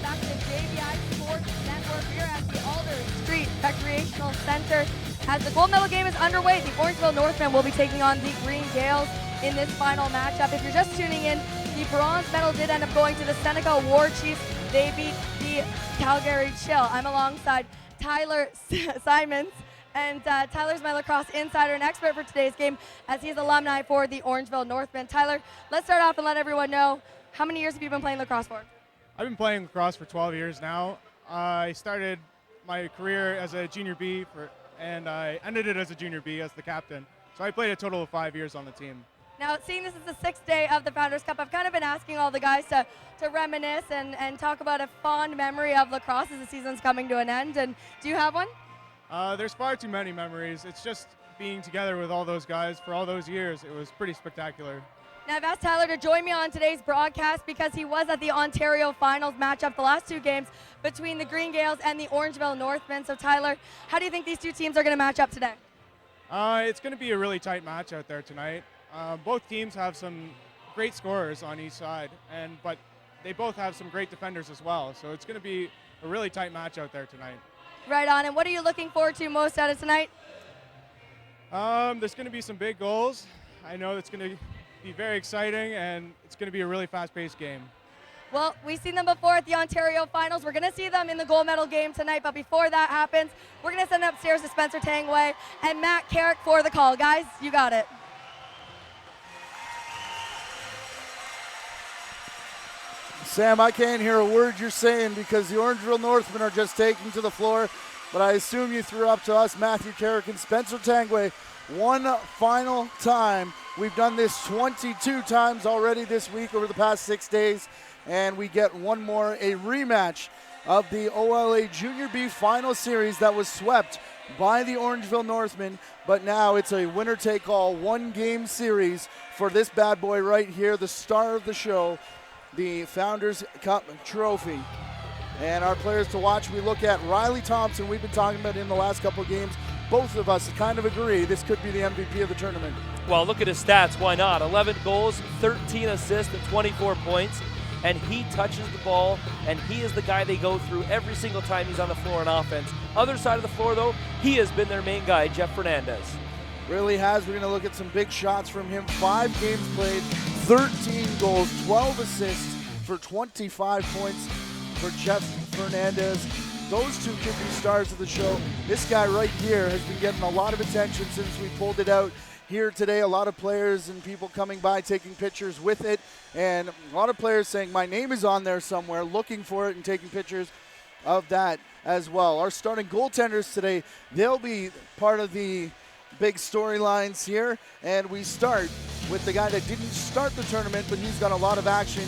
back to the JVI Sports Network. We're at the Alder Street Recreational Center as the gold medal game is underway. The Orangeville Northmen will be taking on the Green Gaels in this final matchup. If you're just tuning in, the bronze medal did end up going to the Seneca War Chiefs. They beat the Calgary Chill. I'm alongside Tyler Simons. And Tyler's my lacrosse insider and expert for today's game as he's alumni for the Orangeville Northmen. Tyler, let's start off and let everyone know, how many years have you been playing lacrosse for? I've been playing lacrosse for 12 years now. I started my career as a junior B and I ended it as a junior B as the captain. So I played a total of 5 years on the team. Now, seeing this is the sixth day of the Founders Cup, I've kind of been asking all the guys to reminisce and talk about a fond memory of lacrosse as the season's coming to an end. And do you have one? There's far too many memories. It's just being together with all those guys for all those years. It was pretty spectacular. Now, I've asked Tyler to join me on today's broadcast because he was at the Ontario Finals matchup the last two games between the Green Gaels and the Orangeville Northmen. So, Tyler, how do you think these two teams are going to match up today? It's going to be a really tight match out there tonight. Both teams have some great scorers on each side, but they both have some great defenders as well. So it's going to be a really tight match out there tonight. Right on. And what are you looking forward to most out of tonight? There's going to be some big goals. I know it's going to be very exciting, and it's going to be a really fast-paced game. Well, we've seen them before at the Ontario Finals. We're going to see them in the gold medal game tonight. But before that happens, we're going to send upstairs to Spencer Tangway and Matt Carrick for the call. Guys, you got it. Sam, I can't hear a word you're saying because the Orangeville Northmen are just taking to the floor, but I assume you threw up to us, Matthew Carrick and Spencer Tangway, one final time. We've done this 22 times already this week over the past 6 days, and we get one more, a rematch of the OLA Junior B Final Series that was swept by the Orangeville Northmen, but now it's a winner-take-all one-game series for this bad boy right here, the star of the show, the Founders Cup Trophy. And our players to watch, we look at Riley Thompson. We've been talking about in the last couple of games. Both of us kind of agree this could be the MVP of the tournament. Well, look at his stats. Why not? 11 goals, 13 assists, and 24 points. And he touches the ball, and he is the guy they go through every single time he's on the floor in offense. Other side of the floor, though, he has been their main guy, Jeff Fernandez. Really has. We're going to look at some big shots from him. 5 games played, 13 goals, 12 assists for 25 points for Jeff Fernandez. Those two could be stars of the show. This guy right here has been getting a lot of attention since we pulled it out here today. A lot of players and people coming by taking pictures with it, and a lot of players saying my name is on there somewhere, looking for it and taking pictures of that as well. Our starting goaltenders today, they'll be part of the big storylines here, and we start with the guy that didn't start the tournament, but he's got a lot of action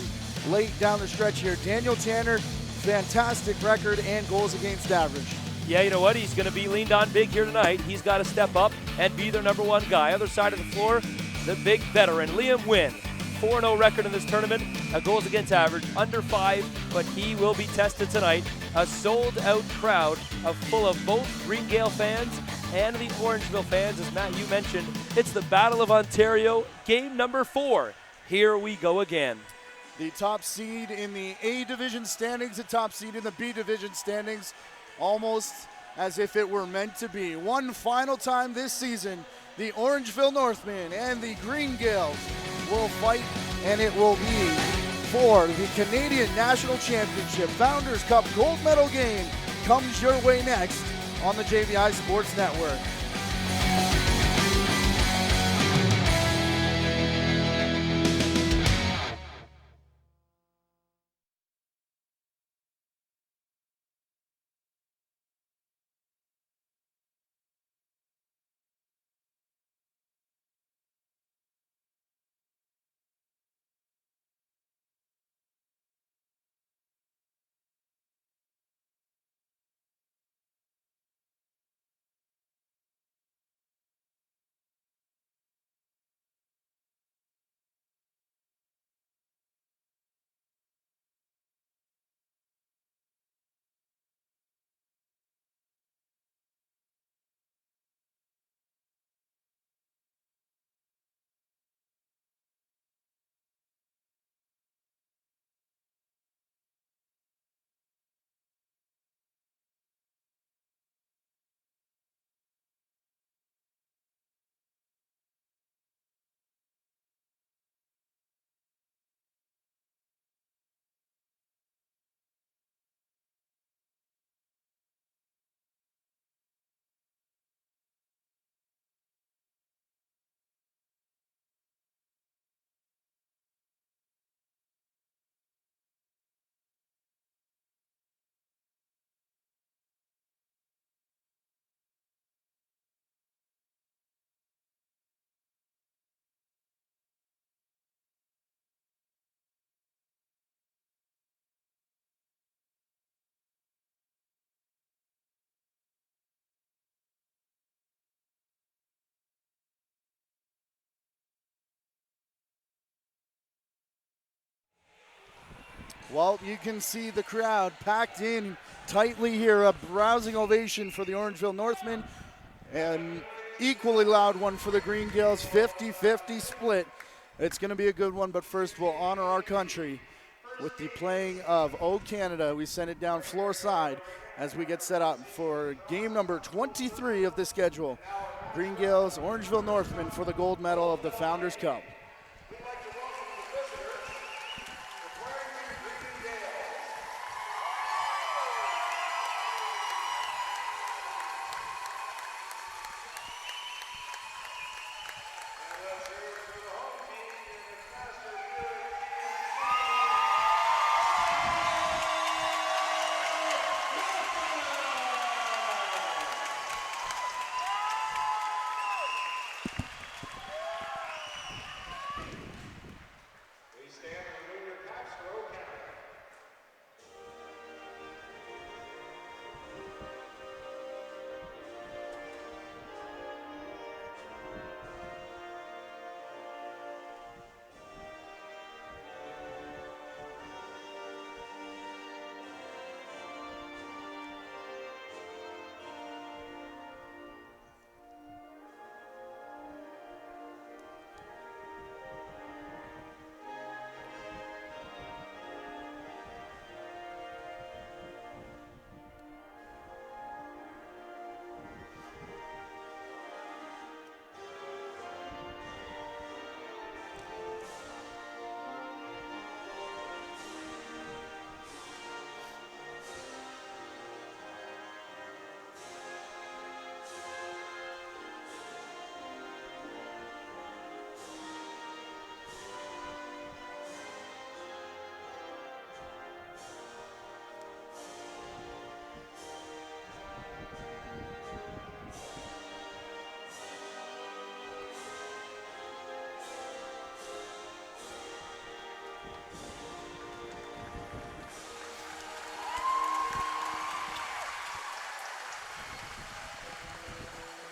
late down the stretch here. Daniel Tanner, fantastic record and goals against average. Yeah, you know what? He's going to be leaned on big here tonight. He's got to step up and be their number one guy. Other side of the floor, the big veteran, Liam Wynn. 4-0 record in this tournament, a goals against average, under 5, but he will be tested tonight. A sold-out crowd full of both Green Gale fans and the Orangeville fans. As Matt, you mentioned, it's the Battle of Ontario, game number 4. Here we go again. The top seed in the A division standings, the top seed in the B division standings, almost as if it were meant to be. One final time this season, the Orangeville Northmen and the Green Gaels will fight, and it will be for the Canadian National Championship. Founders Cup gold medal game comes your way next on the JVI Sports Network. Well, you can see the crowd packed in tightly here. A rousing ovation for the Orangeville Northmen. And equally loud one for the Green Gaels. 50-50 split. It's going to be a good one, but first we'll honor our country with the playing of O Canada. We send it down floor side as we get set up for game number 23 of the schedule. Green Gaels, Orangeville Northmen for the gold medal of the Founders Cup.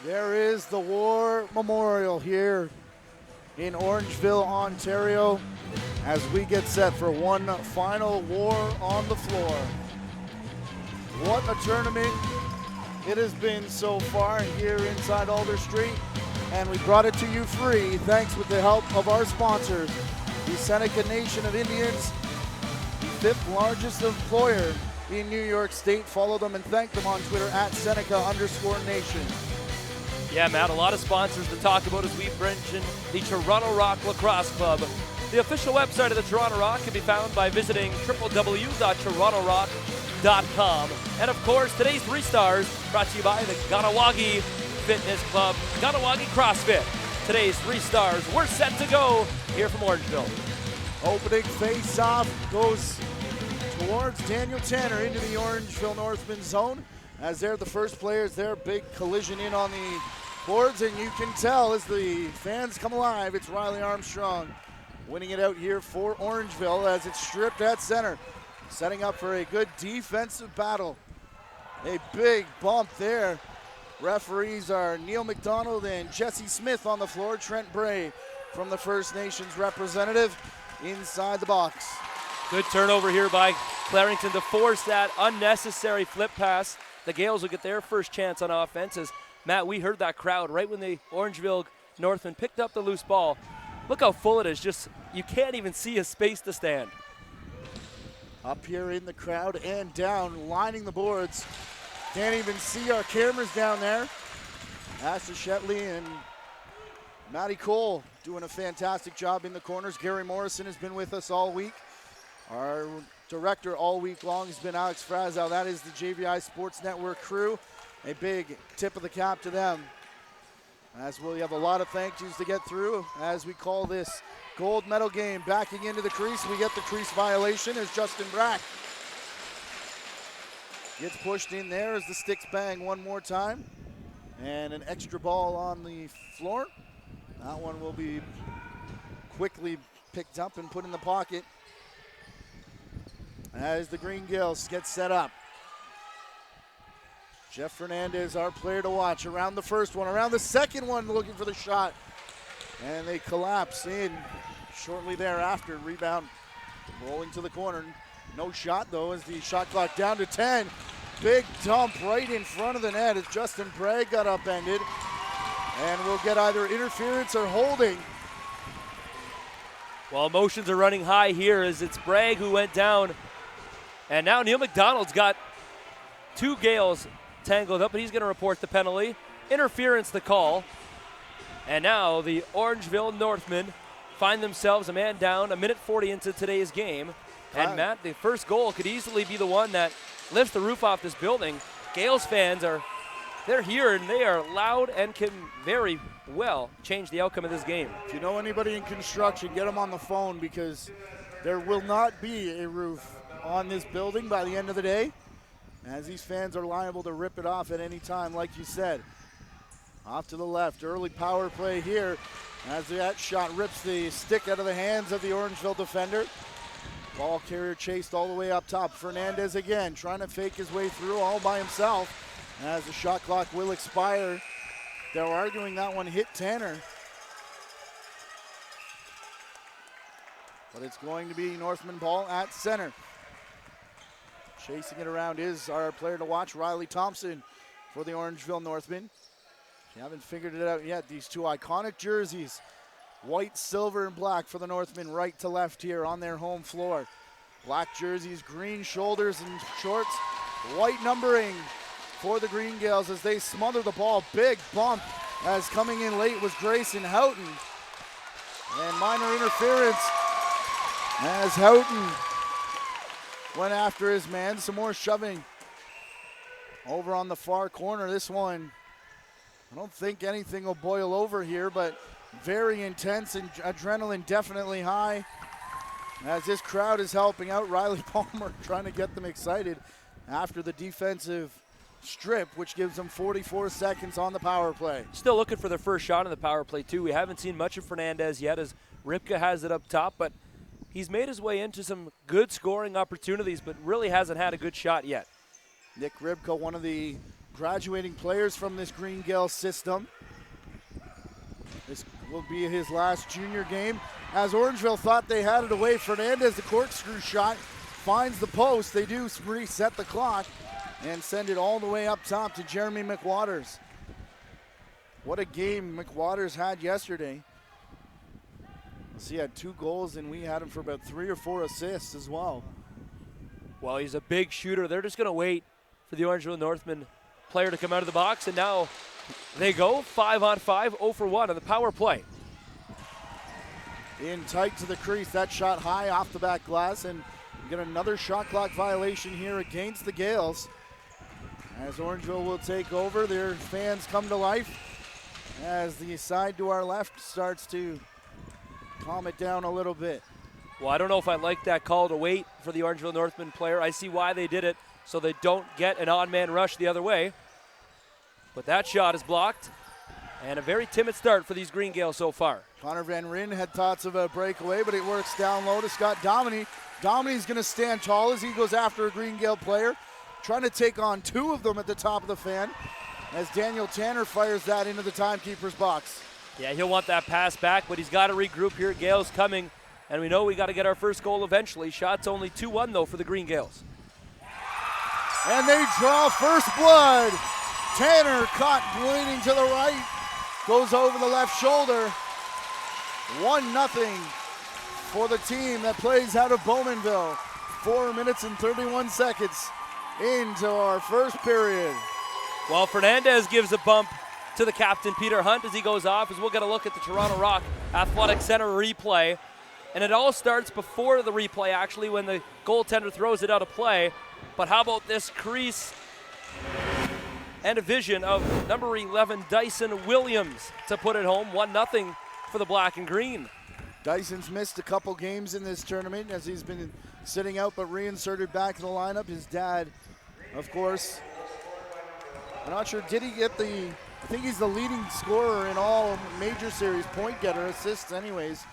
There is the War Memorial here in Orangeville, Ontario, as we get set for one final war on the floor. What a tournament it has been so far here inside Alder Street, and we brought it to you free thanks with the help of our sponsors, the Seneca Nation of Indians, the 5th largest employer in New York State. Follow them and thank them on Twitter at Seneca_Nation. Yeah, Matt, a lot of sponsors to talk about as we mention the Toronto Rock Lacrosse Club. The official website of the Toronto Rock can be found by visiting www.torontorock.com. And of course, today's 3 stars brought to you by the Ganawagi Fitness Club, Ganawagi CrossFit. Today's 3 stars, we're set to go here from Orangeville. Opening face-off goes towards Daniel Tanner into the Orangeville Northmen zone. As they're the first players, their big collision in on the boards, and you can tell as the fans come alive, it's Riley Armstrong winning it out here for Orangeville as it's stripped at center, setting up for a good defensive battle. A big bump there. Referees are Neil McDonald and Jesse Smith on the floor. Trent Bray from the First Nations representative inside the box. Good turnover here by Clarington to force that unnecessary flip pass. The Gaels will get their first chance on offense. As Matt, we heard that crowd right when the Orangeville Northmen picked up the loose ball. Look how full it is. Just, you can't even see a space to stand. Up here in the crowd and down, lining the boards. Can't even see our cameras down there. Asher Shetley and Matty Cole doing a fantastic job in the corners. Gary Morrison has been with us all week. Our director all week long has been Alex Frazow. That is the JVI Sports Network crew. A big tip of the cap to them. As we have a lot of thank yous to get through as we call this gold medal game. Backing into the crease, we get the crease violation as Justin Brack gets pushed in there as the sticks bang one more time. And an extra ball on the floor. That one will be quickly picked up and put in the pocket as the Green Gaels get set up. Jeff Fernandez, our player to watch, around the first one, around the second one, looking for the shot. And they collapse in shortly thereafter. Rebound rolling to the corner. No shot though as the shot clock down to 10. Big dump right in front of the net as Justin Bragg got upended. And we'll get either interference or holding. Well, emotions are running high here as it's Bragg who went down. And now Neil McDonald's got two Gaels tangled up, but he's going to report the penalty. Interference the call. And now the Orangeville Northmen find themselves a man down, a minute 40 into today's game. And Matt, the first goal could easily be the one that lifts the roof off this building. Gaels fans they're here and they are loud and can very well change the outcome of this game. If you know anybody in construction, get them on the phone because there will not be a roof on this building by the end of the day, as these fans are liable to rip it off at any time, like you said. Off to the left, early power play here as that shot rips the stick out of the hands of the Orangeville defender. Ball carrier chased all the way up top. Fernandez again trying to fake his way through all by himself as the shot clock will expire. They're arguing that one hit Tanner. But it's going to be Northman ball at center. Chasing it around is our player to watch, Riley Thompson for the Orangeville Northmen. They haven't figured it out yet. These two iconic jerseys, white, silver, and black for the Northmen, right to left here on their home floor. Black jerseys, green shoulders and shorts, white numbering for the Green Gaels as they smother the ball. Big bump as coming in late was Grayson Houghton. And minor interference as Houghton went after his man. Some more shoving over on the far corner. This one, I don't think anything will boil over here, but very intense and adrenaline definitely high as this crowd is helping out. Riley Palmer trying to get them excited after the defensive strip, which gives them 44 seconds on the power play. Still looking for their first shot on the power play too. We haven't seen much of Fernandez yet as Ripka has it up top, but he's made his way into some good scoring opportunities, but really hasn't had a good shot yet. Nick Ribka, one of the graduating players from this Green Gaels system. This will be his last junior game. As Orangeville thought they had it away, Fernandez, the corkscrew shot, finds the post. They do reset the clock and send it all the way up top to Jeremy McWaters. What a game McWaters had yesterday. He had 2 goals, and we had him for about 3 or 4 assists as well. Well, he's a big shooter. They're just going to wait for the Orangeville Northmen player to come out of the box, and now they go 5-on-5, 0 for 1 on the power play. In tight to the crease, that shot high off the back glass, and we get another shot clock violation here against the Gaels. As Orangeville will take over, their fans come to life as the side to our left starts to calm it down a little bit. Well, I don't know if I like that call to wait for the Orangeville Northmen player. I see why they did it, so they don't get an odd-man rush the other way. But that shot is blocked, and a very timid start for these Green Gaels so far. Connor Van Ryn had thoughts of a breakaway, but it works down low to Scott Dominy. Dominy's going to stand tall as he goes after a Green Gael player, trying to take on 2 of them at the top of the fan as Daniel Tanner fires that into the timekeeper's box. Yeah, he'll want that pass back, but he's got to regroup here. Gaels coming, and we know we got to get our first goal eventually. Shots only 2-1, though, for the Green Gaels. And they draw first blood. Tanner caught bleeding to the right, goes over the left shoulder. 1-0 for the team that plays out of Bowmanville. 4 minutes and 31 seconds into our first period. Well, Fernandez gives a bump to the captain, Peter Hunt, as he goes off, as we'll get a look at the Toronto Rock Athletic Center replay. And it all starts before the replay, actually, when the goaltender throws it out of play. But how about this crease and a vision of number 11, Dyson Williams, to put it home. 1-0 for the black and green. Dyson's missed a couple games in this tournament as he's been sitting out, but reinserted back in the lineup. His dad, of course, I'm not sure, did he get the, I think he's the leading scorer in all major series, point getter, assists anyways.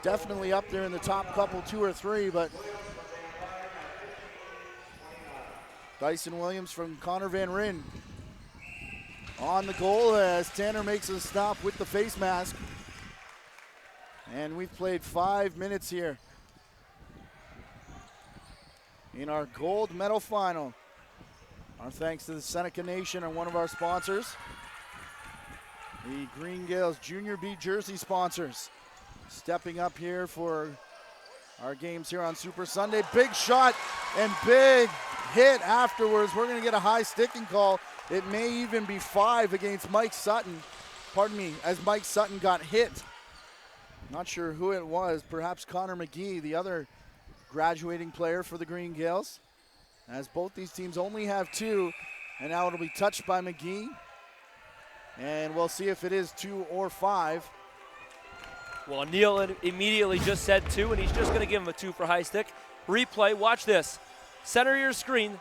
Definitely up there in the top couple, 2 or 3, but Dyson Williams from Connor Van Ryn on the goal as Tanner makes a stop with the face mask. And we've played 5 minutes here. in our gold medal final. Our thanks to the Seneca Nation and one of our sponsors, the Green Gaels Junior B jersey sponsors, stepping up here for our games here on Super Sunday. Big shot and big hit afterwards. We're going to get a high sticking call. It may even be 5 against Mike Sutton. Pardon me, as Mike Sutton got hit. Not sure who it was. Perhaps Connor McGee, the other graduating player for the Green Gaels, as both these teams only have 2, and now it'll be touched by McGee. And we'll see if it is 2 or 5. Well, Neil immediately just said 2, and he's just going to give him a 2 for high stick. Replay, watch this. Center your screen,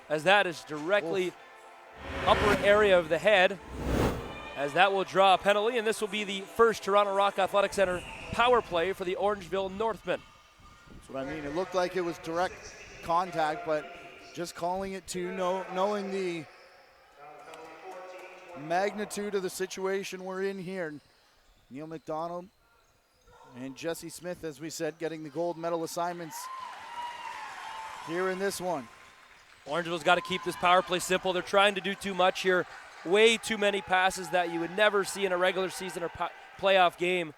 as that is directly upper area of the head, as that will draw a penalty, and this will be the first Toronto Rock Athletic Center power play for the Orangeville Northmen. That's what I mean. It looked like it was direct contact, but just calling it 2, knowing the magnitude of the situation we're in here. Neil McDonald and Jesse Smith, as we said, getting the gold medal assignments here in this one. Orangeville's got to keep this power play simple. They're trying to do too much here. Way too many passes that you would never see in a regular season or playoff game.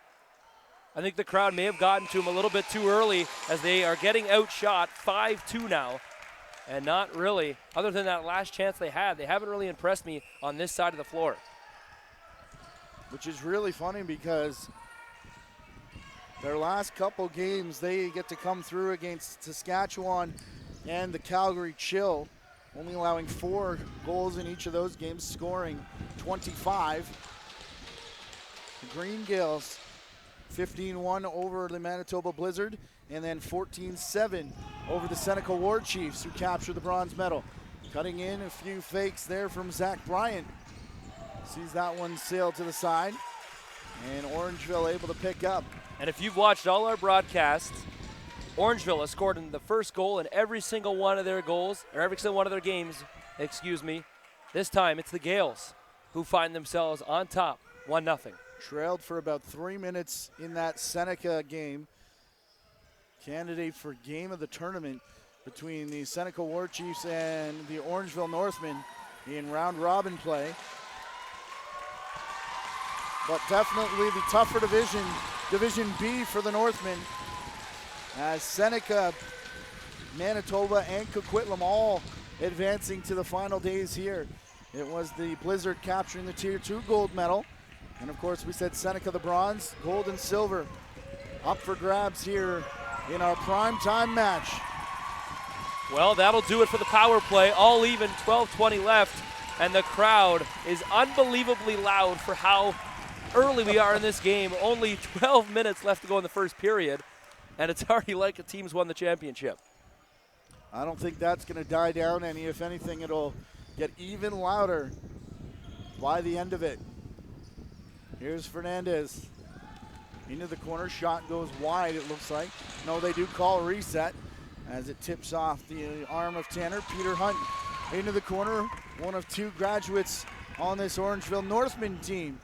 I think the crowd may have gotten to them a little bit too early, as they are getting outshot 5-2 now. And not really, other than that last chance they had, they haven't really impressed me on this side of the floor. Which is really funny because their last couple games, they get to come through against Saskatchewan and the Calgary Chill, only allowing 4 goals in each of those games, scoring 25. The Green Gaels 15-1 over the Manitoba Blizzard, and then 14-7 over the Seneca War Chiefs, who captured the bronze medal. Cutting in a few fakes there from Zach Bryant. Sees that one sail to the side, and Orangeville able to pick up. And if you've watched all our broadcasts, Orangeville has scored in the first goal in every single one of their goals, or every single one of their games, excuse me. This time it's the Gaels who find themselves on top, 1-0. Trailed for about 3 minutes in that Seneca game. Candidate for game of the tournament between the Seneca War Chiefs and the Orangeville Northmen in round robin play. But definitely the tougher division, Division B for the Northmen, as Seneca, Manitoba, and Coquitlam all advancing to the final days here. It was the Blizzard capturing the Tier 2 gold medal. And of course, we said Seneca the bronze, gold and silver up for grabs here in our prime time match. Well, that'll do it for the power play. All even, 12:20 left, and the crowd is unbelievably loud for how early we are in this game. Only 12 minutes left to go in the first period, and it's already like a team's won the championship. I don't think that's going to die down any. If anything, it'll get even louder by the end of it. Here's Fernandez into the corner. Shot goes wide, it looks like. No, they do call a reset as it tips off the arm of Tanner. Peter Hunt into the corner. One of 2 graduates on this Orangeville Northmen team.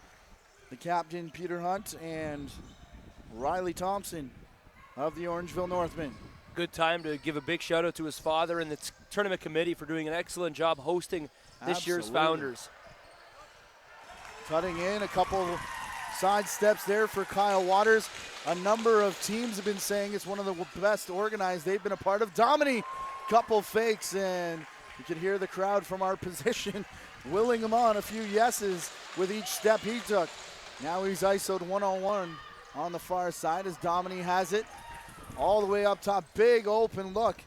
The captain, Peter Hunt, and Riley Thompson of the Orangeville Northmen. Good time to give a big shout out to his father and the tournament committee for doing an excellent job hosting this year's Founders. Cutting in a couple side steps there for Kyle Waters. A number of teams have been saying it's one of the best organized they've been a part of. Domini, couple fakes, and you can hear the crowd from our position willing him on. A few yeses with each step he took. Now he's ISO'd 1-on-1 on the far side as Domini has it all the way up top. Big open look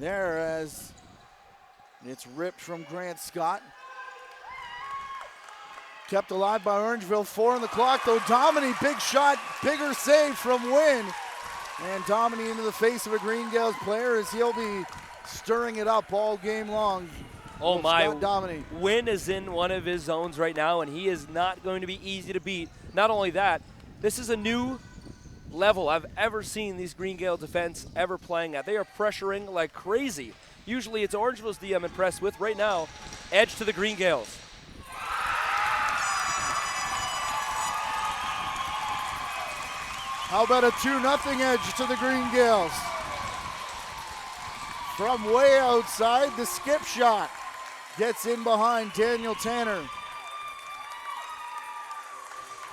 there as it's ripped from Grant Scott. Kept alive by Orangeville, 4 on the clock though. Domini, big shot, bigger save from Wynn. And Domini into the face of a Green Gaels player as he'll be stirring it up all game long. Oh my, Domini. Wynn is in one of his zones right now, and he is not going to be easy to beat. Not only that, this is a new level I've ever seen these Green Gael defense ever playing at. They are pressuring like crazy. Usually it's Orangeville's D I'm impressed with. Right now, edge to the Green Gaels. How about a 2-0 edge to the Green Gaels? from way outside. The skip shot gets in behind Daniel Tanner.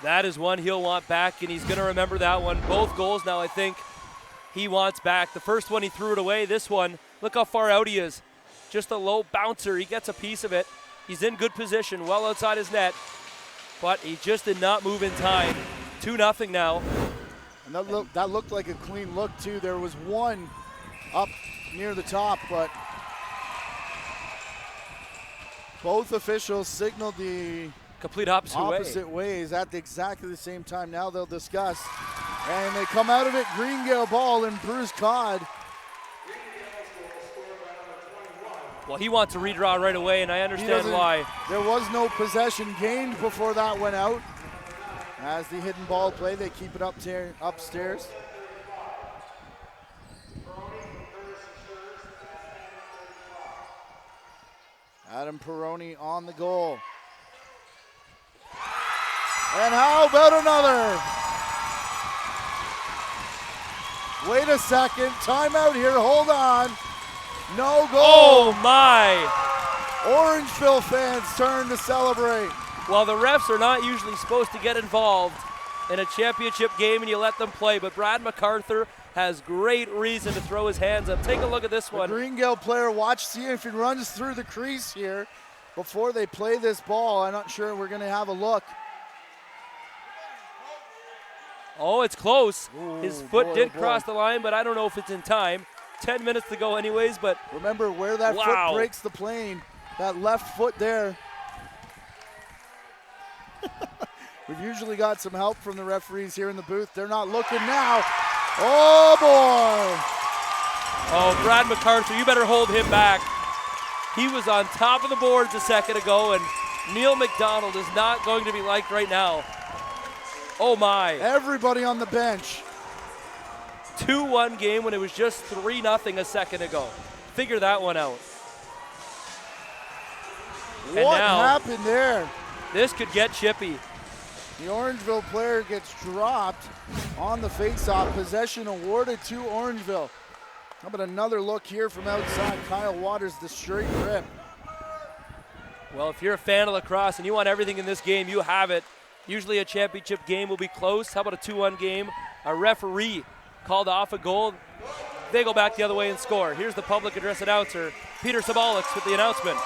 That is one he'll want back, and he's going to remember that one. Both goals now, I think, he wants back. The first one, he threw it away. This one, look how far out he is. Just a low bouncer. He gets a piece of it. He's in good position, well outside his net, but he just did not move in time. 2-0 now. And that looked like a clean look, too. There was one up near the top, but both officials signaled the complete opposite ways at exactly the same time. Now they'll discuss. And they come out of it, Greengale ball, and Bruce Codd. Well, he wants to redraw right away, and I understand why. There was no possession gained before that went out. As the hidden ball play, they keep it upstairs. Adam Perroni on the goal. And how about another? Wait a second, timeout here, hold on. No goal. Oh my! Orangeville fans turn to celebrate. Well, the refs are not usually supposed to get involved in a championship game and you let them play, but Brad MacArthur has great reason to throw his hands up. Take a look at this one. The Greengale player, see if he runs through the crease here before they play this ball. I'm not sure we're gonna have a look. Oh, it's close. Ooh, his foot did boy. cross the line, but I don't know if it's in time. 10 minutes to go anyways, but remember where that foot breaks the plane, that left foot there. We've usually got some help from the referees here in the booth. They're not looking now. Oh boy. Oh, Brad MacArthur, you better hold him back. He was on top of the boards a second ago, and Neil McDonald is not going to be liked right now. Oh my. Everybody on the bench. 2-1 game when it was just 3-0 a second ago. Figure that one out. What happened there? This could get chippy. The Orangeville player gets dropped on the faceoff. Possession awarded to Orangeville. How about another look here from outside? Kyle Waters, the straight rip. Well, if you're a fan of lacrosse and you want everything in this game, you have it. Usually a championship game will be close. How about a 2-1 game? A referee called off a goal. They go back the other way and score. Here's the public address announcer, Peter Sabolics, with the announcement.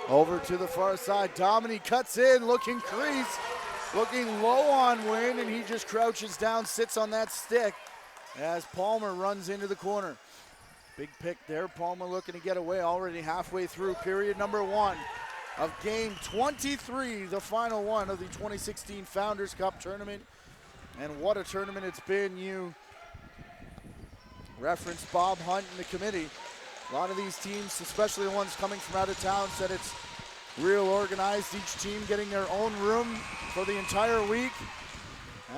Over to the far side. Domini cuts in, looking crease, looking low on Wynn, and he just crouches down, sits on that stick as Palmer runs into the corner. Big pick there. Palmer looking to get away, already halfway through period number 1 of game 23, the final one of the 2016 Founders Cup tournament. And what a tournament it's been. You referenced Bob Hunt and the committee. A lot of these teams, especially the ones coming from out of town, said it's real organized. Each team getting their own room for the entire week.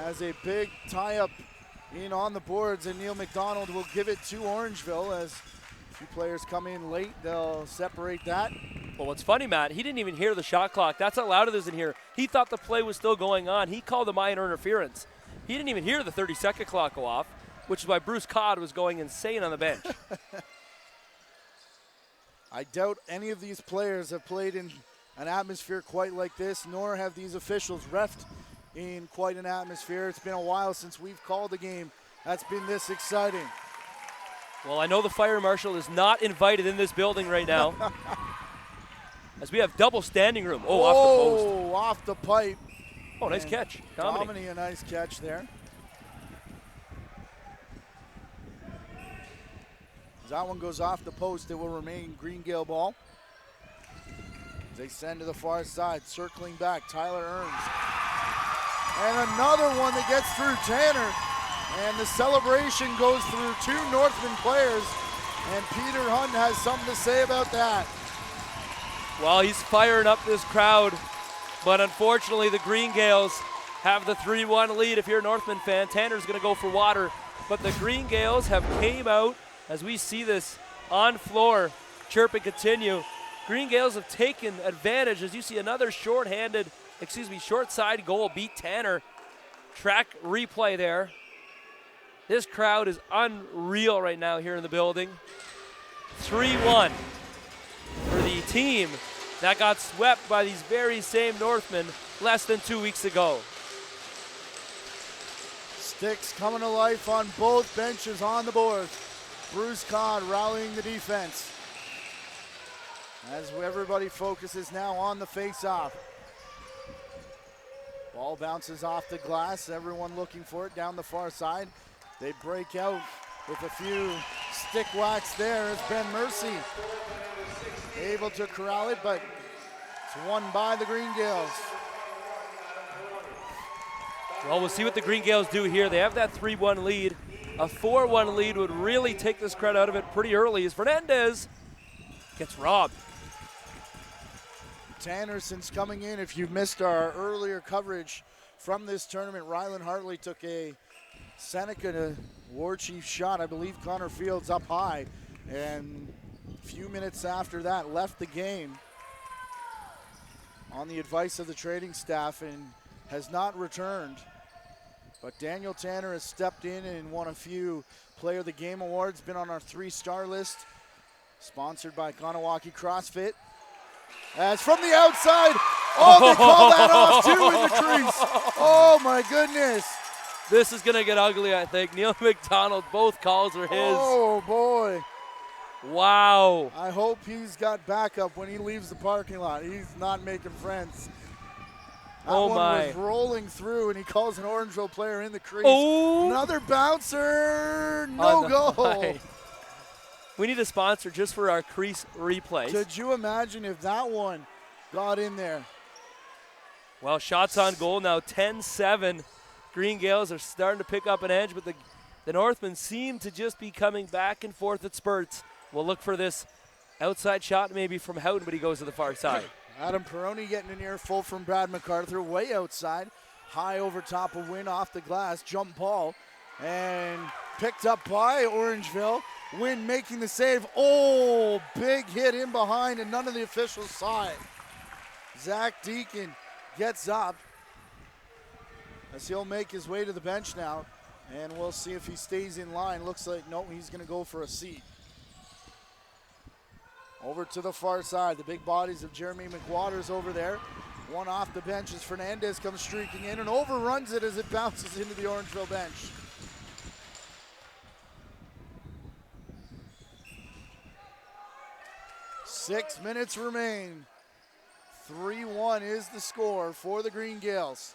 As a big tie-up in on the boards, and Neil McDonald will give it to Orangeville. As a few players come in late, they'll separate that. Well, what's funny, Matt, he didn't even hear the shot clock. That's how loud it is in here. He thought the play was still going on. He called a minor interference. He didn't even hear the 30-second clock go off, which is why Bruce Codd was going insane on the bench. I doubt any of these players have played in an atmosphere quite like this, nor have these officials reffed in quite an atmosphere. It's been a while since we've called a game that's been this exciting. Well, I know the fire marshal is not invited in this building right now. As we have double standing room. Oh, off the post. Oh, off the pipe. Oh, nice catch. Domini, a nice catch there. As that one goes off the post, it will remain Greengale ball. As they send to the far side, circling back, Tyler Earns. And another one that gets through Tanner. And the celebration goes through 2 Northman players. And Peter Hunt has something to say about that. Well, he's firing up this crowd. But unfortunately, the Green Gaels have the 3-1 lead. If you're a Northman fan, Tanner's going to go for water. But the Green Gaels have came out, as we see this on floor, chirp and continue. Green Gaels have taken advantage as you see another short side goal beat Tanner. Track replay there. This crowd is unreal right now here in the building. 3-1 for the team that got swept by these very same Northmen less than 2 weeks ago. Sticks coming to life on both benches on the board. Bruce Codd rallying the defense. As everybody focuses now on the face-off. Ball bounces off the glass. Everyone looking for it down the far side. They break out with a few stick whacks there as Ben Mercy able to corral it, but it's won by the Green Gaels. Well, we'll see what the Green Gaels do here. They have that 3-1 lead. A 4-1 lead would really take this crowd out of it pretty early as Fernandez gets robbed. Tannerson's coming in. If you missed our earlier coverage from this tournament, Rylan Hartley took a Seneca to War Chief shot. I believe Connor Fields up high, and a few minutes after that left the game on the advice of the training staff and has not returned. But Daniel Tanner has stepped in and won a few Player of the Game awards, been on our 3-star list, sponsored by Kanawaki CrossFit. As from the outside, oh, they call that off too in the crease. Oh my goodness. This is gonna get ugly, I think. Neil McDonald, both calls are his. Oh boy. Wow. I hope he's got backup when he leaves the parking lot. He's not making friends. That one was rolling through, and he calls an Orangeville player in the crease. Oh. Another bouncer, no goal. We need a sponsor just for our crease replays. Could you imagine if that one got in there? Well, shots on goal now, 10-7. Green Gaels are starting to pick up an edge, but the Northmen seem to just be coming back and forth at spurts. We'll look for this outside shot maybe from Houghton, but he goes to the far side. Adam Peroni getting an earful from Brad MacArthur, way outside. High over top of Wynn off the glass, jump ball, and picked up by Orangeville. Wynn making the save. Oh, big hit in behind, and none of the officials saw it. Zach Deacon gets up as he'll make his way to the bench now, and we'll see if he stays in line. Looks like, no, he's going to go for a seat. Over to the far side, the big bodies of Jeremy McWaters over there. One off the bench as Fernandez comes streaking in and overruns it as it bounces into the Orangeville bench. Six minutes remain. 3-1 is the score for the Green Gaels.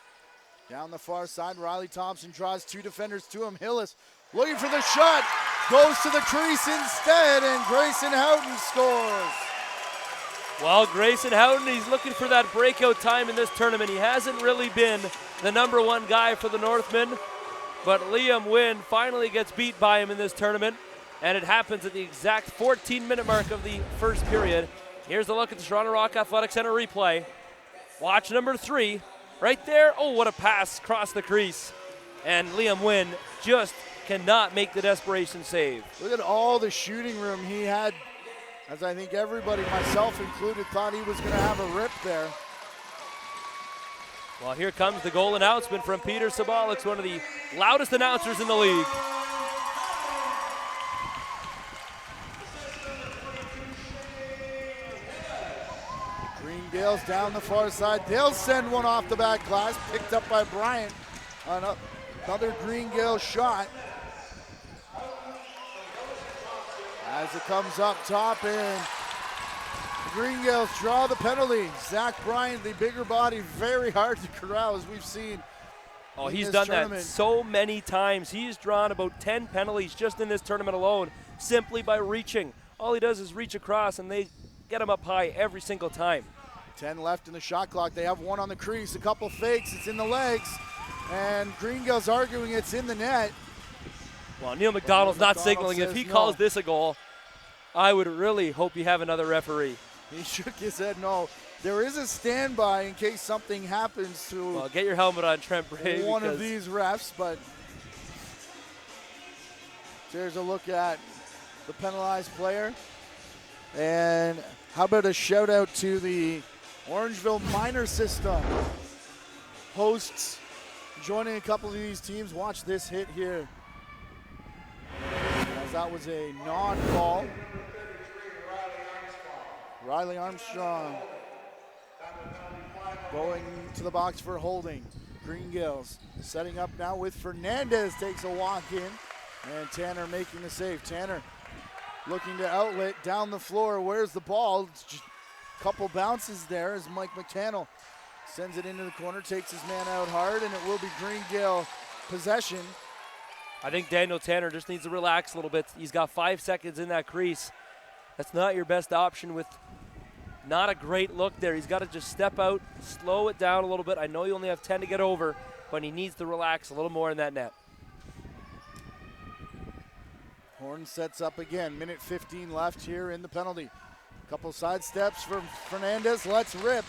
Down the far side, Riley Thompson draws two defenders to him. Hillis looking for the shot, goes to the crease instead, and Grayson Houghton scores. Well, Grayson Houghton, he's looking for that breakout time in this tournament. He hasn't really been the #1 guy for the Northmen, but Liam Wynn finally gets beat by him in this tournament, and it happens at the exact 14-minute mark of the first period. Here's a look at the Toronto Rock Athletic Center replay. Watch number 3. Right there, oh, what a pass across the crease. And Liam Wynn just cannot make the desperation save. Look at all the shooting room he had, as I think everybody, myself included, thought he was going to have a rip there. Well, here comes the goal announcement from Peter Sabalix, one of the loudest announcers in the league. Green Gaels down the far side. They'll send one off the back glass, picked up by Bryant. Another Green Gaels shot. As it comes up top, and the Green Gaels draw the penalty. Zach Bryant, the bigger body, very hard to corral, as we've seen. Oh, he's done that so many times. He's drawn about 10 penalties just in this tournament alone, simply by reaching. All he does is reach across, and they get him up high every single time. 10 left in the shot clock. They have one on the crease, a couple fakes, it's in the legs, and Green Gaels arguing it's in the net. Well, Neil McDonald's not signaling. If he calls this a goal, I would really hope you have another referee. He shook his head no. There is a standby in case something happens to well, get your helmet on, Trent Bray. One of these refs, but there's a look at the penalized player. And How about a shout out to the Orangeville minor system hosts joining a couple of these teams. Watch this hit here, as that was a non-call. Riley Armstrong going to the box for holding. Green Gaels setting up now with Fernandez, takes a walk in, and Tanner making the save. Tanner looking to outlet down the floor. Where's the ball? Just a couple bounces there as Mike McCannell sends it into the corner, takes his man out hard, and it will be Green Gael possession. I think Daniel Tanner just needs to relax a little bit. He's got 5 seconds in that crease. That's not your best option with not a great look there. He's got to just step out, slow it down a little bit. I know you only have 10 to get over, but he needs to relax a little more in that net. Horn sets up again. Minute 15 left here in the penalty. Couple side steps from Fernandez. Let's rip.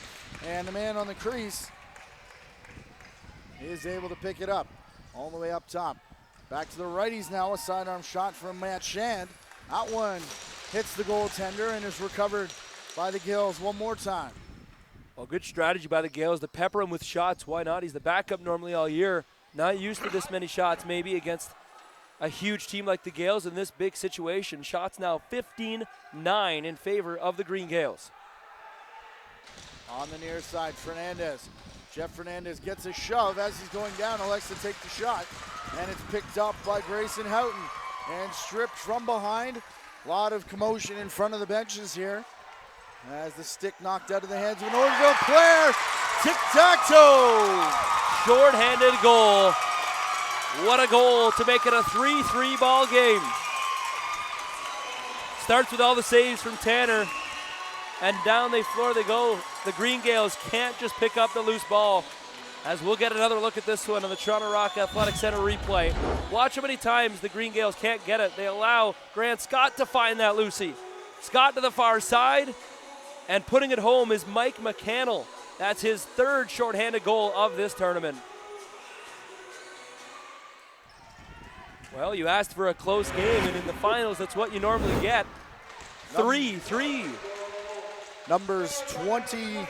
And the man on the crease is able to pick it up all the way up top. Back to the righties now. A sidearm shot from Matt Shand. That one hits the goaltender and is recovered by the Gaels one more time. Well, good strategy by the Gaels to pepper him with shots. Why not? He's the backup normally all year. Not used to this many shots maybe against a huge team like the Gaels in this big situation. Shots now 15-9 in favor of the Green Gaels. On the near side, Fernandez. Jeff Fernandez gets a shove as he's going down, elects to take the shot, and it's picked up by Grayson Houghton and stripped from behind. A lot of commotion in front of the benches here as the stick knocked out of the hands of an Orangeville player. Tic-tac-toe! Short-handed goal. What a goal to make it a 3-3 ball game. Starts with all the saves from Tanner, and down the floor they go. The Green Gaels can't just pick up the loose ball, as we'll get another look at this one on the Toronto Rock Athletic Center replay. Watch how many times the Green Gaels can't get it. They allow Grant Scott to find that Lucy. Scott to the far side, and putting it home is Mike McCannell. That's his third shorthanded goal of this tournament. Well, you asked for a close game, and in the finals, that's what you normally get. 3-3. Numbers 20,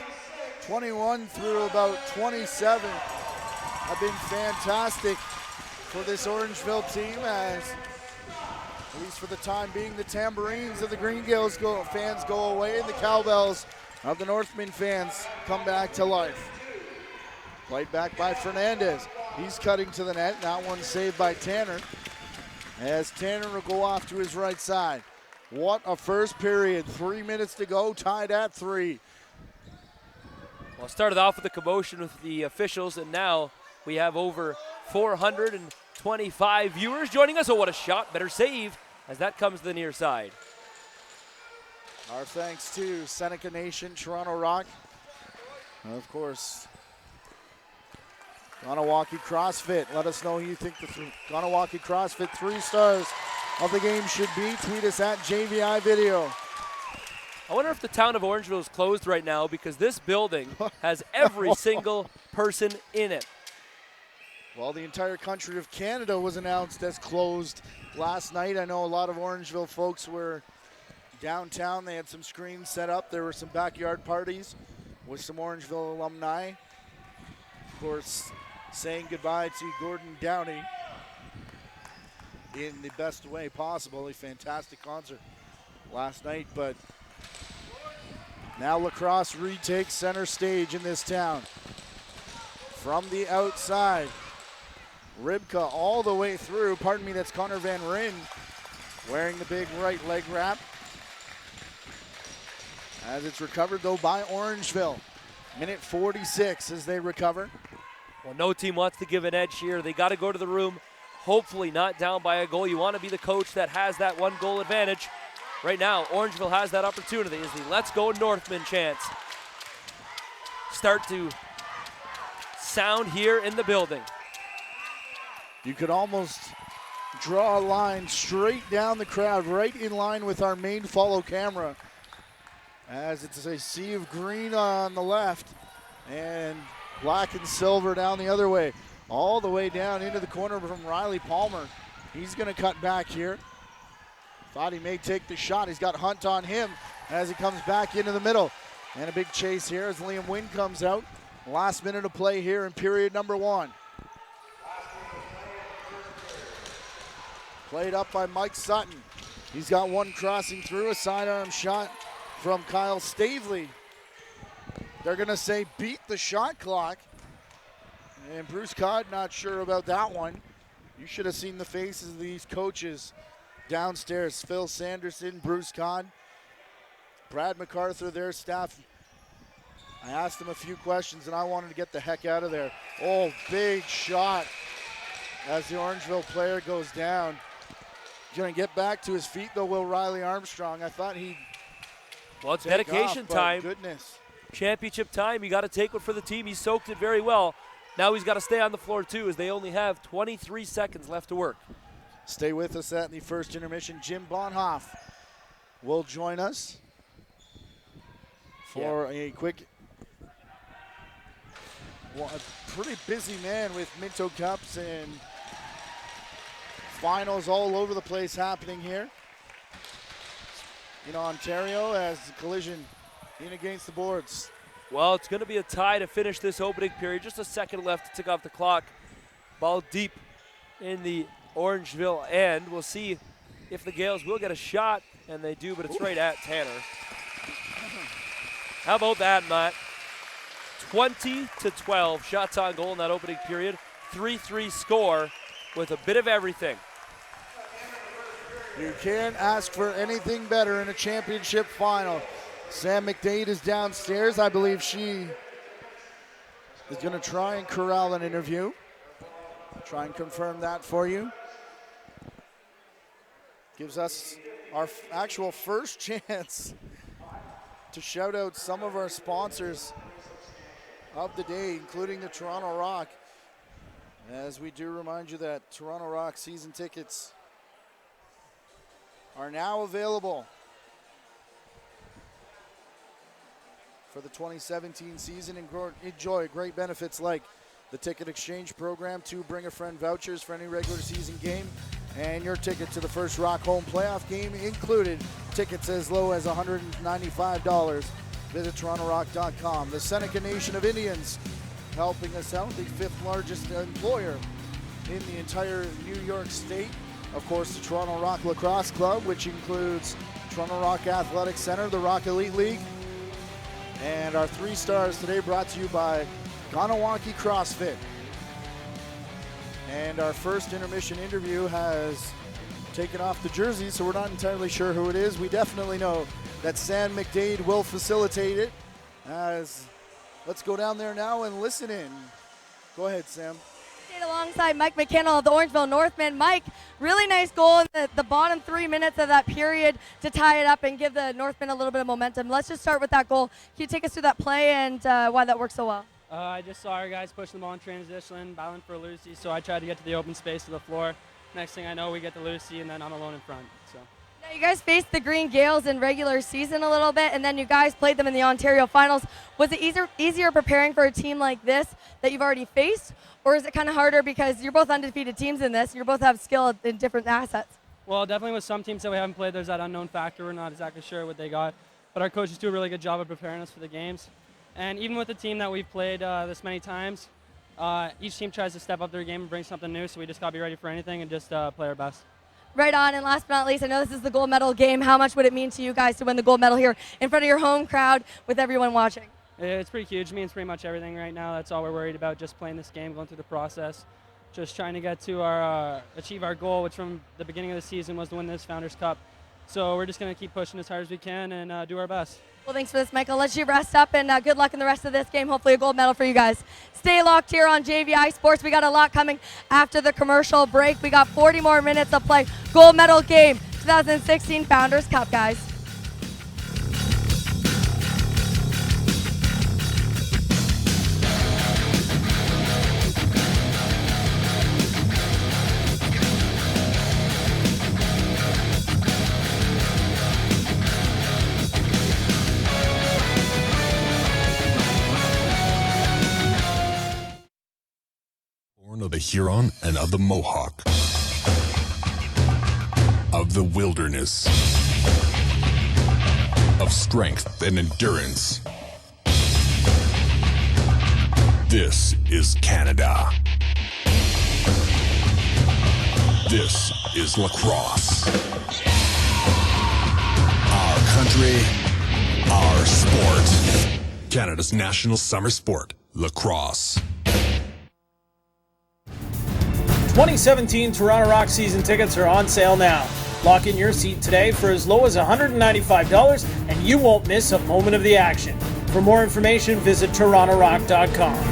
21 through about 27 have been fantastic for this Orangeville team, as, at least for the time being, the tambourines of the Green Gaels fans go away and the cowbells of the Northmen fans come back to life. Played back by Fernandez. He's cutting to the net. That one saved by Tanner, as Tanner will go off to his right side. What a first period. 3 minutes to go, tied at 3. Well, started off with a commotion with the officials, and now we have over 425 viewers joining us. Oh, what a shot. Better save as that comes to the near side. Our thanks to Seneca Nation, Toronto Rock. Of course, Ganawaki CrossFit. Let us know who you think the Ganawaki CrossFit 3 stars of the game should be. Tweet us at JVI Video. I wonder if the town of Orangeville is closed right now, because this building has every single person in it. Well, the entire country of Canada was announced as closed last night. I know a lot of Orangeville folks were downtown. They had some screens set up. There were some backyard parties with some Orangeville alumni. Of course, saying goodbye to Gordon Downey in the best way possible. A fantastic concert last night, but now lacrosse retakes center stage in this town. From the outside, Ribka all the way through. Pardon me, that's Connor Van Ryn wearing the big right leg wrap. As it's recovered, though, by Orangeville. Minute 46 as they recover. Well, no team wants to give an edge here. They got to go to the room, hopefully not down by a goal. You want to be the coach that has that one goal advantage. Right now, Orangeville has that opportunity as the Let's Go Northmen chants start to sound here in the building. You could almost draw a line straight down the crowd, right in line with our main follow camera, as it's a sea of green on the left and black and silver down the other way. All the way down into the corner from Riley Palmer. He's going to cut back here. Thought he may take the shot. He's got Hunt on him. as he comes back into the middle. And a big chase here as Liam Wynn comes out. Last minute of play here in period number 1. Played up by Mike Sutton. He's got one crossing through, a sidearm shot from Kyle Stavely. They're going to say beat the shot clock. And Bruce Codd not sure about that one. You should have seen the faces of these coaches downstairs. Phil Sanderson, Bruce Codd, Brad MacArthur, their staff. I asked them a few questions and I wanted to get the heck out of there. Oh, big shot as the Orangeville player goes down. Going to get back to his feet though, Will Riley Armstrong. I thought he'd Well, it's dedication time. Goodness. Championship time. You got to take one for the team. He soaked it very well. Now he's got to stay on the floor too, as they only have 23 seconds left to work. Stay with us at the first intermission. Jim Bonhoff will join us for a quick, well, a pretty busy man with Minto Cups and finals all over the place happening here in Ontario as the collision in against the boards. Well, it's going to be a tie to finish this opening period. Just a second left to tick off the clock. Ball deep in the Orangeville end. We'll see if the Gaels will get a shot, and they do, but it's right at Tanner. How about that, Matt? 20-12 shots on goal in that opening period. 3-3 score with a bit of everything. You can't ask for anything better in a championship final. Sam McDade is downstairs. I believe she is going to try and corral an interview. Try and confirm that for you. Gives us our actual first chance to shout out some of our sponsors of the day, including the Toronto Rock. As we do remind you that Toronto Rock season tickets are now available for the 2017 season and enjoy great benefits like the ticket exchange program, 2 bring a friend vouchers for any regular season game, and your ticket to the first Rock home playoff game included. Tickets as low as $195. Visit TorontoRock.com. The Seneca Nation of Indians helping us out, the 5th largest employer in the entire New York State. Of course, the Toronto Rock Lacrosse Club, which includes Toronto Rock Athletic Center, the Rock Elite League, and our 3 stars today brought to you by Ganawaki CrossFit. And our first intermission interview has taken off the jersey, so we're not entirely sure who it is. We definitely know that Sam McDade will facilitate it. Let's go down there now and listen in. Go ahead, Sam. Alongside Mike McKinnell of the Orangeville Northmen. Mike, really nice goal in the bottom 3 minutes of that period to tie it up and give the Northmen a little bit of momentum. Let's just start with that goal. Can you take us through that play and why that worked so well? I just saw our guys pushing the ball in transition, battling for Lucy, so I tried to get to the open space of the floor. Next thing I know, we get to Lucy, and then I'm alone in front. So. Now you guys faced the Green Gaels in regular season a little bit, and then you guys played them in the Ontario Finals. Was it easier preparing for a team like this that you've already faced, or is it kind of harder because you're both undefeated teams in this, and you both have skill in different assets? Well, definitely with some teams that we haven't played, there's that unknown factor. We're not exactly sure what they got, but our coaches do a really good job of preparing us for the games. And even with the team that we've played this many times, each team tries to step up their game and bring something new, so we just got to be ready for anything and just play our best. Right on, and last but not least, I know this is the gold medal game. How much would it mean to you guys to win the gold medal here in front of your home crowd with everyone watching? It's pretty huge. It means pretty much everything right now. That's all we're worried about, just playing this game, going through the process, just trying to get to our achieve our goal, which from the beginning of the season was to win this Founders Cup. So we're just going to keep pushing as hard as we can and do our best. Well, thanks for this, Michael. Let's you rest up, and good luck in the rest of this game. Hopefully a gold medal for you guys. Stay locked here on JVI Sports. We got a lot coming after the commercial break. We got 40 more minutes of play. Gold medal game, 2016 Founders Cup, guys. Of the Huron and of the Mohawk, of the wilderness, of strength and endurance. This is Canada. This is lacrosse. Our country, our sport. Canada's national summer sport, lacrosse. 2017 Toronto Rock season tickets are on sale now. Lock in your seat today for as low as $195 and you won't miss a moment of the action. For more information, visit torontorock.com.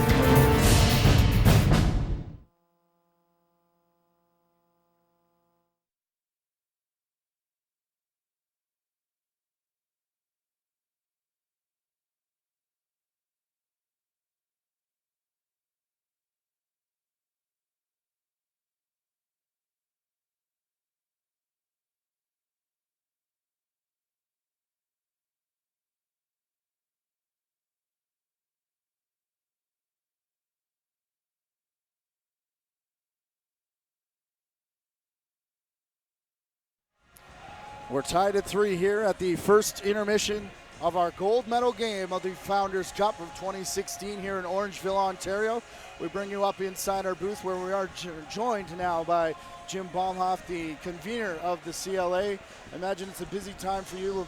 We're tied at 3 here at the first intermission of our gold medal game of the Founders Cup of 2016 here in Orangeville, Ontario. We bring you up inside our booth where we are joined now by Jim Baumhoff, the convener of the CLA. I imagine it's a busy time for you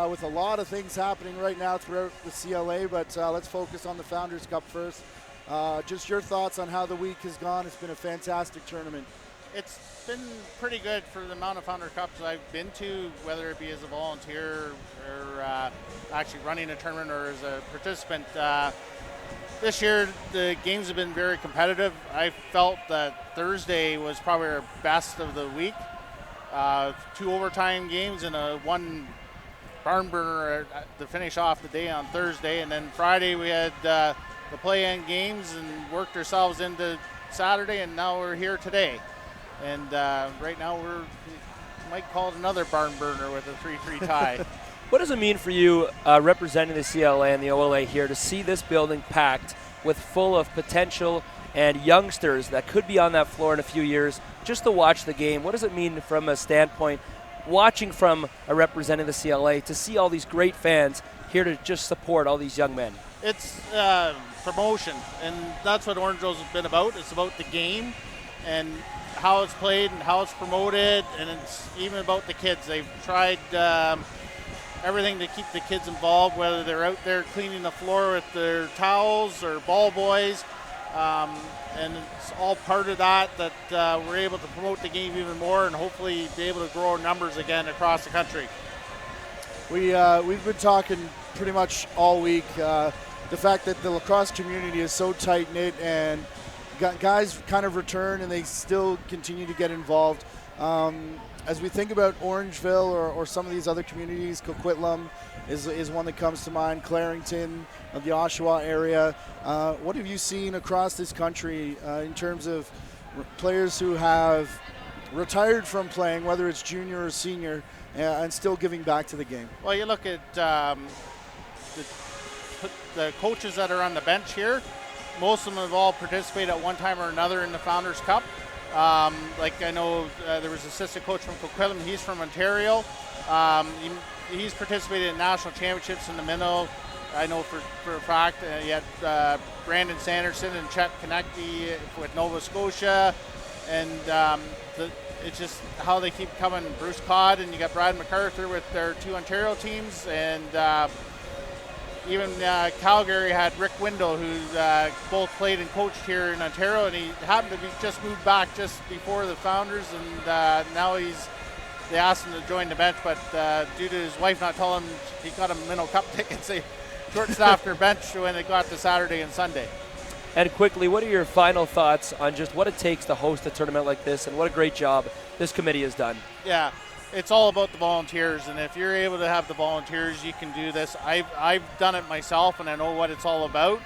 with a lot of things happening right now throughout the CLA, but let's focus on the Founders Cup first. Just your thoughts on how the week has gone. It's been a fantastic tournament. It's been pretty good for the amount of Founder Cups I've been to, whether it be as a volunteer or actually running a tournament or as a participant. This year, the games have been very competitive. I felt that Thursday was probably our best of the week. 2 overtime games and one barn burner to finish off the day on Thursday. And then Friday we had the play-in games and worked ourselves into Saturday, and now we're here today. And right now we might call it another barn burner with a 3-3 tie. What does it mean for you representing the CLA and the OLA here to see this building packed with full of potential and youngsters that could be on that floor in a few years just to watch the game? What does it mean from a standpoint, watching from representing the CLA, to see all these great fans here to just support all these young men? It's promotion, and that's what Orangeville's been about. It's about the game and how it's played and how it's promoted, and it's even about the kids. They've tried everything to keep the kids involved, whether they're out there cleaning the floor with their towels or ball boys, and it's all part of that we're able to promote the game even more and hopefully be able to grow our numbers again across the country. We've been talking pretty much all week, the fact that the lacrosse community is so tight-knit and guys kind of return and they still continue to get involved. As we think about Orangeville or some of these other communities, Coquitlam is one that comes to mind, Clarington, the Oshawa area. What have you seen across this country in terms of players who have retired from playing, whether it's junior or senior, and still giving back to the game? Well, you look at the coaches that are on the bench here. Most of them have all participated at one time or another in the Founders Cup. Like I know there was an assistant coach from Coquitlam. He's from Ontario. He's participated in national championships in the minnow. I know for a fact. You had Brandon Sanderson and Chet Konecki with Nova Scotia. And it's just how they keep coming. Bruce Codd, and you got Brad MacArthur with their 2 Ontario teams. And even Calgary had Rick Windle, who both played and coached here in Ontario, and he happened to be just moved back just before the Founders, and now they asked him to join the bench, but due to his wife not telling him he got a Minnow Cup tickets, they short-staffed their bench when it got to Saturday and Sunday. And quickly, what are your final thoughts on just what it takes to host a tournament like this, and what a great job this committee has done? Yeah. It's all about the volunteers, and if you're able to have the volunteers, you can do this. I've done it myself, and I know what it's all about.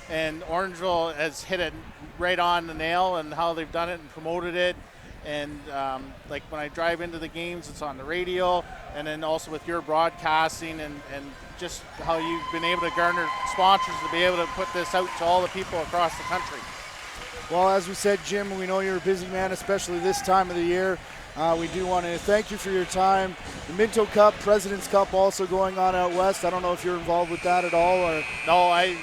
And Orangeville has hit it right on the nail and how they've done it and promoted it. And like when I drive into the games, it's on the radio, and then also with your broadcasting and just how you've been able to garner sponsors to be able to put this out to all the people across the country. Well, as we said, Jim, we know you're a busy man, especially this time of the year. We do want to thank you for your time. The Minto Cup, President's Cup also going on out west. I don't know if you're involved with that at all. Or No, I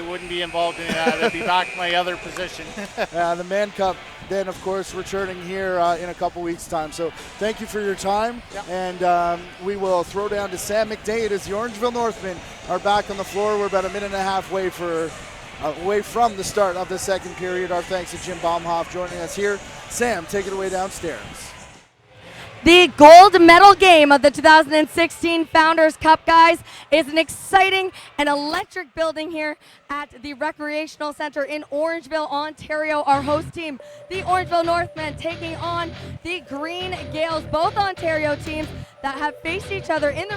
wouldn't be involved in that. I'd be back in my other position. the Man Cup, then, of course, returning here in a couple weeks' time. So thank you for your time. Yep. And we will throw down to Sam McDade as the Orangeville Northmen are back on the floor. We're about a minute and a half away from the start of the second period. Our thanks to Jim Baumhoff joining us here. Sam, take it away downstairs. The gold medal game of the 2016 Founders Cup, guys, is an exciting and electric building here at the Recreational Center in Orangeville, Ontario. Our host team, the Orangeville Northmen, taking on the Green Gaels, both Ontario teams that have faced each other in the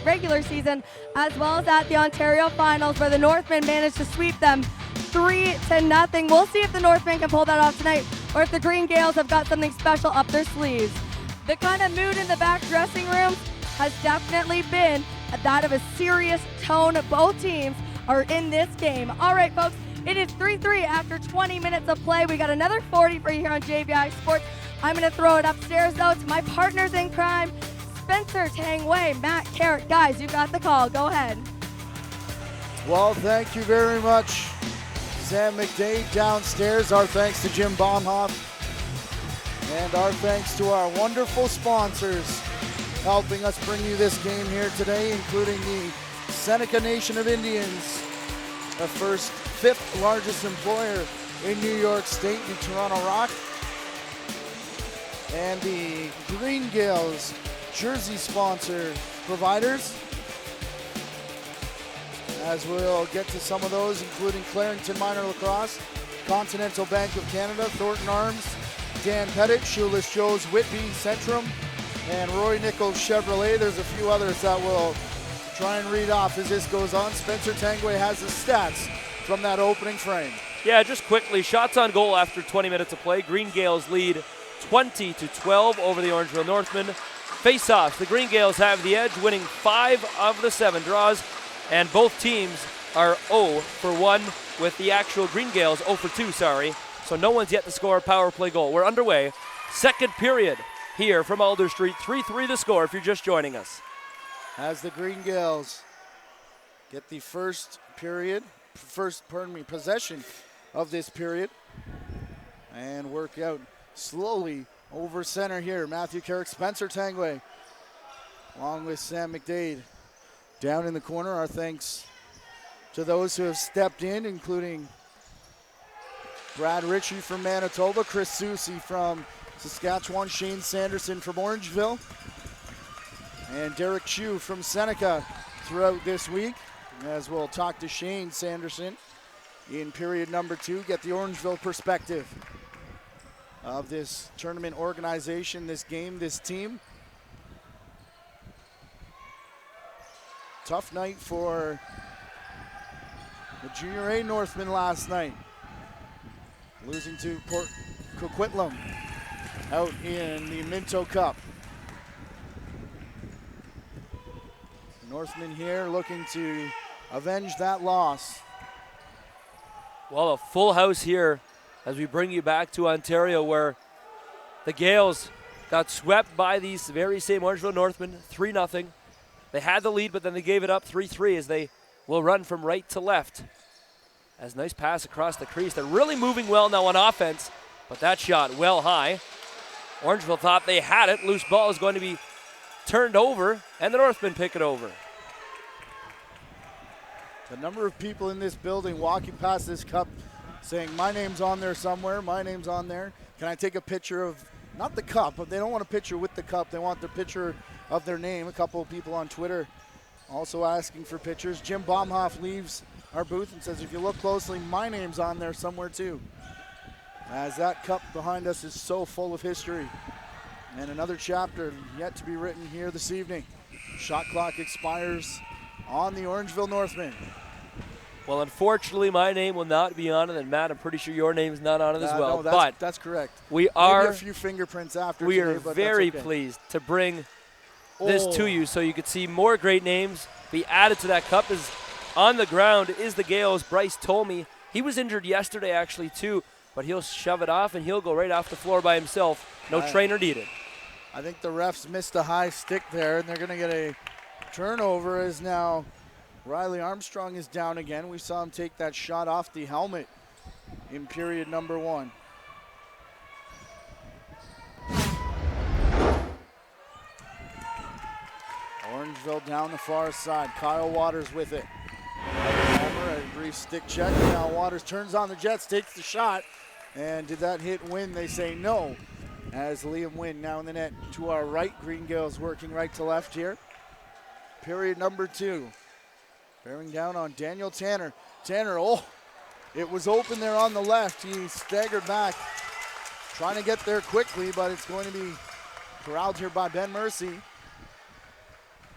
regular season, as well as at the Ontario Finals, where the Northmen managed to sweep them 3-0. We'll see if the Northmen can pull that off tonight, or if the Green Gaels have got something special up their sleeves. The kind of mood in the back dressing room has definitely been that of a serious tone. Both teams are in this game. All right, folks, it is 3-3 after 20 minutes of play. We got another 40 for you here on JVI Sports. I'm going to throw it upstairs, though, to my partners in crime, Spencer Tangway, Matt Carrick. Guys, you got the call. Go ahead. Well, thank you very much, Sam McDade downstairs. Our thanks to Jim Baumhoff. And our thanks to our wonderful sponsors helping us bring you this game here today, including the Seneca Nation of Indians, the fifth largest employer in New York State in Toronto Rock, and the Green Gaels jersey sponsor providers, as we'll get to some of those, including Clarington Minor Lacrosse, Continental Bank of Canada, Thornton Arms, Dan Pettit, Shoeless Joe's, Whitby, Centrum, and Roy Nichols Chevrolet. There's a few others that we'll try and read off as this goes on. Spencer Tangway has the stats from that opening frame. Yeah, just quickly, shots on goal after 20 minutes of play. Green Gaels lead 20-12 over the Orangeville Northmen. Face-offs, the Green Gaels have the edge, winning 5 of the 7 draws, and both teams are 0 for 1, with the actual Green Gaels 0 for 2, So no one's yet to score a power play goal. We're underway. Second period here from Alder Street. 3-3 the score if you're just joining us. As the Green Gaels get the possession of this period and work out slowly over center here. Matthew Carrick, Spencer Tangway, along with Sam McDade. Down in the corner, our thanks to those who have stepped in, including Brad Ritchie from Manitoba, Chris Soucy from Saskatchewan, Shane Sanderson from Orangeville, and Derek Chu from Seneca throughout this week. As we'll talk to Shane Sanderson in period number 2, get the Orangeville perspective of this tournament organization, this game, this team. Tough night for the Junior A Northmen last night, losing to Port Coquitlam out in the Minto Cup. The Northmen here looking to avenge that loss. Well, a full house here as we bring you back to Ontario, where the Gaels got swept by these very same Orangeville Northmen 3-0. They had the lead, but then they gave it up 3-3 as they will run from right to left. As nice pass across the crease. They're really moving well now on offense, but that shot well high. Orangeville thought they had it. Loose ball is going to be turned over, and the Northmen pick it over. The number of people in this building walking past this cup saying, my name's on there somewhere, my name's on there. Can I take a picture of, not the cup, but they don't want a picture with the cup. They want the picture of their name. A couple of people on Twitter also asking for pictures. Jim Baumhoff leaves our booth and says, if you look closely, my name's on there somewhere too. As that cup behind us is so full of history. And another chapter yet to be written here this evening. Shot clock expires on the Orangeville Northmen. Well, unfortunately, my name will not be on it, and Matt, I'm pretty sure your name's not on it as well. No, that's correct. We are maybe a few fingerprints after. We today, are but very that's okay. pleased to bring this to you, so you could see more great names be added to that cup. Is on the ground is the Gaels' Bryce Tolmie. He was injured yesterday, actually, too, but he'll shove it off and he'll go right off the floor by himself. No trainer needed. I think the refs missed a high stick there, and they're going to get a turnover as now Riley Armstrong is down again. We saw him take that shot off the helmet in period number 1. Orangeville down the far side. Kyle Waters with it. Palmer, a brief stick check. Now Waters turns on the Jets, takes the shot. And did that hit Wynn? They say no. As Liam Wynn now in the net to our right. Green Gaels working right to left here. Period number 2. Bearing down on Daniel Tanner. Tanner, it was open there on the left. He staggered back, trying to get there quickly, but it's going to be corralled here by Ben Mercy.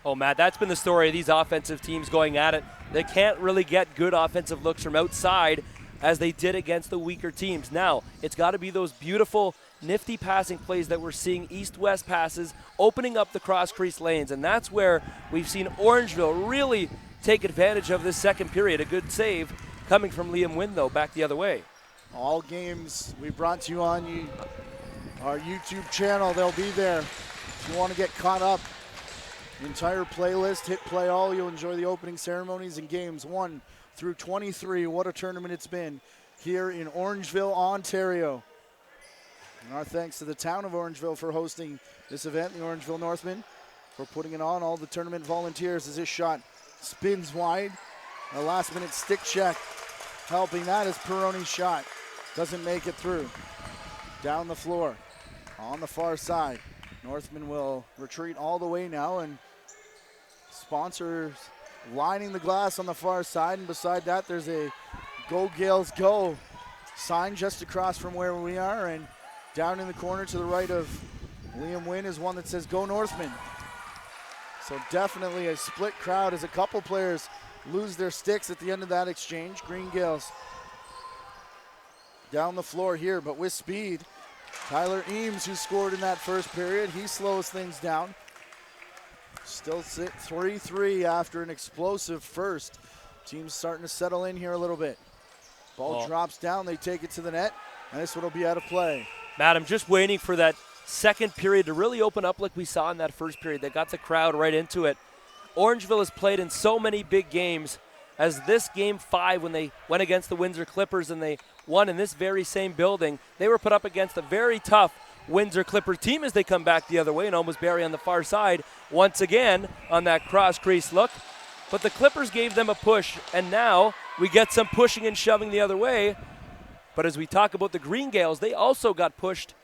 Oh, Matt, that's been the story of these offensive teams going at it. They can't really get good offensive looks from outside as they did against the weaker teams. Now, it's got to be those beautiful, nifty passing plays that we're seeing, east-west passes, opening up the cross-crease lanes, and that's where we've seen Orangeville really take advantage of this second period. A good save coming from Liam Wynn, though, back the other way. All games we brought to you on our YouTube channel. They'll be there. If you want to get caught up, entire playlist, hit play all. You'll enjoy the opening ceremonies and games 1 through 23. What a tournament it's been here in Orangeville, Ontario. And our thanks to the town of Orangeville for hosting this event, the Orangeville Northmen for putting it on, all the tournament volunteers as this shot spins wide. A last-minute stick check helping that as Peroni's shot doesn't make it through. Down the floor on the far side. Northmen will retreat all the way now, and sponsors lining the glass on the far side, and beside that there's a Go Gaels Go sign just across from where we are, and down in the corner to the right of Liam Wynn is one that says Go Northmen. So definitely a split crowd as a couple players lose their sticks at the end of that exchange. Green Gaels down the floor here, but with speed. Tyler Eames, who scored in that first period, he slows things down. Still sit 3-3 after an explosive first. Team's starting to settle in here a little bit. Ball drops down, they take it to the net, and this one will be out of play. Matt, I'm just waiting for that second period to really open up like we saw in that first period. They got the crowd right into it. Orangeville has played in so many big games, as this game 5 when they went against the Windsor Clippers and they won in this very same building. They were put up against a very tough Windsor Clippers team as they come back the other way and almost bury on the far side once again on that cross crease look. But the Clippers gave them a push, and now we get some pushing and shoving the other way. But as we talk about the Green Gaels, they also got pushed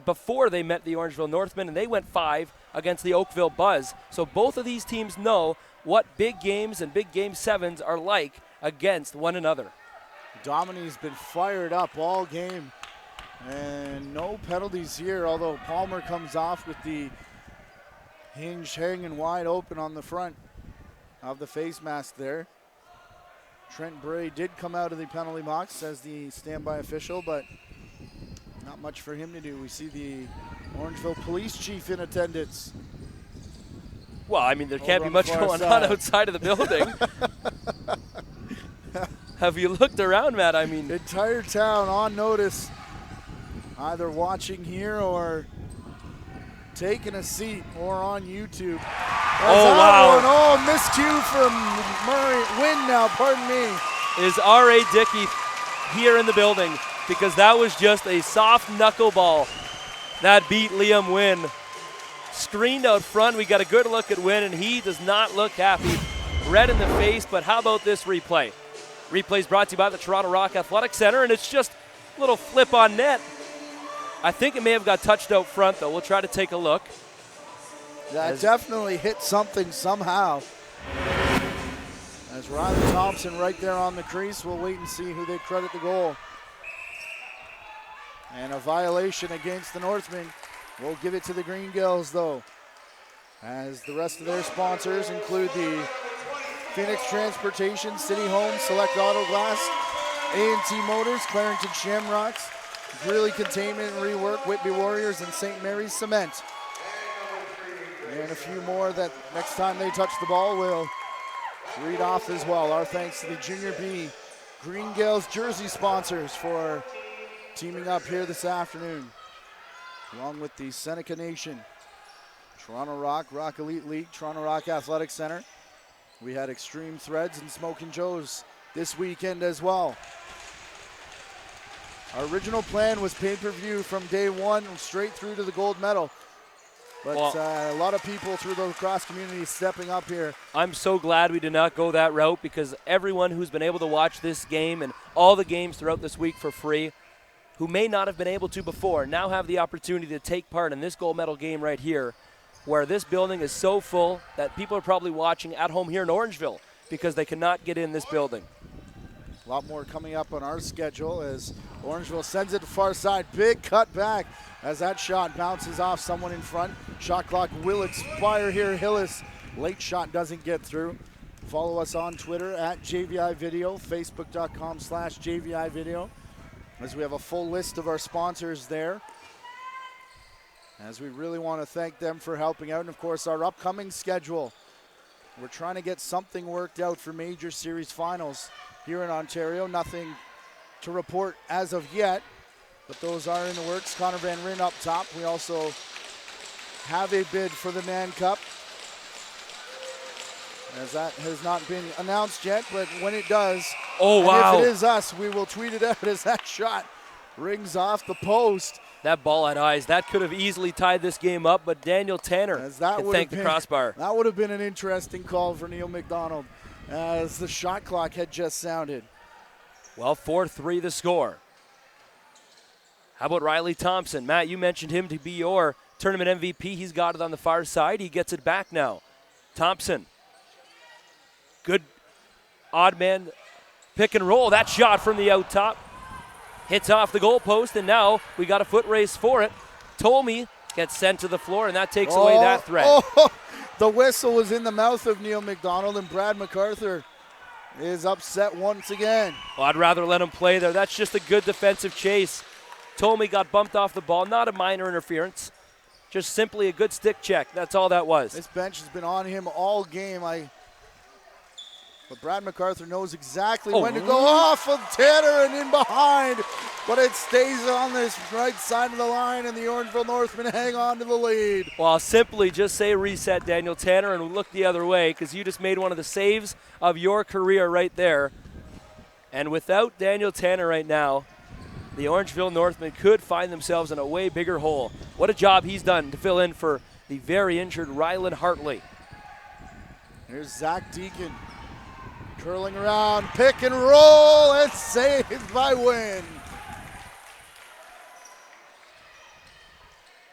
before they met the Orangeville Northmen, and they went 5 against the Oakville Buzz. So both of these teams know what big games and big game 7s are like against one another. Domini's been fired up all game, and no penalties here, although Palmer comes off with the hinge hanging wide open on the front of the face mask there. Trent Bray did come out of the penalty box as the standby official, but not much for him to do. We see the Orangeville police chief in attendance. Well, I mean, there can't be much going on outside of the building. Have you looked around, Matt? I mean, entire town on notice, either watching here or taking a seat or on YouTube. Wow. Oh, miscue from Wynn now, pardon me. Is R.A. Dickey here in the building, because that was just a soft knuckleball that beat Liam Wynn. Screened out front, we got a good look at Wynn, and he does not look happy. Red in the face, but how about this replay? Replay is brought to you by the Toronto Rock Athletic Center, and it's just a little flip on net. I think it may have got touched out front, though. We'll try to take a look. That definitely hit something somehow. As Riley Thompson right there on the crease, we'll wait and see who they credit the goal. And a violation against the Northmen. We'll give it to the Green Gaels, though, as the rest of their sponsors include the Phoenix Transportation, City Homes, Select Auto Glass, A&T Motors, Clarington Shamrocks, Greeley Containment and Rework, Whitby Warriors, and St. Mary's Cement. And a few more that next time they touch the ball will read off as well. Our thanks to the Junior B Green Gaels jersey sponsors for teaming up here this afternoon, along with the Seneca Nation, Toronto Rock, Rock Elite League, Toronto Rock Athletic Center. We had Extreme Threads and Smokin' Joe's this weekend as well. Our original plan was pay-per-view from day one straight through to the gold medal. But a lot of people through the lacrosse community stepping up here. I'm so glad we did not go that route, because everyone who's been able to watch this game and all the games throughout this week for free, who may not have been able to before, now have the opportunity to take part in this gold medal game right here, where this building is so full that people are probably watching at home here in Orangeville because they cannot get in this building. A lot more coming up on our schedule as Orangeville sends it to far side. Big cut back as that shot bounces off someone in front. Shot clock will expire here. Hillis, late shot doesn't get through. Follow us on Twitter at JVI Video, Facebook.com/JVI Video, as we have a full list of our sponsors there, as we really want to thank them for helping out. And of course, our upcoming schedule. We're trying to get something worked out for major series finals here in Ontario. Nothing to report as of yet, but those are in the works. Connor Van Ryn up top. We also have a bid for the Mann Cup, as that has not been announced yet, but when it does, wow, if it is us, we will tweet it out as that shot rings off the post. That ball had eyes. That could have easily tied this game up, but Daniel Tanner can thank the crossbar. That would have been an interesting call for Neil McDonald, as the shot clock had just sounded. Well, 4-3 the score. How about Riley Thompson? Matt, you mentioned him to be your tournament MVP. He's got it on the far side. He gets it back now. Thompson. Good odd man pick and roll. That shot from the out top hits off the goalpost, and now we got a foot race for it. Tomey gets sent to the floor, and that takes away that threat. The whistle was in the mouth of Neil McDonald, and Brad MacArthur is upset once again. Well, I'd rather let him play there. That's just a good defensive chase. Tomey got bumped off the ball, not a minor interference, just simply a good stick check. That's all that was. This bench has been on him all game. But Brad MacArthur knows exactly when to go off of Tanner and in behind, but it stays on this right side of the line, and the Orangeville Northmen hang on to the lead. Well, I'll simply just say reset, Daniel Tanner, and look the other way, because you just made one of the saves of your career right there. And without Daniel Tanner right now, the Orangeville Northmen could find themselves in a way bigger hole. What a job he's done to fill in for the very injured Rylan Hartley. Here's Zach Deacon. Curling around, pick and roll, and saved by Wynn.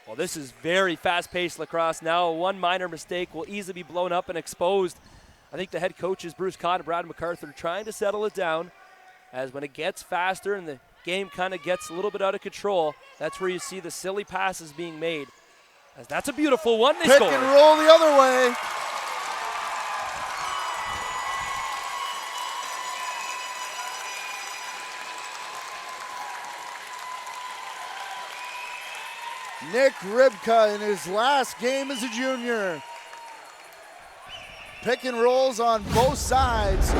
Well, this is very fast-paced lacrosse now. One minor mistake will easily be blown up and exposed. I think the head coaches, Bruce Cott and Brad MacArthur, trying to settle it down, as when it gets faster and the game kind of gets a little bit out of control, that's where you see the silly passes being made. As that's a beautiful one. They pick score. And roll the other way. Nick Ribka in his last game as a junior. Pick and rolls on both sides,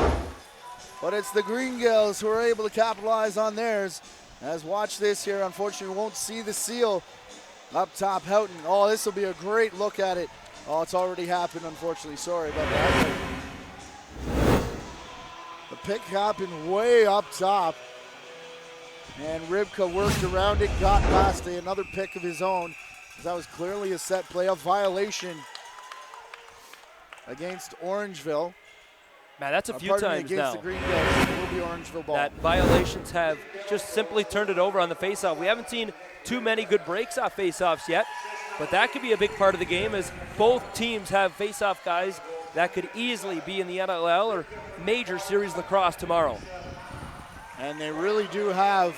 but it's the Green Gaels who are able to capitalize on theirs. As watch this here, unfortunately we won't see the seal up top. Houghton, oh, this will be a great look at it. Oh, it's already happened, unfortunately, sorry about that. The pick happened way up top, and Ribka worked around it, got past it, another pick of his own. That was clearly a set play, a violation against Orangeville. Man, that's a few times against now. The Green Gaels. It will be Orangeville ball. That violations have just simply turned it over on the faceoff. We haven't seen too many good breaks off faceoffs yet, but that could be a big part of the game, as both teams have faceoff guys that could easily be in the NLL or major series lacrosse tomorrow. And they really do have,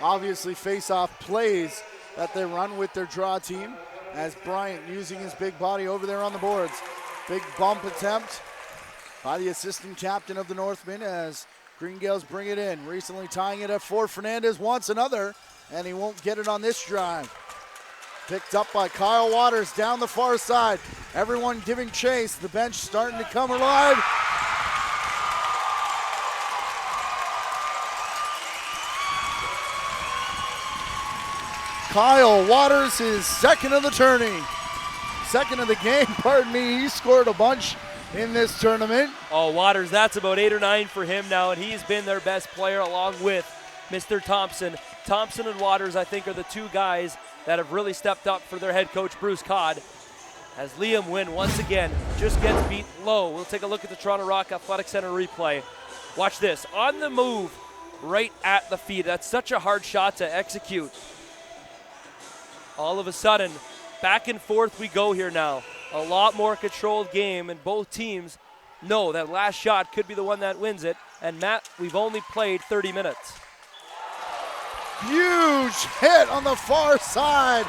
obviously, face-off plays that they run with their draw team, as Bryant using his big body over there on the boards. Big bump attempt by the assistant captain of the Northmen as Green Gaels bring it in. Recently tying it at 4. Fernandez wants another, and he won't get it on this drive. Picked up by Kyle Waters down the far side. Everyone giving chase. The bench starting to come alive. Kyle Waters, his second of the tourney. Second of the game, pardon me. He scored a bunch in this tournament. Oh, Waters, that's about 8 or 9 for him now, and he's been their best player along with Mr. Thompson. Thompson and Waters, I think, are the two guys that have really stepped up for their head coach, Bruce Codd, as Liam Wynn once again just gets beat low. We'll take a look at the Toronto Rock Athletic Center replay. Watch this, on the move, right at the feet. That's such a hard shot to execute. All of a sudden, back and forth we go here now. A lot more controlled game, and both teams know that last shot could be the one that wins it. And Matt, we've only played 30 minutes. Huge hit on the far side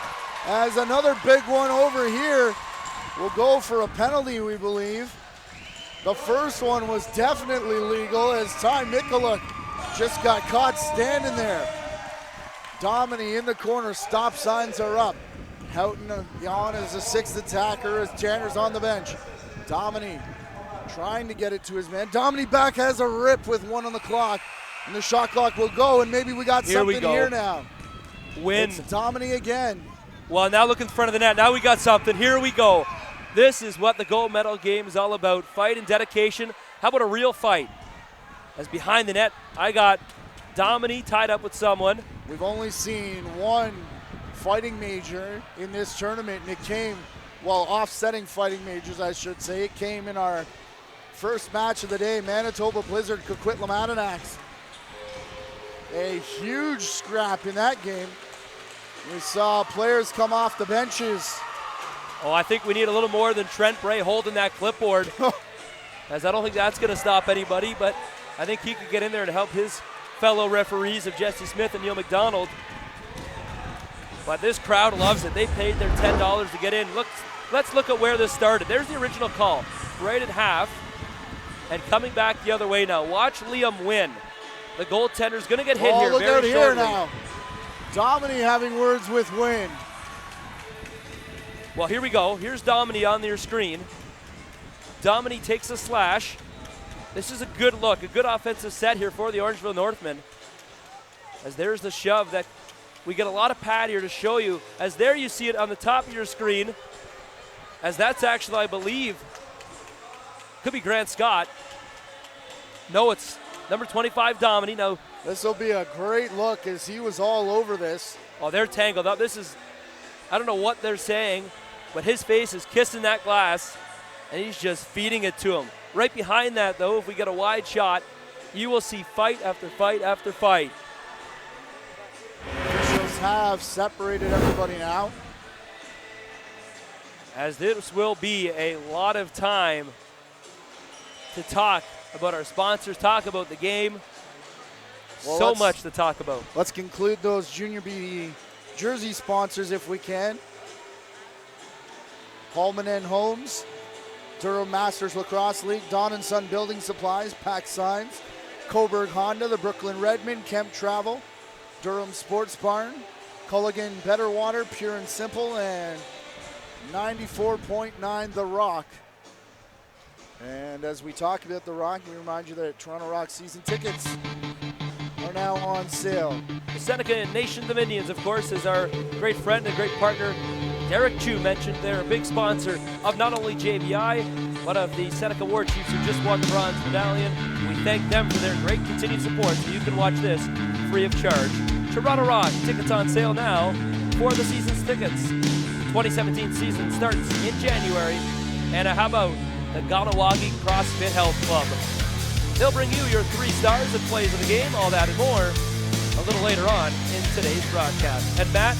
as another big one over here will go for a penalty, we believe. The first one was definitely legal as Ty Mikulik just got caught standing there. Domini in the corner, stop signs are up. Houghton on as a sixth attacker as Janner's on the bench. Domini trying to get it to his man. Domini back has a rip with 1 on the clock. And the shot clock will go, and maybe we got something here now. Win. It's Domini again. Well, now look in front of the net. Now we got something. Here we go. This is what the gold medal game is all about. Fight and dedication. How about a real fight? As behind the net, I got Domini tied up with someone. We've only seen one fighting major in this tournament, and it came, well, offsetting fighting majors, I should say. It came in our first match of the day, Manitoba Blizzard, Coquitlam Adirondacks. A huge scrap in that game. We saw players come off the benches. Oh, I think we need a little more than Trent Bray holding that clipboard. As I don't think that's going to stop anybody, but I think he could get in there and help his fellow referees of Jesse Smith and Neil McDonald. But this crowd loves it. They paid their $10 to get in. Let's look at where this started. There's the original call, right at half, and coming back the other way now. Watch Liam Wynn. The goaltender's going to get hit here look very out here shortly. now. Domini having words with Wynn. Well, here we go. Here's Domini on your screen. Domini takes a slash. This is a good look, a good offensive set here for the Orangeville Northmen. As there's the shove that we get a lot of pad here to show you. As there you see it on the top of your screen. As that's actually, I believe, could be Grant Scott. No, it's number 25, Domini. No. This will be a great look as he was all over this. Oh, they're tangled up. This is, I don't know what they're saying, but his face is kissing that glass, and he's just feeding it to him. Right behind that, though, if we get a wide shot, you will see fight after fight after fight. Officials have separated everybody now. As this will be a lot of time to talk about our sponsors, talk about the game. Well, so much to talk about. Let's conclude those Junior B jersey sponsors if we can. Holman and Holmes, Durham Masters Lacrosse League, Don & Son Building Supplies, Pack Signs, Coburg Honda, the Brooklyn Redmond, Kemp Travel, Durham Sports Barn, Culligan Better Water, Pure and Simple, and 94.9 The Rock. And as we talk about The Rock, we remind you that Toronto Rock season tickets are now on sale. The Seneca Nation Dominions, of course, is our great friend and great partner. Derek Chu mentioned they're a big sponsor of not only JBI, but of the Seneca War Chiefs who just won the bronze medallion. We thank them for their great continued support, so you can watch this free of charge. Toronto Rock, tickets on sale now for the season's tickets. 2017 season starts in January. And how about the Ganawagi CrossFit Health Club? They'll bring you your 3 stars and plays of the game, all that and more, a little later on in today's broadcast. And Matt,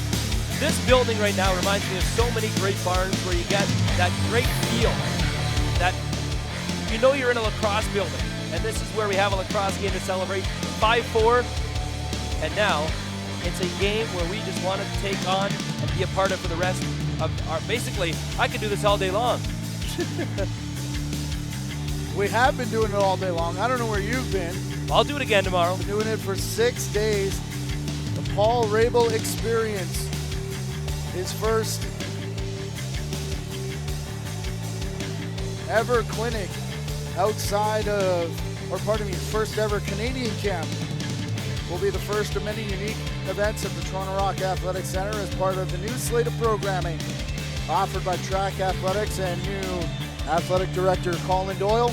this building right now reminds me of so many great barns where you get that great feel, that you know you're in a lacrosse building. And this is where we have a lacrosse game to celebrate. 5-4, and now it's a game where we just want to take on and be a part of for the rest of our, basically, I could do this all day long. We have been doing it all day long. I don't know where you've been. I'll do it again tomorrow. Been doing it for 6 days. The Paul Rabel Experience. His first ever clinic outside of, or pardon me, first ever Canadian camp will be the first of many unique events at the Toronto Rock Athletic Centre as part of the new slate of programming offered by Track Athletics and new Athletic Director Colin Doyle.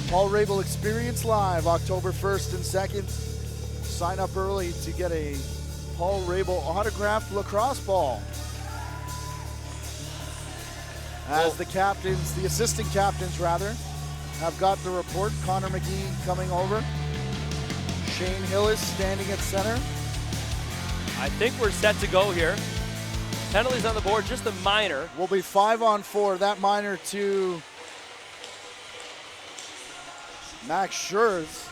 Paul Rabel Experience Live, October 1st and 2nd. Sign up early to get a Paul Rabel autographed lacrosse ball. As the captains, the assistant captains rather, have got the report. Connor McGee coming over. Shane Hillis standing at center. I think we're set to go here. Penalties on the board, just a minor. Will be 5-on-4. That minor to Max Scherz.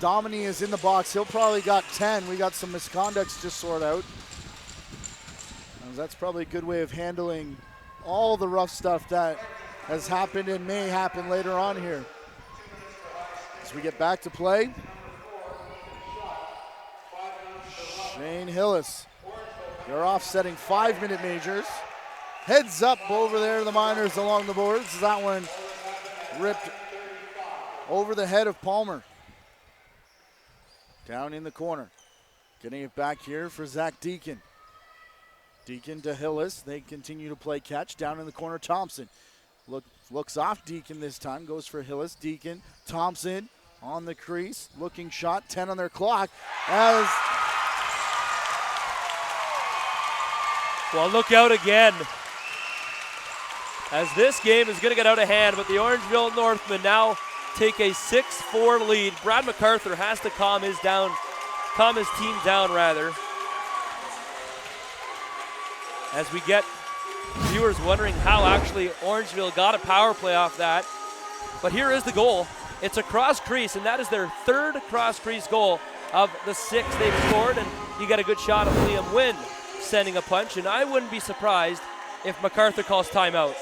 Domini is in the box. He'll probably got 10. We got some misconducts to sort out. And that's probably a good way of handling all the rough stuff that has happened and may happen later on here. As we get back to play. Shane Hillis. They're offsetting 5-minute majors. Heads up over there to the minors along the boards. That one ripped over the head of Palmer. Down in the corner. Getting it back here for Zach Deacon. Deacon to Hillis. They continue to play catch. Down in the corner, Thompson. Looks off Deacon this time. Goes for Hillis. Deacon. Thompson on the crease. Looking shot. 10 on their clock. As well, look out again. As this game is going to get out of hand, but the Orangeville Northmen now take a 6-4 lead. Brad MacArthur has to calm his team down rather. As we get viewers wondering how actually Orangeville got a power play off that. But here is the goal. It's a cross crease, and that is their third cross crease goal of the 6 they've scored. And you get a good shot of Liam Wynn sending a punch, and I wouldn't be surprised if MacArthur calls timeout.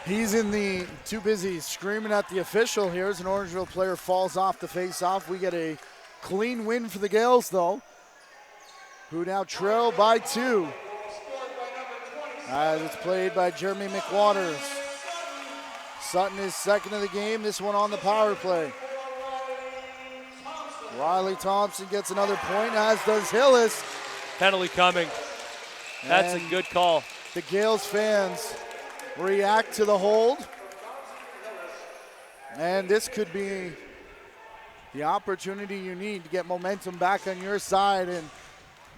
he's too busy screaming at the official here as an Orangeville player falls off the face-off. We get a clean win for the Gaels, though, who now trail by 2. As it's played by Jeremy McWaters. Sutton is second of the game, this one on the power play. Riley Thompson gets another point, as does Hillis. Penalty coming. That's a good call. The Gaels fans react to the hold. And this could be the opportunity you need to get momentum back on your side and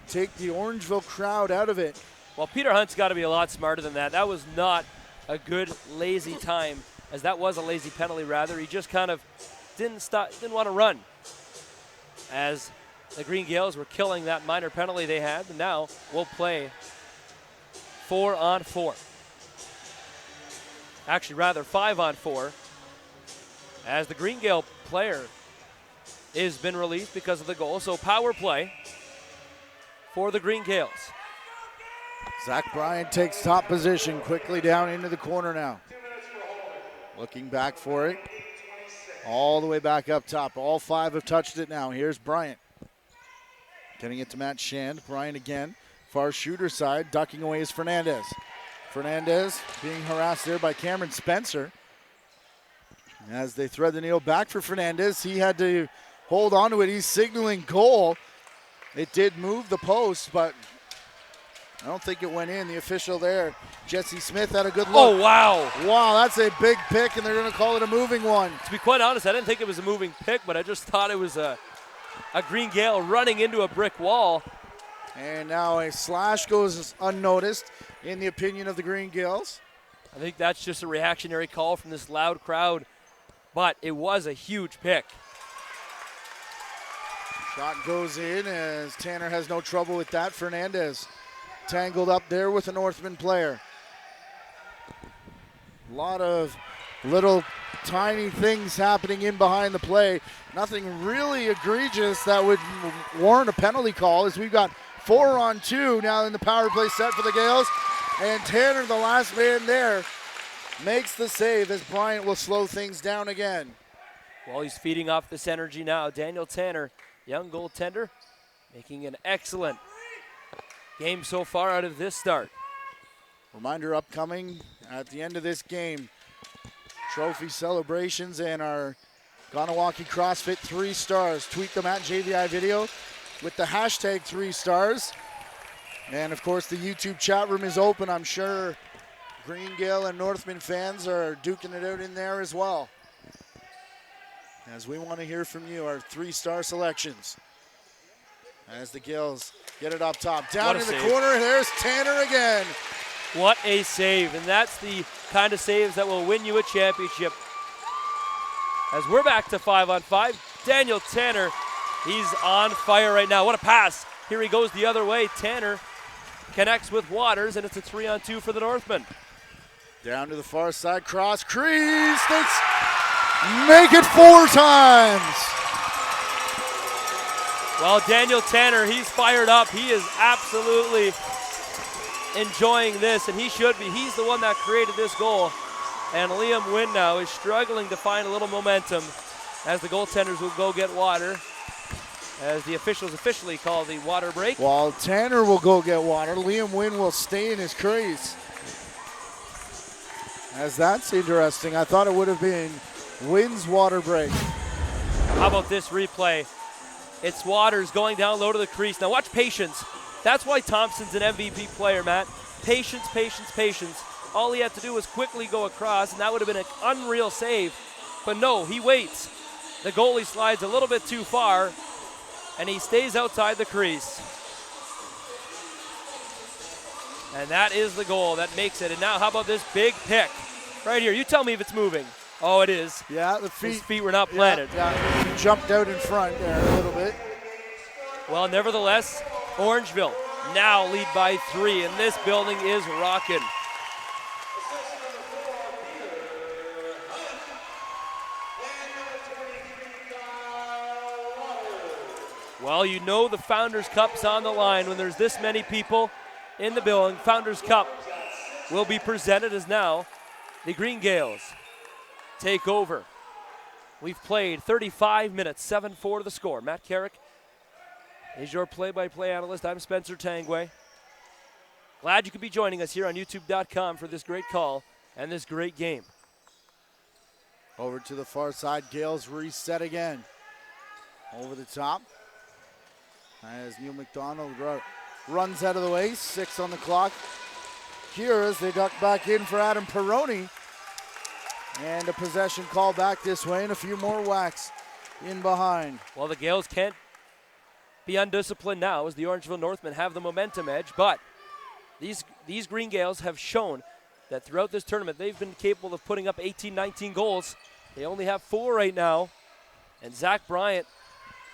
take the Orangeville crowd out of it. Well, Peter Hunt's got to be a lot smarter than that. That was not a good lazy time, as that was a lazy penalty rather. He just kind of didn't want to run, as the Green Gaels were killing that minor penalty they had, and now we'll play 4-on-4. Actually, rather 5-on-4, as the Green Gale player has been released because of the goal. So power play for the Green Gaels. Zach Bryant takes top position, quickly down into the corner now. Looking back for it. All the way back up top. All 5 have touched it now. Here's Bryant. Getting it to Matt Shand. Bryant again. Far shooter side. Ducking away is Fernandez. Fernandez being harassed there by Cameron Spencer. As they thread the needle back for Fernandez, he had to hold on to it. He's signaling goal. It did move the post, but I don't think it went in. The official there, Jesse Smith, had a good look. Oh, wow. Wow, that's a big pick, and they're going to call it a moving one. To be quite honest, I didn't think it was a moving pick, but I just thought it was a Green Gale running into a brick wall. And now a slash goes unnoticed in the opinion of the Green Gaels. I think that's just a reactionary call from this loud crowd, but it was a huge pick. Shot goes in as Tanner has no trouble with that. Fernandez tangled up there with a Northman player. A lot of little tiny things happening in behind the play. Nothing really egregious that would warrant a penalty call, as we've got 4-on-2 now in the power play set for the Gaels. And Tanner, the last man there, makes the save as Bryant will slow things down again. Well, he's feeding off this energy now. Daniel Tanner, young goaltender, making an excellent game so far out of this start. Reminder upcoming at the end of this game, trophy celebrations and our Ganawaki CrossFit 3 stars. Tweet them at JVI Video with the hashtag 3 stars. And of course the YouTube chat room is open. I'm sure Green Gael and Northman fans are duking it out in there as well, as we want to hear from you, our 3-star selections. As the Gaels get it up top. Down in the corner, there's Tanner again. What a save, and that's the kind of saves that will win you a championship. As we're back to 5-on-5, Daniel Tanner, he's on fire right now. What a pass. Here he goes the other way. Tanner connects with Waters, and it's a 3-on-2 for the Northmen. Down to the far side, cross, crease, make it 4 times. Well, Daniel Tanner, he's fired up. He is absolutely enjoying this, and he should be. He's the one that created this goal. And Liam Wynn now is struggling to find a little momentum as the goaltenders will go get water, as the officials officially call the water break. While Tanner will go get water, Liam Wynn will stay in his crease. As that's interesting. I thought it would have been Wynn's water break. How about this replay? It's Waters going down low to the crease. Now watch patience. That's why Thompson's an MVP player, Matt. Patience, patience, patience. All he had to do was quickly go across, and that would have been an unreal save. But no, he waits. The goalie slides a little bit too far, and he stays outside the crease. And that is the goal that makes it. And now how about this big pick? Right here, you tell me if it's moving. Oh, it is. Yeah, His feet were not planted. Yeah, he jumped out in front there a little bit. Well, nevertheless, Orangeville now lead by 3, and this building is rocking. Well, you know the Founders Cup's on the line when there's this many people in the building. Founders Cup will be presented as now the Green Gaels take over. We've played 35 minutes, 7-4 to the score. Matt Carrick is your play-by-play analyst. I'm Spencer Tangway. Glad you could be joining us here on YouTube.com for this great call and this great game. Over to the far side, Gaels reset again. Over the top. As Neil McDonald runs out of the way, 6 on the clock. Here as they duck back in for Adam Perroni. And a possession call back this way and a few more whacks in behind. Well, the Gaels can't be undisciplined now as the Orangeville Northmen have the momentum edge, but these Green Gaels have shown that throughout this tournament they've been capable of putting up 18, 19 goals. They only have 4 right now. And Zach Bryant,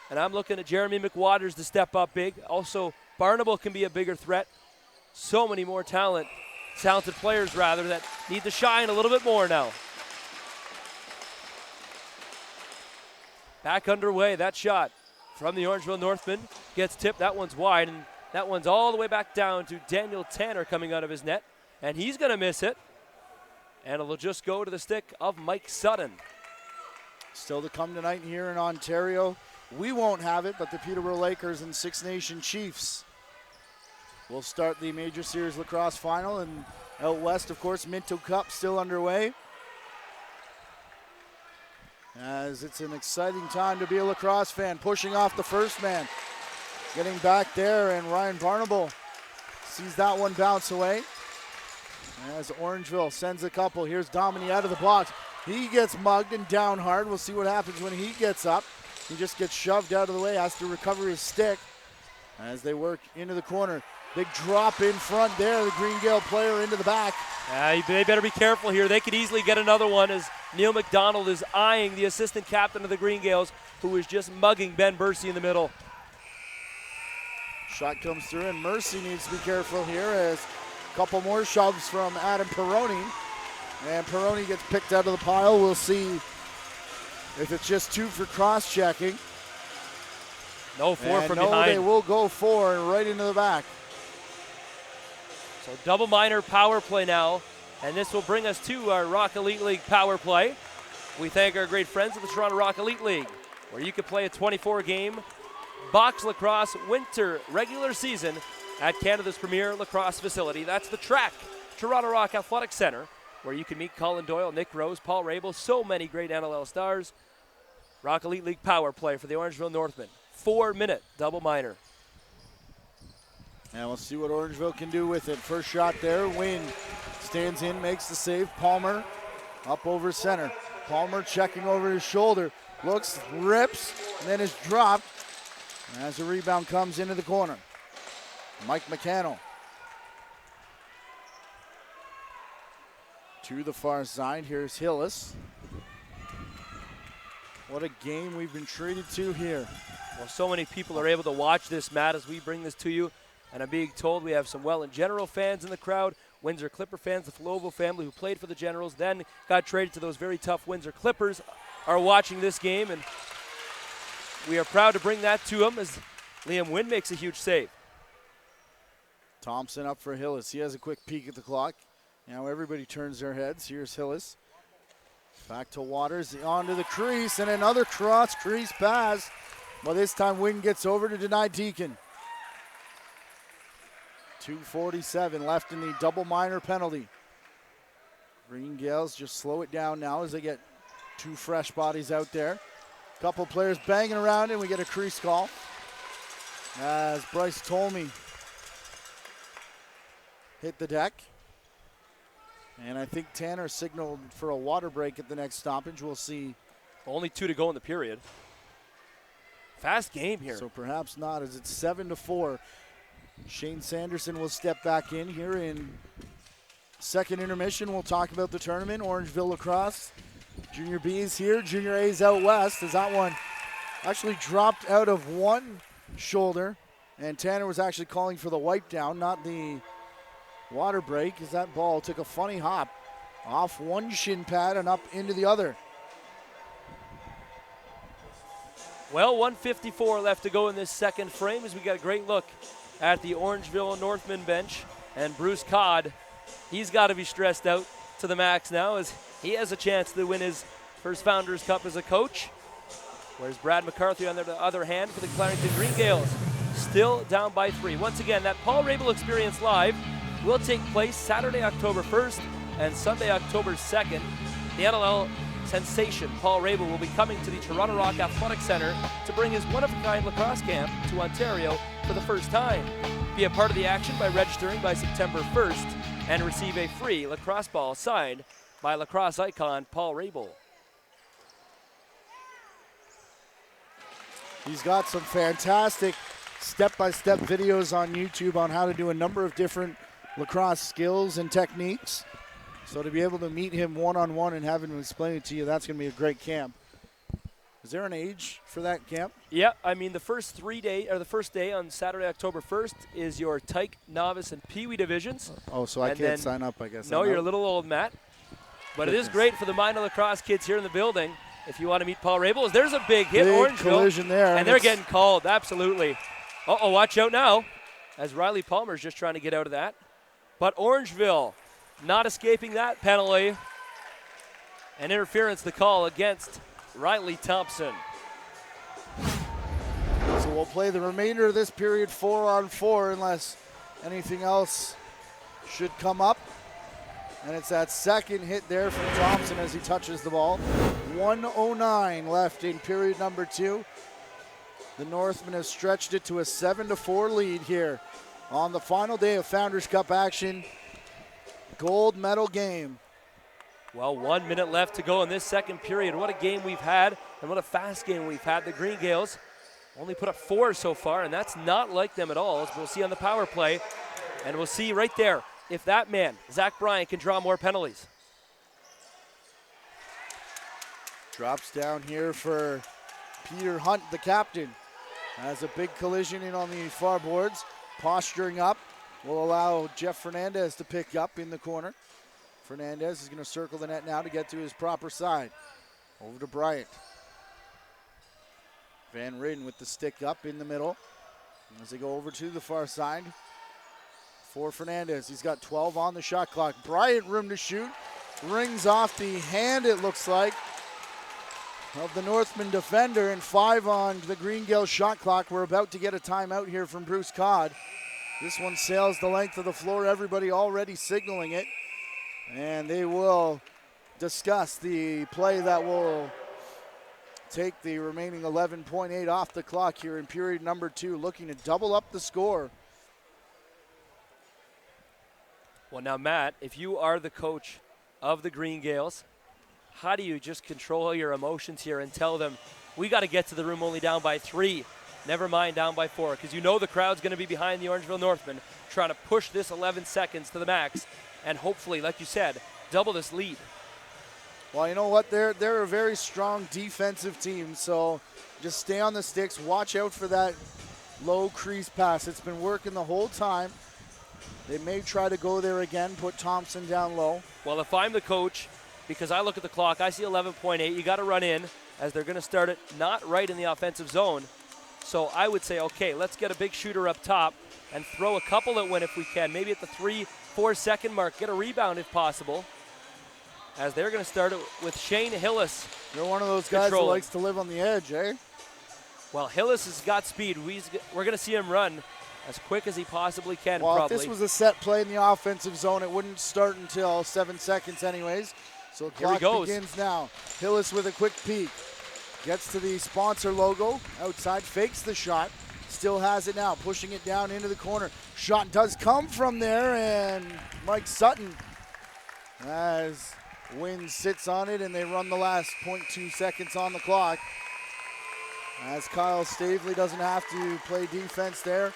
and I'm looking at Jeremy McWaters to step up big. Also, Barnable can be a bigger threat. So many more talented players rather that need to shine a little bit more now. Back underway, that shot from the Orangeville Northmen gets tipped. That one's wide, and that one's all the way back down to Daniel Tanner coming out of his net, and he's going to miss it. And it'll just go to the stick of Mike Sutton. Still to come tonight here in Ontario. We won't have it, but the Peterborough Lakers and Six Nation Chiefs will start the Major Series Lacrosse Final. And out west, of course, Minto Cup still underway. As it's an exciting time to be a lacrosse fan. Pushing off the first man. Getting back there, and Ryan Barnable sees that one bounce away. As Orangeville sends a couple. Here's Domini out of the box. He gets mugged and down hard. We'll see what happens when he gets up. He just gets shoved out of the way, has to recover his stick as they work into the corner. Big drop in front there, the Green Gael player into the back. They better be careful here. They could easily get another one as Neil McDonald is eyeing the assistant captain of the Green Gaels, who is just mugging Ben Bursey in the middle. Shot comes through, and Mercy needs to be careful here as a couple more shoves from Adam Perroni. And Perroni gets picked out of the pile. We'll see if it's just 2 for cross-checking. No, 4 from no, behind. They will go 4 and right into the back. So double minor power play now, and this will bring us to our Rock Elite League power play. We thank our great friends at the Toronto Rock Elite League, where you can play a 24-game box lacrosse winter regular season at Canada's premier lacrosse facility. That's the Track, Toronto Rock Athletic Center, where you can meet Colin Doyle, Nick Rose, Paul Rabel, so many great NLL stars. Rock Elite League power play for the Orangeville Northmen. 4-minute double minor. And we'll see what Orangeville can do with it. First shot there. Wynn stands in, makes the save. Palmer up over center. Palmer checking over his shoulder. Looks, rips, and then is dropped as the rebound comes into the corner. Mike McCannell to the far side. Here's Hillis. What a game we've been treated to here. Well, so many people are able to watch this, Matt, as we bring this to you. And I'm being told we have some Welland General fans in the crowd, Windsor Clipper fans, the Flovo family who played for the Generals, then got traded to those very tough Windsor Clippers, are watching this game. And we are proud to bring that to them as Liam Wynn makes a huge save. Thompson up for Hillis. He has a quick peek at the clock. Now everybody turns their heads. Here's Hillis. Back to Waters, onto the crease, and another cross crease pass. Well, this time Wynn gets over to deny Deacon. 2:47 left in the double minor penalty. Green Gaels just slow it down now as they get two fresh bodies out there. Couple players banging around, and we get a crease call. As Bryce Tolmie hit the deck. And I think Tanner signaled for a water break at the next stoppage. We'll see. Only 2 to go in the period. Fast game here. So perhaps not, as it's 7-4. Shane Sanderson will step back in here in second intermission. We'll talk about the tournament. Orangeville lacrosse. Junior B's here, Junior A's out west, as that one actually dropped out of one shoulder. And Tanner was actually calling for the wipe down, not the water break, as that ball took a funny hop off one shin pad and up into the other. Well, 1:54 left to go in this second frame as we got a great look at the Orangeville Northmen bench. And Bruce Codd, he's got to be stressed out to the max now as he has a chance to win his first Founders Cup as a coach. Whereas Brad McCarthy, on the other hand, for the Clarington Green Gaels, still down by 3. Once again, that Paul Rabel Experience Live will take place Saturday, October 1st and Sunday, October 2nd. The NLL sensation, Paul Rabel, will be coming to the Toronto Rock Athletic Center to bring his one-of-a-kind lacrosse camp to Ontario for the first time. Be a part of the action by registering by September 1st and receive a free lacrosse ball signed by lacrosse icon Paul Rabel. He's got some fantastic step-by-step videos on YouTube on how to do a number of different lacrosse skills and techniques. So to be able to meet him one-on-one and have him explain it to you, that's going to be a great camp. Is there an age for that camp? Yeah, I mean the first day on Saturday, October 1st is your Tyke, Novice, and Pee Wee divisions. Oh, so I can't sign up, I guess. No, you're a little old, Matt. But it is great for the minor lacrosse kids here in the building. If you want to meet Paul Rabel, there's a big hit, Orangeville. Collision there. And they're getting called, absolutely. Uh-oh, watch out now, as Riley Palmer's just trying to get out of that. But Orangeville not escaping that penalty. And interference, the call against Riley Thompson. So we'll play the remainder of this period 4-on-4 unless anything else should come up. And it's that second hit there from Thompson as he touches the ball. 1:09 left in period number 2. The Northmen have stretched it to a 7-4 lead here on the final day of Founders Cup action. Gold medal game. Well, 1 minute left to go in this second period. What a game we've had, and what a fast game we've had. The Green Gaels only put up 4 so far, and that's not like them at all, as we'll see on the power play. And we'll see right there if that man, Zach Bryant, can draw more penalties. Drops down here for Peter Hunt, the captain. Has a big collision in on the far boards. Posturing up will allow Jeff Fernandez to pick up in the corner. Fernandez is going to circle the net now to get to his proper side. Over to Bryant. Van Ryn with the stick up in the middle. As they go over to the far side for Fernandez. He's got 12 on the shot clock. Bryant room to shoot. Rings off the hand, it looks like, of the Northman defender, and 5 on the Green Gaels shot clock. We're about to get a timeout here from Bruce Codd. This one sails the length of the floor. Everybody already signaling it. And they will discuss the play that will take the remaining 11.8 off the clock here in period number 2, looking to double up the score. Well, now, Matt, if you are the coach of the Green Gaels, how do you just control your emotions here and tell them, we got to get to the room only down by 3, never mind down by 4, because you know the crowd's going to be behind the Orangeville Northmen trying to push this 11 seconds to the max and hopefully, like you said, double this lead. Well, you know what? They're a very strong defensive team, so just stay on the sticks. Watch out for that low crease pass. It's been working the whole time. They may try to go there again, put Thompson down low. Well, if I'm the coach, because I look at the clock, I see 11.8. You got to run in as they're going to start it not right in the offensive zone. So I would say, okay, let's get a big shooter up top and throw a couple that win if we can. Maybe at the 3-4 second mark, get a rebound if possible. As they're going to start it with Shane Hillis. You're one of those guys who likes to live on the edge, eh? Well, Hillis has got speed. We're going to see him run as quick as he possibly can, well, probably. If this was a set play in the offensive zone, it wouldn't start until 7 seconds anyways. So the clock begins now. Hillis with a quick peek. Gets to the sponsor logo. Outside, fakes the shot. Still has it now, pushing it down into the corner. Shot does come from there, and Mike Sutton, as Wynn sits on it, and they run the last 0.2 seconds on the clock. As Kyle Stavely doesn't have to play defense there.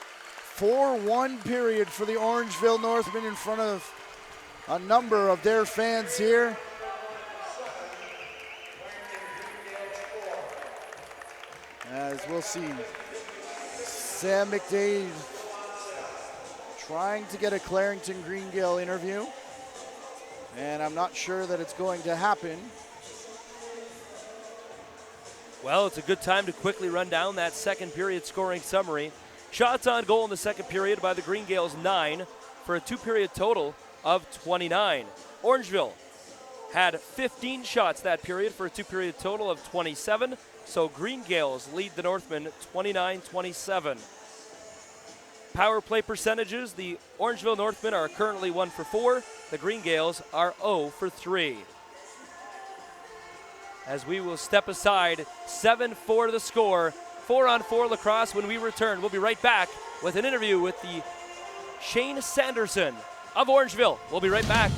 4-1 period for the Orangeville Northmen in front of a number of their fans here. As we'll see, Sam McDade trying to get a Clarington Green Gael interview, and I'm not sure that it's going to happen. Well, it's a good time to quickly run down that second period scoring summary. Shots on goal in the second period by the Green Gaels, 9, for a 2-period total of 29. Orangeville had 15 shots that period for a 2-period total of 27. So Green Gaels lead the Northmen 29-27. Power play percentages, the Orangeville Northmen are currently 1 for 4. The Green Gaels are 0 for 3. As we will step aside, 7-4 the score. 4-on-4 lacrosse when we return. We'll be right back with an interview with the Shane Sanderson of Orangeville. We'll be right back.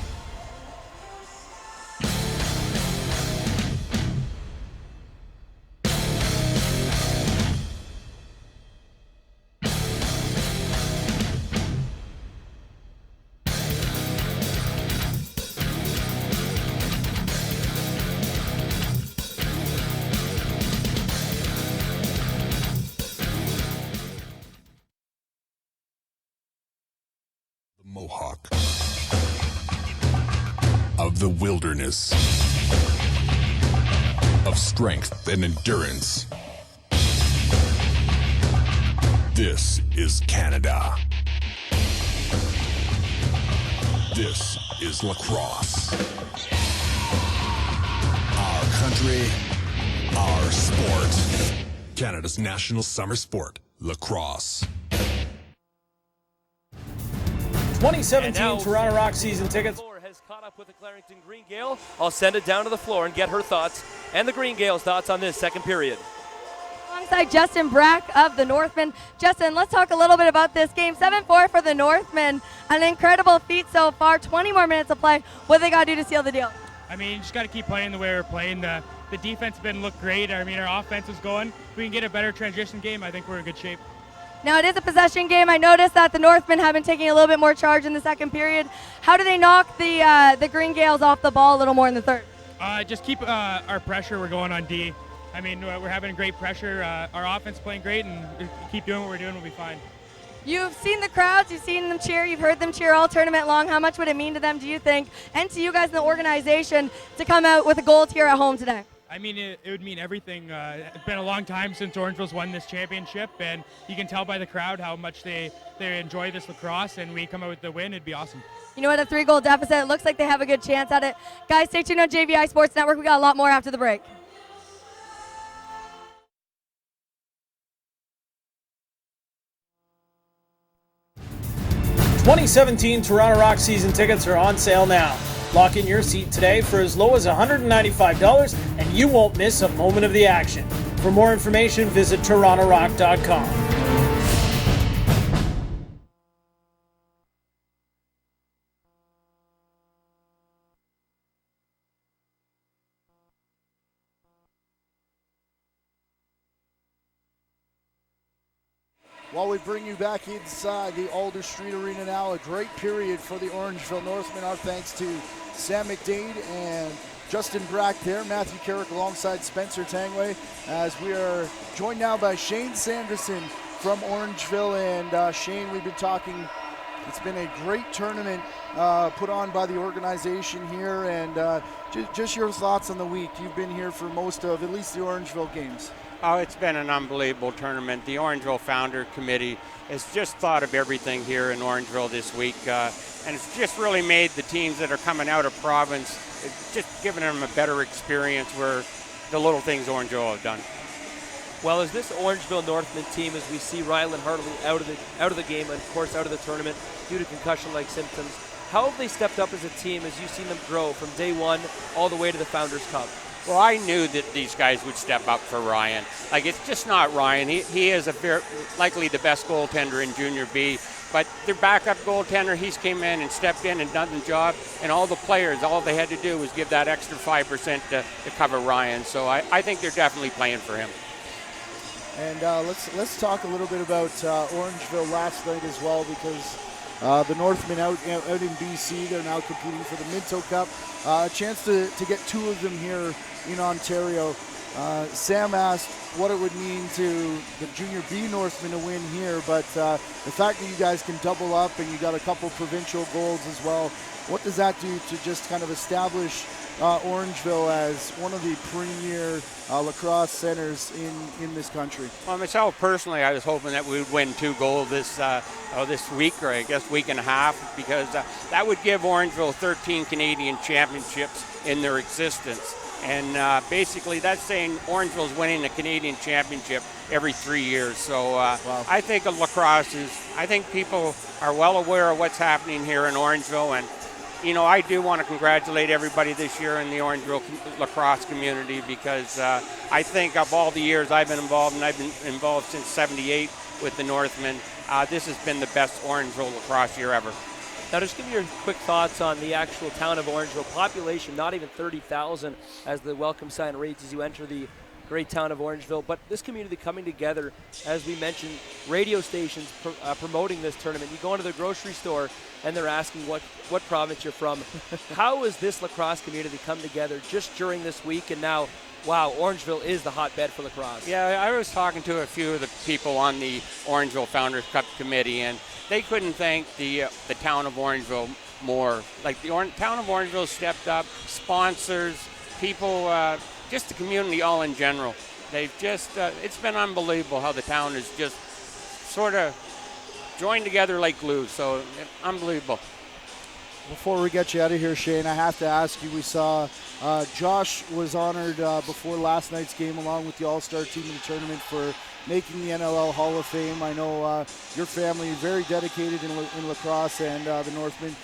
Mohawk of the wilderness of strength and endurance. This is Canada. This is lacrosse. Our country, our sport. Canada's national summer sport, lacrosse. 2017 Toronto Rock season tickets. Has caught up with the Clarington Green Gael. I'll send it down to the floor and get her thoughts and the Green Gael's thoughts on this second period. Alongside Justin Brack of the Northmen. Justin, let's talk a little bit about this game. 7-4 for the Northmen. An incredible feat so far. 20 more minutes of play. What they got to do to seal the deal? I mean, you just got to keep playing the way we're playing. The defense has been look great. I mean, our offense is going. If we can get a better transition game, I think we're in good shape. Now, it is a possession game. I noticed that the Northmen have been taking a little bit more charge in the second period. How do they knock the Green Gaels off the ball a little more in the third? Just keep our pressure. We're going on D. I mean, we're having great pressure. Our offense is playing great, and keep doing what we're doing, we'll be fine. You've seen the crowds. You've seen them cheer. You've heard them cheer all tournament long. How much would it mean to them, do you think, and to you guys in the organization to come out with a gold here at home today? I mean, it would mean everything. It's been a long time since Orangeville's won this championship, and you can tell by the crowd how much they enjoy this lacrosse, and we come out with the win, it'd be awesome. You know what, a 3-goal deficit, it looks like they have a good chance at it. Guys, stay tuned on JVI Sports Network. We got a lot more after the break. '17 Toronto Rock season tickets are on sale now. Lock in your seat today for as low as $195, and you won't miss a moment of the action. For more information, visit TorontoRock.com. While we bring you back inside the Alder Street Arena now, a great period for the Orangeville Northmen. Our thanks to Sam McDade and Justin Brack there, Matthew Carrick alongside Spencer Tangway, as we are joined now by Shane Sanderson from Orangeville. And Shane, we've been talking, it's been a great tournament put on by the organization here, and just your thoughts on the week. You've been here for most of at least the Orangeville games. Oh, it's been an unbelievable tournament. The Orangeville Founder Committee has just thought of everything here in Orangeville this week, and it's just really made the teams that are coming out of province, it's just giving them a better experience where the little things Orangeville have done. Well, as this Orangeville Northmen team, as we see Rylan Hartley out of the game, and of course out of the tournament due to concussion-like symptoms, how have they stepped up as a team as you've seen them grow from day one all the way to the Founders Cup? Well, I knew that these guys would step up for Ryan. Like, it's just not Ryan. He is likely the best goaltender in Junior B, but their backup goaltender, he's came in and stepped in and done the job, and all the players, all they had to do was give that extra 5% to cover Ryan. So I think they're definitely playing for him. And let's talk a little bit about Orangeville last night as well, because the Northmen out in BC, they're now competing for the Minto Cup. A chance to get two of them here in Ontario. Sam asked what it would mean to the Junior B Northmen to win here, but the fact that you guys can double up and you got a couple provincial goals as well, what does that do to just kind of establish Orangeville as one of the premier lacrosse centers in this country? Well, myself personally, I was hoping that we would win 2 gold this week, or I guess week and a half, because that would give Orangeville 13 Canadian championships in their existence. And basically that's saying Orangeville is winning a Canadian championship every 3 years. So wow. I think of lacrosse I think people are well aware of what's happening here in Orangeville, and you know, I do want to congratulate everybody this year in the Orangeville lacrosse community, because I think of all the years I've been involved, and I've been involved since '78 with the Northmen, this has been the best Orangeville lacrosse year ever. Now, just give me your quick thoughts on the actual town of Orangeville. Population, not even 30,000 as the welcome sign reads as you enter the great town of Orangeville. But this community coming together, as we mentioned, radio stations promoting this tournament. You go into the grocery store and they're asking what province you're from. How has this lacrosse community come together just during this week? And now, wow, Orangeville is the hotbed for lacrosse. Yeah, I was talking to a few of the people on the Orangeville Founders Cup committee, and they couldn't thank the town of Orangeville more. Like, the town of Orangeville stepped up, sponsors, people, just the community all in general. They've just, it's been unbelievable how the town has just sort of joined together like glue. So, unbelievable. Before we get you out of here, Shane, I have to ask you, we saw Josh was honored before last night's game along with the All-Star team in the tournament for making the NLL Hall of Fame. I know your family is very dedicated in lacrosse, and the Northmen.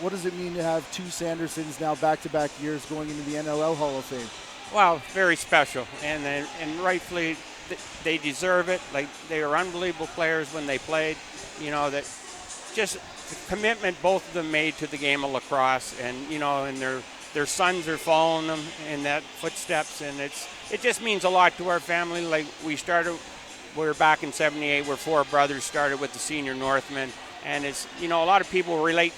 What does it mean to have 2 Sandersons now back-to-back years going into the NLL Hall of Fame? Well, very special, and rightfully they deserve it. Like, they were unbelievable players when they played. You know, that just the commitment both of them made to the game of lacrosse, and you know, and their sons are following them in that footsteps, and it just means a lot to our family. Like, we were back in '78, where 4 brothers started with the senior Northmen, and it's, you know, a lot of people relate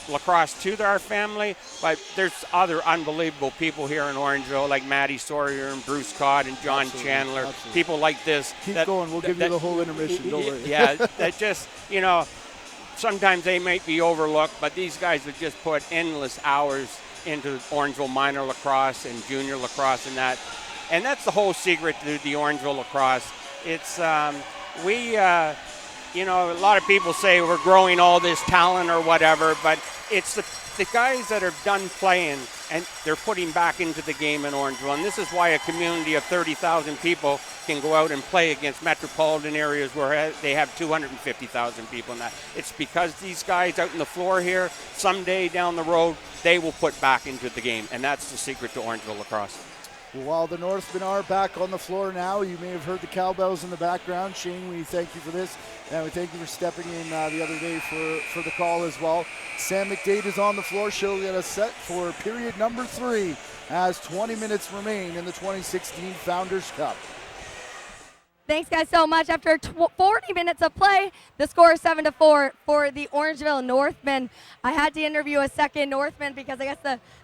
lacrosse to our family, but there's other unbelievable people here in Orangeville, like Matty Sawyer and Bruce Codd and John Chandler. Absolutely. People like this. Keep going. We'll give you the whole intermission. Don't worry. Yeah, that just, you know, sometimes they might be overlooked, but these guys have just put endless hours into Orangeville minor lacrosse and junior lacrosse and that. And that's the whole secret to the Orangeville lacrosse. It's, you know, a lot of people say we're growing all this talent or whatever, but it's the guys that are done playing and they're putting back into the game in Orangeville. And this is why a community of 30,000 people can go out and play against metropolitan areas where they have 250,000 people in that. It's because these guys out in the floor here, someday down the road, they will put back into the game, and that's the secret to Orangeville lacrosse. While the Northmen are back on the floor now, you may have heard the cowbells in the background. Shane, we thank you for this, and we thank you for stepping in the other day for the call as well. Sam McDade is on the floor. She'll get us set for period number 3 as 20 minutes remain in the 2016 Founders Cup. Thanks, guys, so much. After 40 minutes of play, the score is 7-4 for the Orangeville Northmen. I had to interview a second Northman because I guess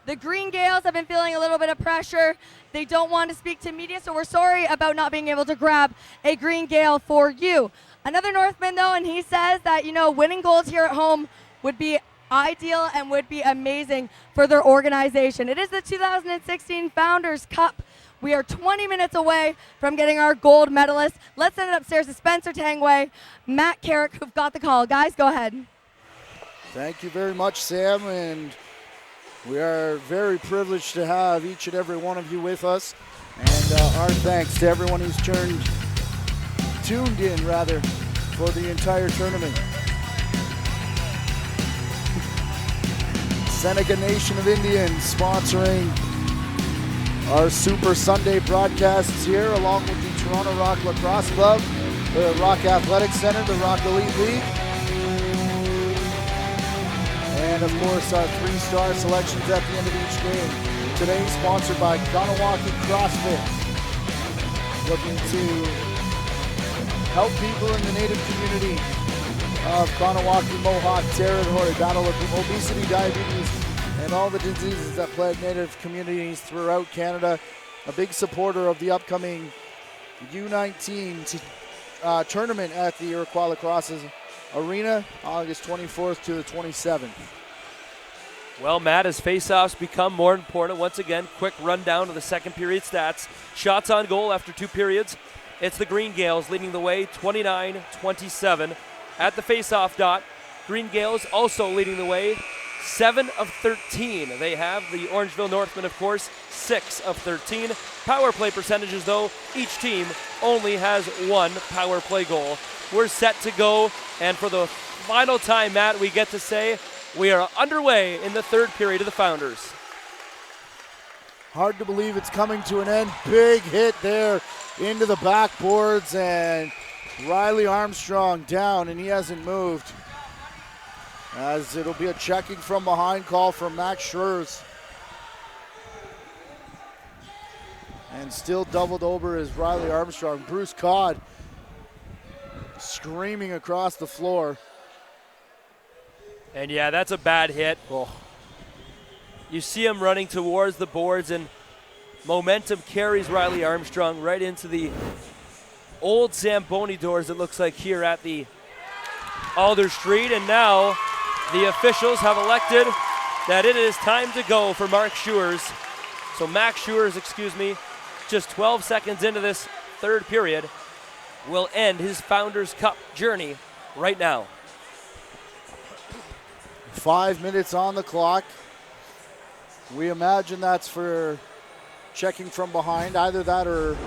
the Green Gaels have been feeling a little bit of pressure. They don't want to speak to media, so we're sorry about not being able to grab a Green Gael for you. Another Northman, though, and he says that, winning goals here at home would be ideal and would be amazing for their organization. It is the 2016 Founders Cup. We are 20 minutes away from getting our gold medalist. Let's send it upstairs to Spencer Tangway, Matt Carrick, who've got the call. Guys, go ahead. Thank you very much, Sam, and we are very privileged to have each and every one of you with us. And our thanks to everyone who's tuned in for the entire tournament. Seneca Nation of Indians sponsoring our Super Sunday broadcasts here, along with the Toronto Rock Lacrosse Club, the Rock Athletic Center, the Rock Elite League, and of course our 3-star selections at the end of each game. Today sponsored by Kahnawake CrossFit, looking to help people in the Native community of Kahnawake Mohawk territory battle with obesity, diabetes, and all the diseases that plague Native communities throughout Canada. A big supporter of the upcoming U19 tournament at the Iroquois Lacrosse Arena, August 24th to the 27th. Well, Matt, as faceoffs become more important, once again, quick rundown of the second period stats. Shots on goal after 2 periods. It's the Green Gaels leading the way, 29-27. At the faceoff dot, Green Gaels also leading the way, 7 of 13. They have the Orangeville Northmen, of course, 6 of 13. Power play percentages, though, each team only has 1 power play goal. We're set to go, and for the final time, Matt, we get to say we are underway in the 3rd period of the Founders. Hard to believe it's coming to an end. Big hit there into the backboards, and Riley Armstrong down, and he hasn't moved, as it'll be a checking from behind call from Max Schurz. And still doubled over is Riley Armstrong. Bruce Codd screaming across the floor. And yeah, that's a bad hit. Oh. You see him running towards the boards, and momentum carries Riley Armstrong right into the old Zamboni doors, it looks like, here at the Alder Street. And now the officials have elected that it is time to go for Mark Schurz. So Max Schurz, just 12 seconds into this 3rd period, will end his Founders Cup journey right now. 5 minutes on the clock. We imagine that's for checking from behind, either that or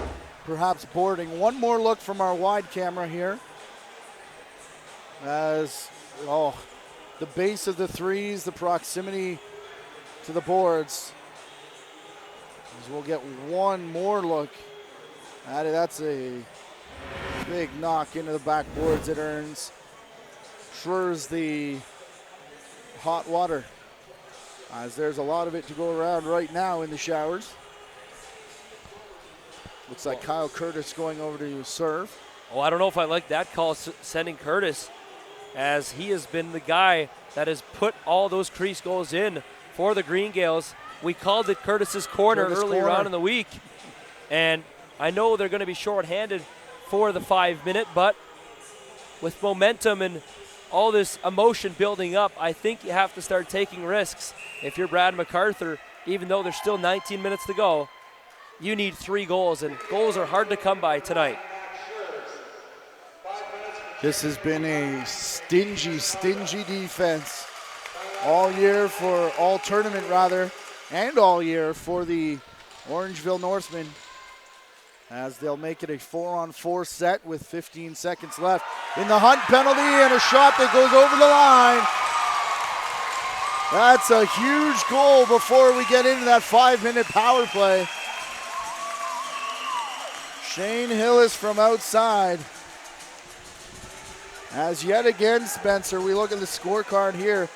perhaps boarding. One more look from our wide camera here. As, the base of the threes, the proximity to the boards. As we'll get one more look at it. That's a big knock into the backboards. It earns Schurz the hot water, as there's a lot of it to go around right now in the showers. Looks like Kyle Curtis going over to serve. Oh, I don't know if I like that call, sending Curtis, as he has been the guy that has put all those crease goals in for the Green Gaels. We called it Curtis's corner earlier on in the week, and I know they're going to be shorthanded for the 5 minute, but with momentum and all this emotion building up, I think you have to start taking risks. If you're Brad MacArthur, even though there's still 19 minutes to go, you need 3 goals, and goals are hard to come by tonight. This has been a stingy defense all year, all tournament rather, and all year for the Orangeville Northmen, as they'll make it a 4-on-4 set with 15 seconds left. In the Hunt penalty and a shot that goes over the line. That's a huge goal before we get into that 5-minute power play. Shane Hillis from outside. As yet again, Spencer, we look at the scorecard here.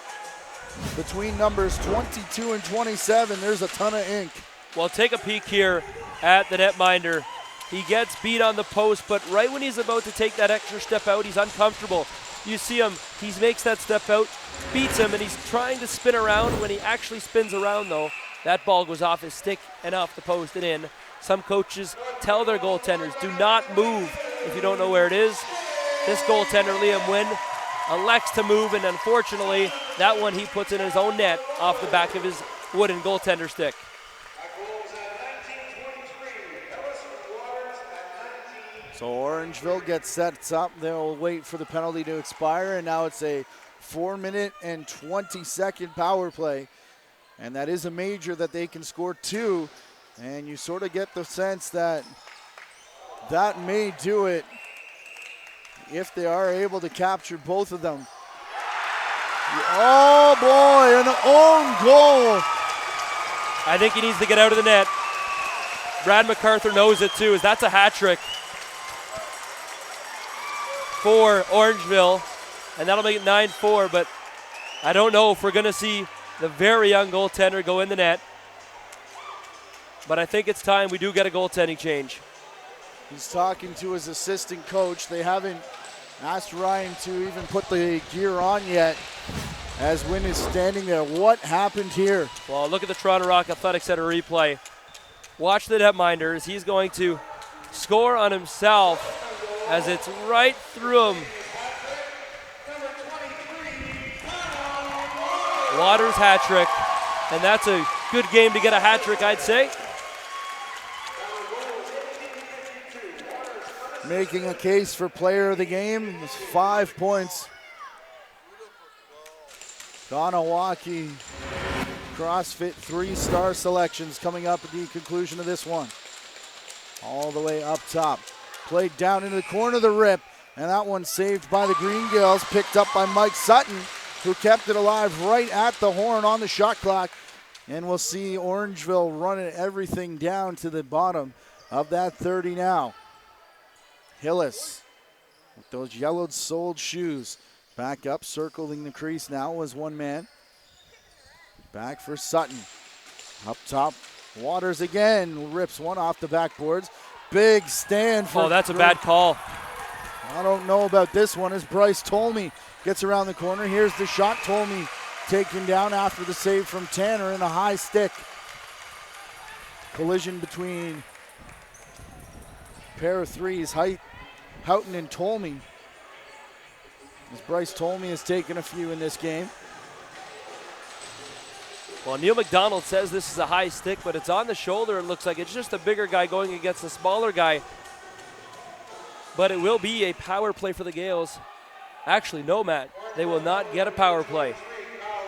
Between numbers 22 and 27, there's a ton of ink. Well, take a peek here at the netminder. He gets beat on the post, but right when he's about to take that extra step out, he's uncomfortable. You see him, he makes that step out, beats him, and he's trying to spin around. When he actually spins around, though, that ball goes off his stick and off the post and in. Some coaches tell their goaltenders, do not move if you don't know where it is. This goaltender, Liam Wynn, elects to move, and unfortunately, that one he puts in his own net off the back of his wooden goaltender stick. So Orangeville gets set up. They'll wait for the penalty to expire, and now it's a 4-minute and 20-second power play. And that is a major that they can score 2. And you sort of get the sense that that may do it if they are able to capture both of them. Oh boy, an own goal. I think he needs to get out of the net. Brad MacArthur knows it too, as that's a hat trick for Orangeville, and that'll make it 9-4, but I don't know if we're gonna see the very young goaltender go in the net. But I think it's time we do get a goaltending change. He's talking to his assistant coach. They haven't asked Ryan to even put the gear on yet, as Wynn is standing there. What happened here? Well, look at the Toronto Rock Athletic Center replay. Watch the netminder as he's going to score on himself as it's right through him. Waters hat trick, and that's a good game to get a hat trick, I'd say. Making a case for player of the game. It's 5 points. Kanawaki CrossFit 3-star selections coming up at the conclusion of this one. All the way up top. Played down into the corner of the rip, and that one saved by the Green Gaels, picked up by Mike Sutton, who kept it alive right at the horn on the shot clock. And we'll see Orangeville running everything down to the bottom of that 30 now. Hillis with those yellow-soled shoes. Back up, circling the crease now was one man. Back for Sutton. Up top, Waters again. Rips one off the backboards. Big stand for... Oh, that's a bad call. I don't know about this one as Bryce Tolmie gets around the corner. Here's the shot. Tolmie taken down after the save from Tanner in a high stick. Collision between pair of threes, Houghton and Tolmie. As Bryce Tolmie has taken a few in this game. Well, Neil McDonald says this is a high stick, but it's on the shoulder. It looks like it's just a bigger guy going against a smaller guy. But it will be a power play for the Gaels. Actually, no, Matt. They will not get a power play,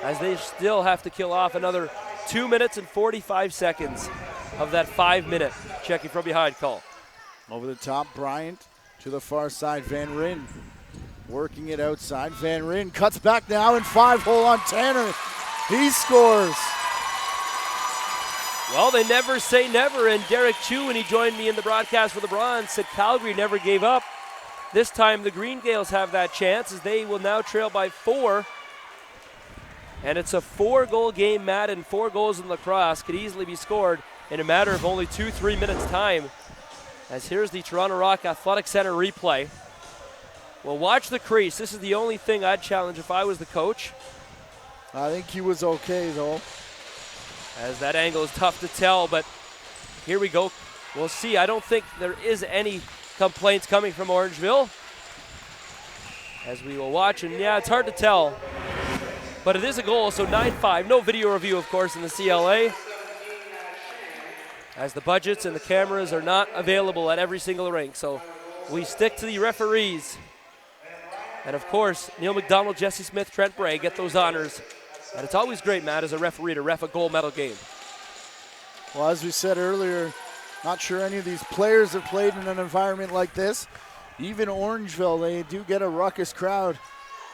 as they still have to kill off another 2 minutes and 45 seconds of that 5-minute checking from behind call. Over the top, Bryant to the far side, Van Ryn working it outside. Van Ryn cuts back now in 5-hole on Tanner. He scores. Well, they never say never, and Derek Chu, when he joined me in the broadcast for the Bronze, said Calgary never gave up. This time the Green Gaels have that chance, as they will now trail by 4. And it's a 4-goal game, Matt, and 4 goals in lacrosse could easily be scored in a matter of only 2-3 minutes time. As here's the Toronto Rock Athletic Center replay. Well, watch the crease. This is the only thing I'd challenge if I was the coach. I think he was okay, though. As that angle is tough to tell, but here we go. We'll see. I don't think there is any complaints coming from Orangeville, as we will watch. And yeah, it's hard to tell, but it is a goal, so 9-5. No video review, of course, in the CLA, as the budgets and the cameras are not available at every single rink. So we stick to the referees. And of course, Neil McDonald, Jesse Smith, Trent Bray get those honors. And it's always great, Matt, as a referee to ref a gold medal game. Well, as we said earlier, not sure any of these players have played in an environment like this. Even Orangeville, they do get a ruckus crowd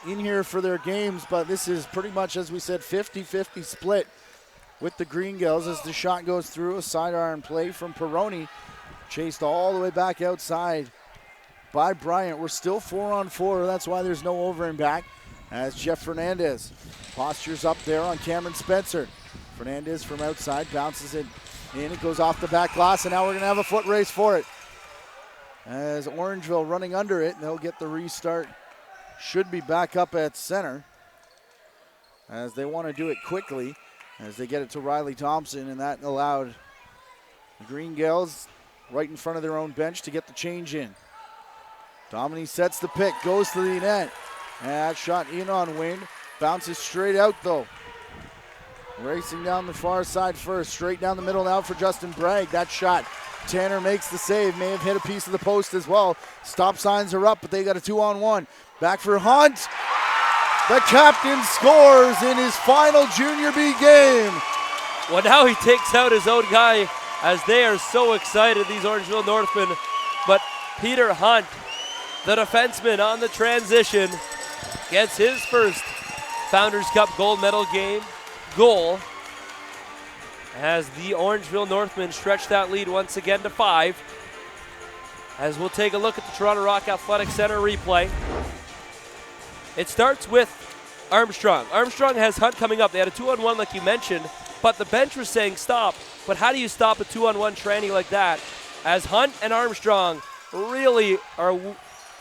in here for their games, but this is pretty much, as we said, 50-50 split with the Green Gaels as the shot goes through. A sidearm play from Peroni, chased all the way back outside by Bryant. We're still 4-on-4. That's why there's no over and back, as Jeff Fernandez postures up there on Cameron Spencer. Fernandez from outside bounces it in. It goes off the back glass, and now we're going to have a foot race for it. As Orangeville running under it, and they'll get the restart. Should be back up at center, as they want to do it quickly, as they get it to Riley Thompson, and that allowed the Green Gaels right in front of their own bench to get the change in. Dominique sets the pick, goes to the net, and that shot in on Wayne. Bounces straight out though. Racing down the far side first, straight down the middle now for Justin Bragg. That shot, Tanner makes the save, may have hit a piece of the post as well. Stop signs are up, but they got a 2-on-1. Back for Hunt. The captain scores in his final Junior B game. Well, now he takes out his own guy, as they are so excited, these Orangeville Northmen. But Peter Hunt, the defenseman on the transition, gets his first Founders Cup gold medal game goal, as the Orangeville Northmen stretch that lead once again to 5. As we'll take a look at the Toronto Rock Athletic Center replay. It starts with Armstrong. Armstrong has Hunt coming up. They had a 2-on-1 like you mentioned, but the bench was saying stop. But how do you stop a 2-on-1 tranny like that? As Hunt and Armstrong really are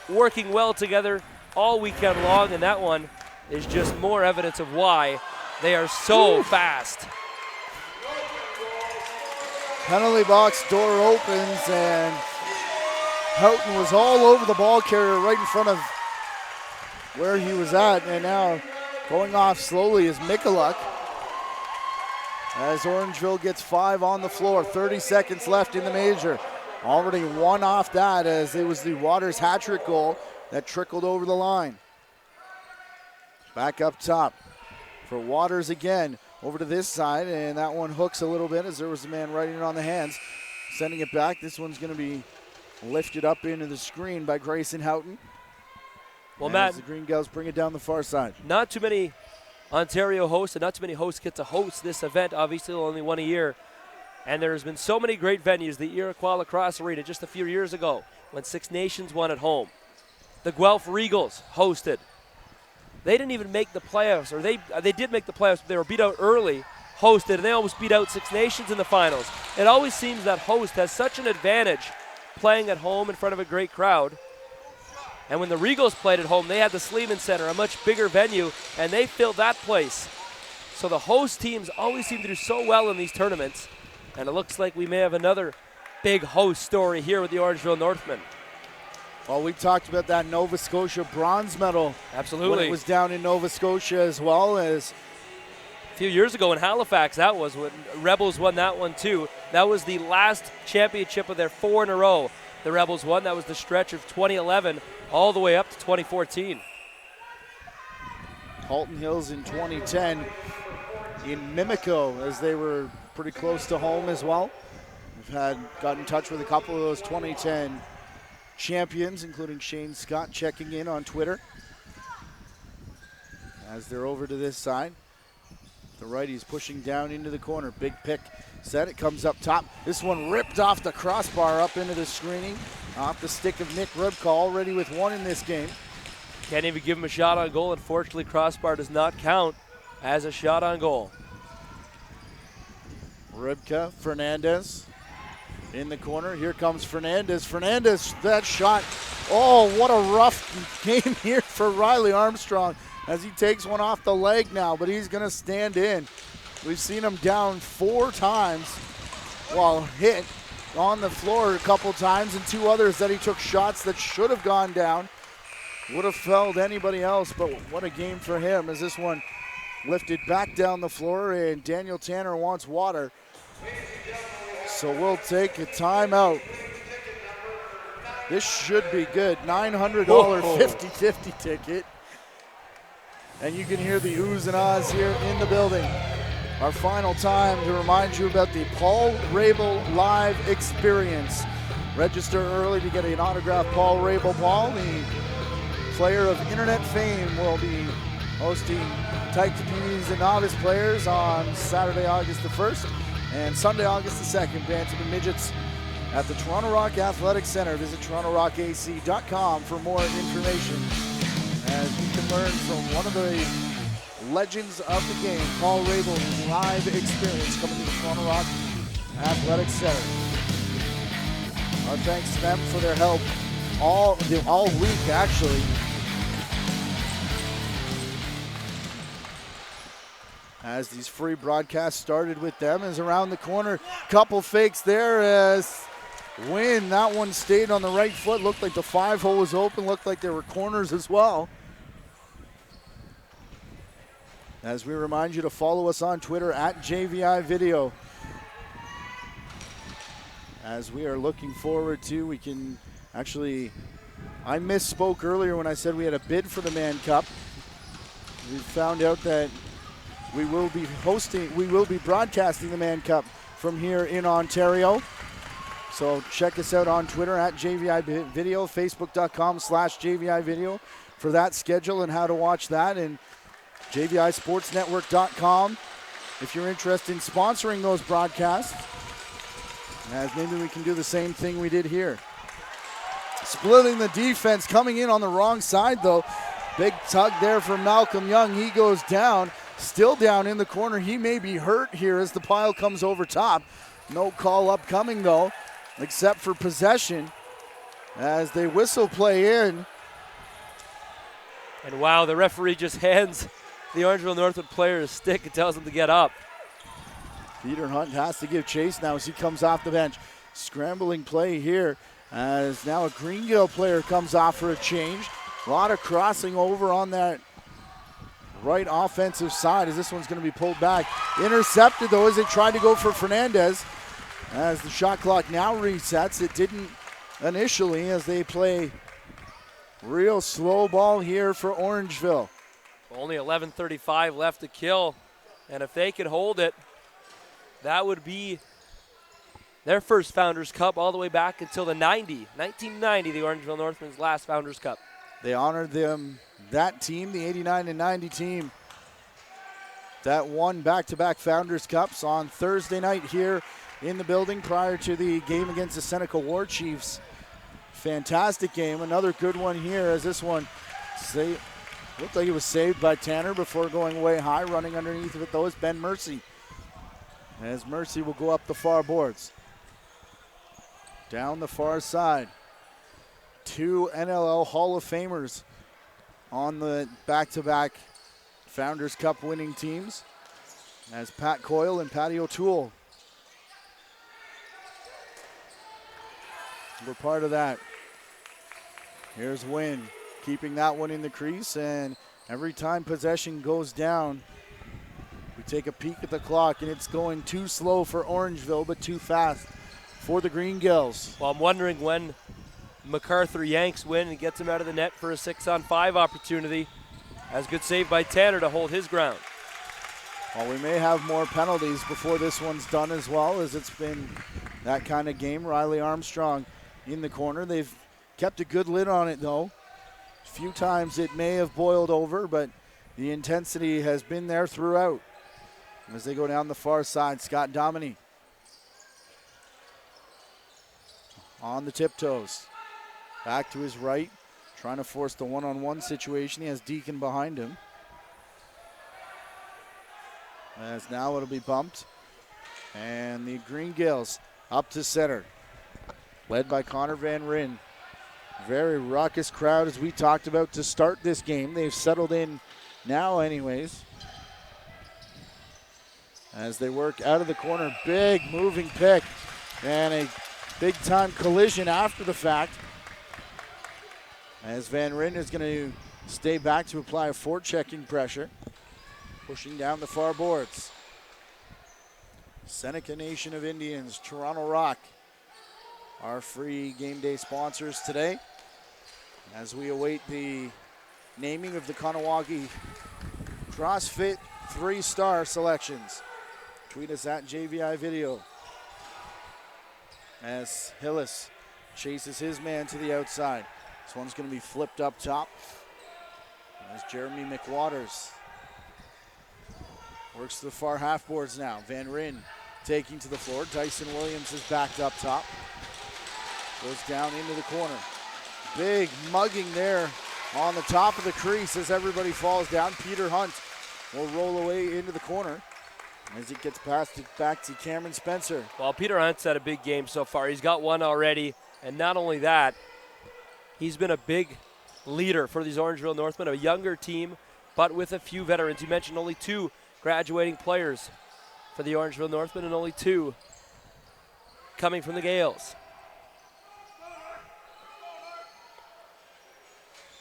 working well together all weekend long, and that one is just more evidence of why they are so fast. Penalty box door opens, and Houghton was all over the ball carrier right in front of where he was at, and now going off slowly is Mikulak, as Orangeville gets 5 on the floor. 30 seconds left in the major. Already 1 off that, as it was the Waters hat-trick goal that trickled over the line. Back up top for Waters again, over to this side, and that one hooks a little bit as there was a man right in on the hands. Sending it back, this one's going to be lifted up into the screen by Grayson Houghton. Well, as Matt, the Green Gaels bring it down the far side. Not too many Ontario hosts and not too many hosts get to host this event, obviously only one a year. And there's been so many great venues. The Iroquois Lacrosse Arena just a few years ago when Six Nations won at home. The Guelph Regals hosted. They didn't even make the playoffs, or they did make the playoffs, but they were beat out early, hosted, and they almost beat out Six Nations in the finals. It always seems that host has such an advantage playing at home in front of a great crowd. And when the Regals played at home, they had the Sleeman Center, a much bigger venue, and they filled that place. So the host teams always seem to do so well in these tournaments, and it looks like we may have another big host story here with the Orangeville Northmen. Well, we talked about that Nova Scotia bronze medal. Absolutely. When it was down in Nova Scotia as well. As a few years ago in Halifax, that was when Rebels won that one too. That was the last championship of their 4 in a row. The Rebels won. That was the stretch of 2011 all the way up to 2014. Halton Hills in 2010 in Mimico, as they were pretty close to home as well. We've got in touch with a couple of those 2010 champions, including Shane Scott checking in on Twitter. As they're over to this side, the righties pushing down into the corner. Big pick set, it comes up top. This one ripped off the crossbar up into the screening, off the stick of Nick Ribka, already with 1 in this game. Can't even give him a shot on goal. Unfortunately, crossbar does not count as a shot on goal. Ribka, Fernandez in the corner. Here comes Fernandez. Fernandez, that shot. Oh, what a rough game here for Riley Armstrong, as he takes one off the leg now, but he's going to stand in. We've seen him down 4 times while hit on the floor a couple times, and 2 others that he took shots that should have gone down. Would have felled anybody else, but what a game for him, as this one lifted back down the floor, and Daniel Tanner wants water. So we'll take a timeout. This should be good. $900 50-50 ticket. And you can hear the oohs and ahs here in the building. our final time to remind you about the Paul Rabel Live Experience. Register early to get an autographed Paul Rabel ball. The player of internet fame will be hosting Tykes Peonies and Novice players on Saturday, August the 1st and Sunday, August the 2nd. Bantam and Midgets at the Toronto Rock Athletic Center. Visit TorontoRockAC.com for more information, as you can learn from one of the legends of the game, Paul Rabel's live experience coming to the Toronto Rock Athletic Center. Our thanks to them for their help all week, actually. As these free broadcasts started with them, as around the corner, couple fakes there as Wynn, that one stayed on the right foot. Looked like the 5-hole was open, looked like there were corners as well. As we remind you to follow us on Twitter at JVI Video. As we are looking forward to, we can actually, I misspoke earlier when I said we had a bid for the Mann Cup. We found out that we will be broadcasting the Mann Cup from here in Ontario. So check us out on Twitter at JVI Video, Facebook.com/JVI Video for that schedule and how to watch that, and JVISportsNetwork.com if you're interested in sponsoring those broadcasts. As maybe we can do the same thing we did here. Splitting the defense, coming in on the wrong side though. Big tug there from Malcolm Young. He goes down, still down in the corner. He may be hurt here as the pile comes over top. No call upcoming though, except for possession as they whistle play in. And wow, the referee just hands the Orangeville Northmen player a stick and tells him to get up. Peter Hunt has to give chase now as he comes off the bench. Scrambling play here as now a Greengale player comes off for a change. A lot of crossing over on that right offensive side as this one's going to be pulled back. Intercepted though as they tried to go for Fernandez. As the shot clock now resets, it didn't initially as they play real slow ball here for Orangeville. Only 11:35 left to kill, and if they could hold it, that would be their first Founders Cup all the way back until the 1990, the Orangeville Northmen's last Founders Cup. They honored them, that team, the 89 and 90 team, that won back-to-back Founders Cups on Thursday night here in the building prior to the game against the Seneca War Chiefs. Fantastic game, another good one here as this one looked like it was saved by Tanner before going way high. Running underneath of it though is Ben Mercy. As Mercy will go up the far boards. Down the far side. Two NLL Hall of Famers on the back-to-back Founders Cup winning teams as Pat Coyle and Patty O'Toole were part of that. Here's Wynn keeping that one in the crease, and every time possession goes down, we take a peek at the clock, and it's going too slow for Orangeville, but too fast for the Green Gaels. Well, I'm wondering when MacArthur yanks Wynn and gets him out of the net for a 6-on-5 opportunity. As good save by Tanner to hold his ground. Well, we may have more penalties before this one's done as well, as it's been that kind of game. Riley Armstrong in the corner. They've kept a good lid on it, though. A few times it may have boiled over, but the intensity has been there throughout. As they go down the far side, Scott Dominy on the tiptoes. Back to his right, trying to force the one-on-one situation. He has Deacon behind him. As now it'll be bumped. And the Green Gaels up to center, led by Connor Van Ryn. Very raucous crowd, as we talked about, to start this game. They've settled in now anyways. As they work out of the corner, big moving pick and a big-time collision after the fact. As Van Ryn is going to stay back to apply a forechecking pressure, pushing down the far boards. Seneca Nation of Indians, Toronto Rock, our free game day sponsors today, as we await the naming of the Kahnawake CrossFit 3-star selections. Tweet us at JVI Video. As Hillis chases his man to the outside. This one's going to be flipped up top. There's Jeremy McWaters. Works to the far half boards now. Van Ryn taking to the floor. Dyson Williams is backed up top. Goes down into the corner. Big mugging there on the top of the crease as everybody falls down. Peter Hunt will roll away into the corner as it gets passed back to Cameron Spencer. Well, Peter Hunt's had a big game so far. He's got one already, and not only that, he's been a big leader for these Orangeville Northmen, a younger team, but with a few veterans. You mentioned only 2 graduating players for the Orangeville Northmen and only 2 coming from the Gaels.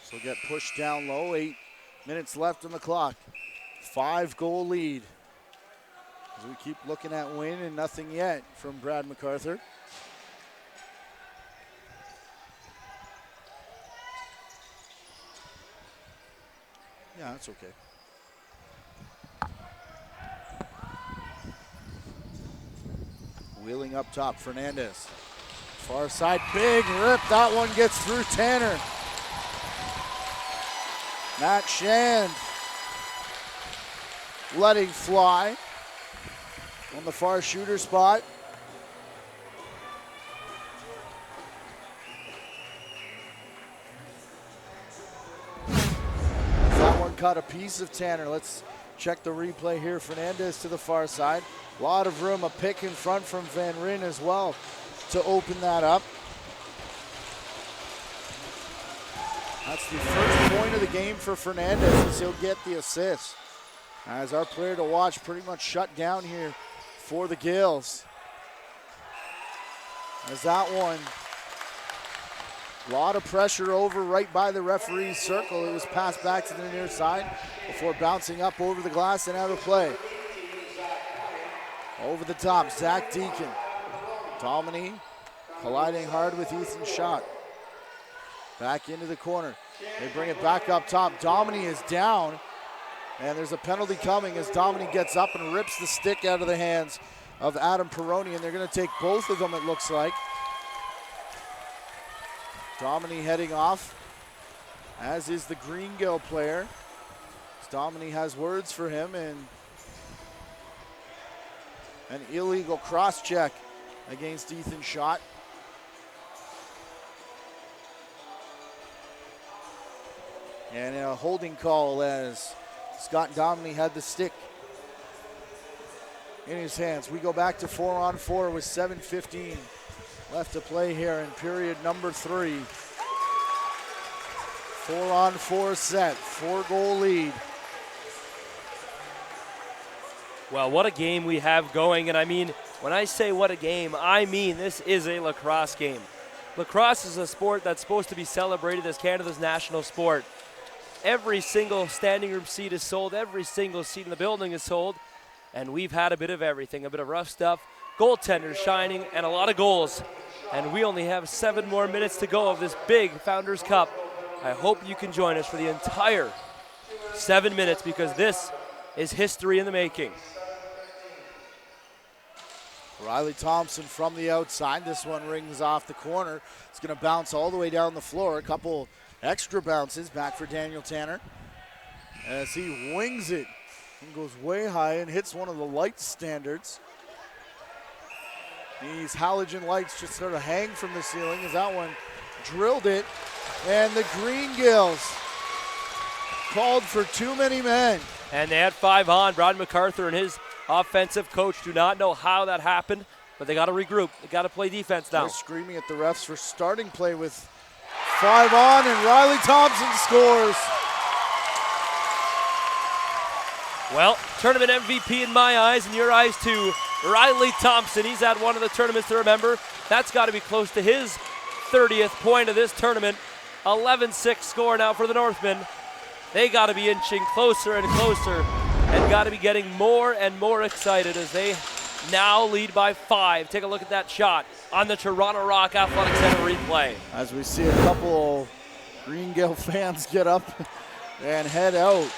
So get pushed down low. 8 minutes left on the clock. 5-goal lead. As we keep looking at Wynn and nothing yet from Brad MacArthur. Yeah, that's okay. Wheeling up top, Fernandez. Far side, big rip. That one gets through Tanner. Matt Shand letting fly on the far shooter spot. That one caught a piece of Tanner. Let's check the replay here. Fernandez to the far side. A lot of room, a pick in front from Van Ryn as well to open that up. That's the first point of the game for Fernandez as he'll get the assist. As our player to watch pretty much shut down here for the Gaels. As that one, a lot of pressure over right by the referee's circle. It was passed back to the near side before bouncing up over the glass and out of play. Over the top, Zach Deacon. Domini colliding hard with Ethan Schott. Back into the corner. They bring it back up top. Domini is down. And there's a penalty coming as Domini gets up and rips the stick out of the hands of Adam Peroni. And they're going to take both of them, it looks like. Domini heading off, as is the Green Gael player. Domini has words for him, and an illegal cross check against Ethan Schott. And a holding call as Scott Domini had the stick in his hands. We go back to 4-on-4 with 7:15 left to play here in period number 3. 4-on-4 set, 4-goal lead. Well, what a game we have going, and I mean, when I say what a game, I mean this is a lacrosse game. Lacrosse is a sport that's supposed to be celebrated as Canada's national sport. Every single standing room seat is sold, every single seat in the building is sold, and we've had a bit of everything, a bit of rough stuff, goaltenders shining, and a lot of goals. And we only have 7 more minutes to go of this big Founders Cup. I hope you can join us for the entire 7 minutes because this is history in the making. Riley Thompson from the outside. This one rings off the corner. It's going to bounce all the way down the floor. A couple extra bounces back for Daniel Tanner as he wings it and goes way high and hits one of the light standards. These halogen lights just sort of hang from the ceiling as that one drilled it. And the Green Gaels called for too many men. And they had 5 on. Brad MacArthur and his offensive coach do not know how that happened, but they got to regroup. They got to play defense now. They're screaming at the refs for starting play with 5 on, and Riley Thompson scores. Well, tournament MVP in my eyes and your eyes too. Riley Thompson, he's had one of the tournaments to remember. That's got to be close to his 30th point of this tournament. 11-6 score now for the Northmen. They got to be inching closer and closer and got to be getting more and more excited as they now lead by 5. Take a look at that shot on the Toronto Rock Athletic Center replay. As we see a couple Green Gael fans get up and head out.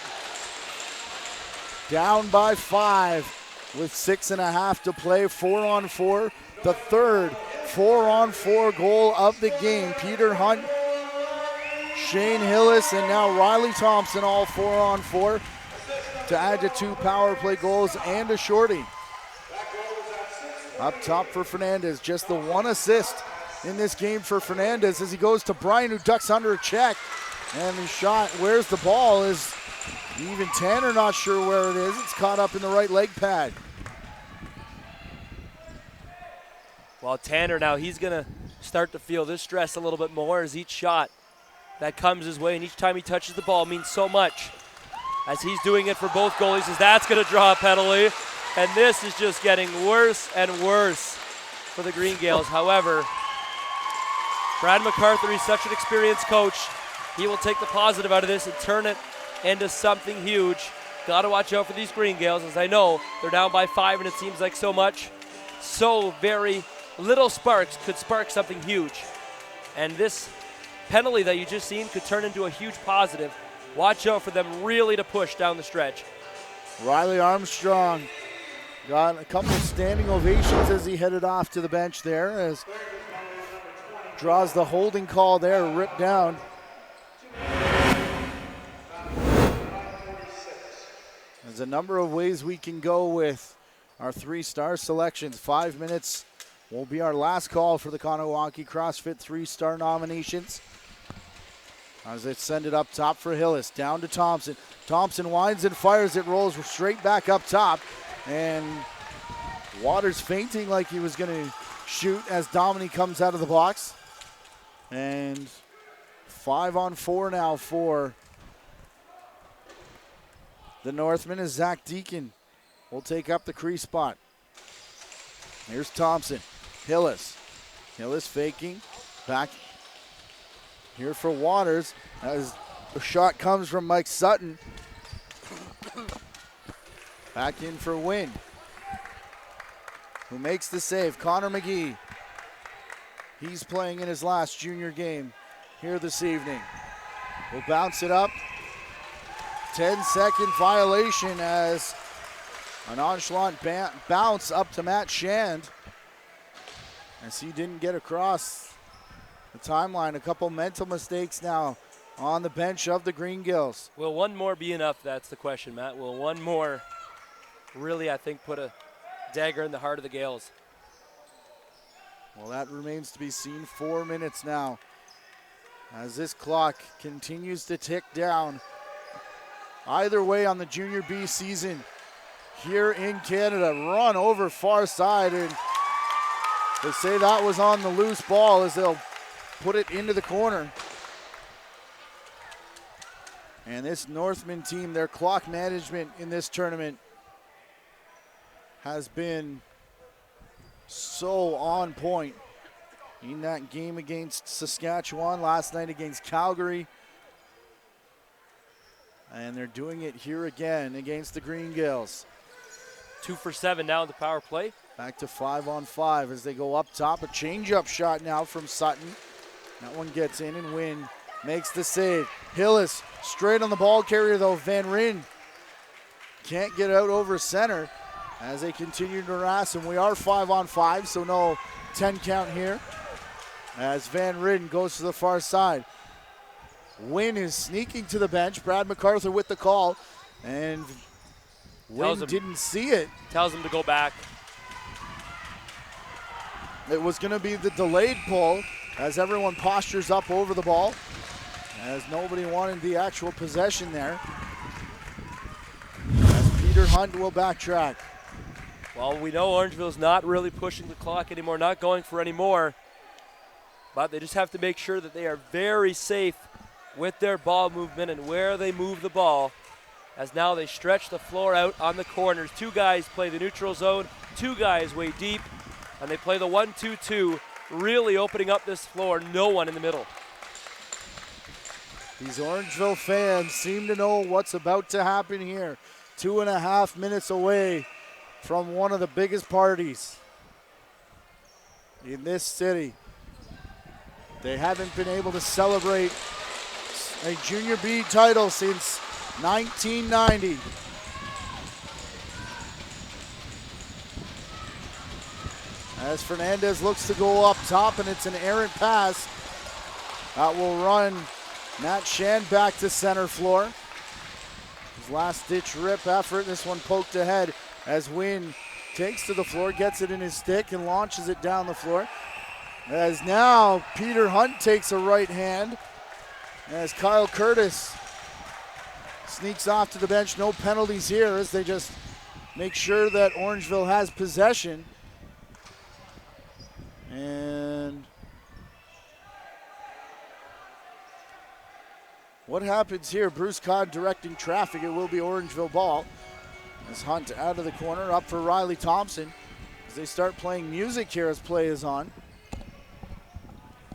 Down by 5 with 6.5 to play, 4-on-4. The third 4-on-4 goal of the game. Peter Hunt, Shane Hillis, and now Riley Thompson, all 4-on-4 to add to 2 power play goals and a shorty. Up top for Fernandez, just the 1 assist in this game for Fernandez as he goes to Brian, who ducks under a check. And the shot, where's the ball, is even Tanner not sure where it is. It's caught up in the right leg pad. Well, Tanner now, he's going to start to feel this stress a little bit more as each shot that comes his way and each time he touches the ball means so much. As he's doing it for both goalies, as that's going to draw a penalty. And this is just getting worse and worse for the Green Gaels. However, Brad MacArthur, he's such an experienced coach. He will take the positive out of this and turn it into something huge. Got to watch out for these Green Gaels, as I know they're down by 5 and it seems like so much. So very little sparks could spark something huge. And this penalty that you just seen could turn into a huge positive. Watch out for them really to push down the stretch. Riley Armstrong got a couple of standing ovations as he headed off to the bench there, as draws the holding call there, ripped down. There's a number of ways we can go with our 3-star selections. 5 minutes will be our last call for the Kahnawake CrossFit 3-star nominations. As they send it up top for Hillis, down to Thompson. Thompson winds and fires, it rolls straight back up top. And Waters fainting like he was going to shoot as Dominique comes out of the box. And 5-on-4 now for the Northmen as Zach Deacon will take up the crease spot. Here's Thompson. Hillis faking. Back here for Waters as the shot comes from Mike Sutton. Back in for Wynn, who makes the save. Connor McGee. He's playing in his last junior game here this evening. We'll bounce it up. 10-second violation as a nonchalant bounce up to Matt Shand as he didn't get across the timeline. A couple mental mistakes now on the bench of the Green Gaels. Will one more be enough? That's the question, Matt. Will one more really, I think, put a dagger in the heart of the Gaels? Well, that remains to be seen. 4 minutes now as this clock continues to tick down. Either way on the Junior B season here in Canada. Run over far side, and they say that was on the loose ball as they'll put it into the corner. And this Northman team, their clock management in this tournament has been so on point. In that game against Saskatchewan, last night against Calgary. And they're doing it here again against the Green Gaels. 2 for 7 now in the power play. Back to 5-on-5 as they go up top. A change-up shot now from Sutton. That one gets in and Wynn makes the save. Hillis straight on the ball carrier though. Van Ryn can't get out over center as they continue to harass him. We are 5-on-5, so no 10 count here. As Van Ryn goes to the far side. Wynn is sneaking to the bench. Brad MacArthur with the call. And Wynn didn't see it. Tells him to go back. It was going to be the delayed pull as everyone postures up over the ball, as nobody wanted the actual possession there. As Peter Hunt will backtrack. Well, we know Orangeville's not really pushing the clock anymore, not going for any more. But they just have to make sure that they are very safe with their ball movement and where they move the ball. As now they stretch the floor out on the corners. 2 guys play the neutral zone, 2 guys way deep, and they play the 1-2-2, really opening up this floor. No one in the middle. These Orangeville fans seem to know what's about to happen here. 2.5 minutes away from one of the biggest parties in this city. They haven't been able to celebrate a Junior B title since 1990. As Fernandez looks to go up top, and it's an errant pass that will run Matt Shand back to center floor. His last-ditch rip effort. This one poked ahead as Wynn takes to the floor, gets it in his stick, and launches it down the floor. As now Peter Hunt takes a right hand as Kyle Curtis sneaks off to the bench. No penalties here as they just make sure that Orangeville has possession. And what happens here? Bruce Codd directing traffic. It will be Orangeville ball. As Hunt out of the corner, up for Riley Thompson. As they start playing music here as play is on.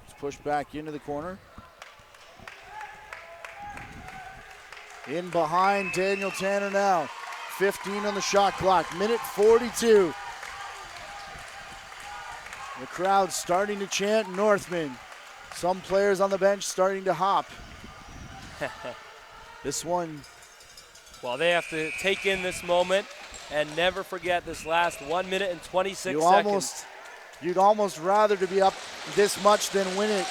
It's pushed back into the corner. In behind Daniel Tanner now. 15 on the shot clock. Minute 42. The crowd starting to chant Northmen. Some players on the bench starting to hop. This one. Well, they have to take in this moment and never forget this last 1 minute and 26 seconds. You'd almost rather to be up this much than win it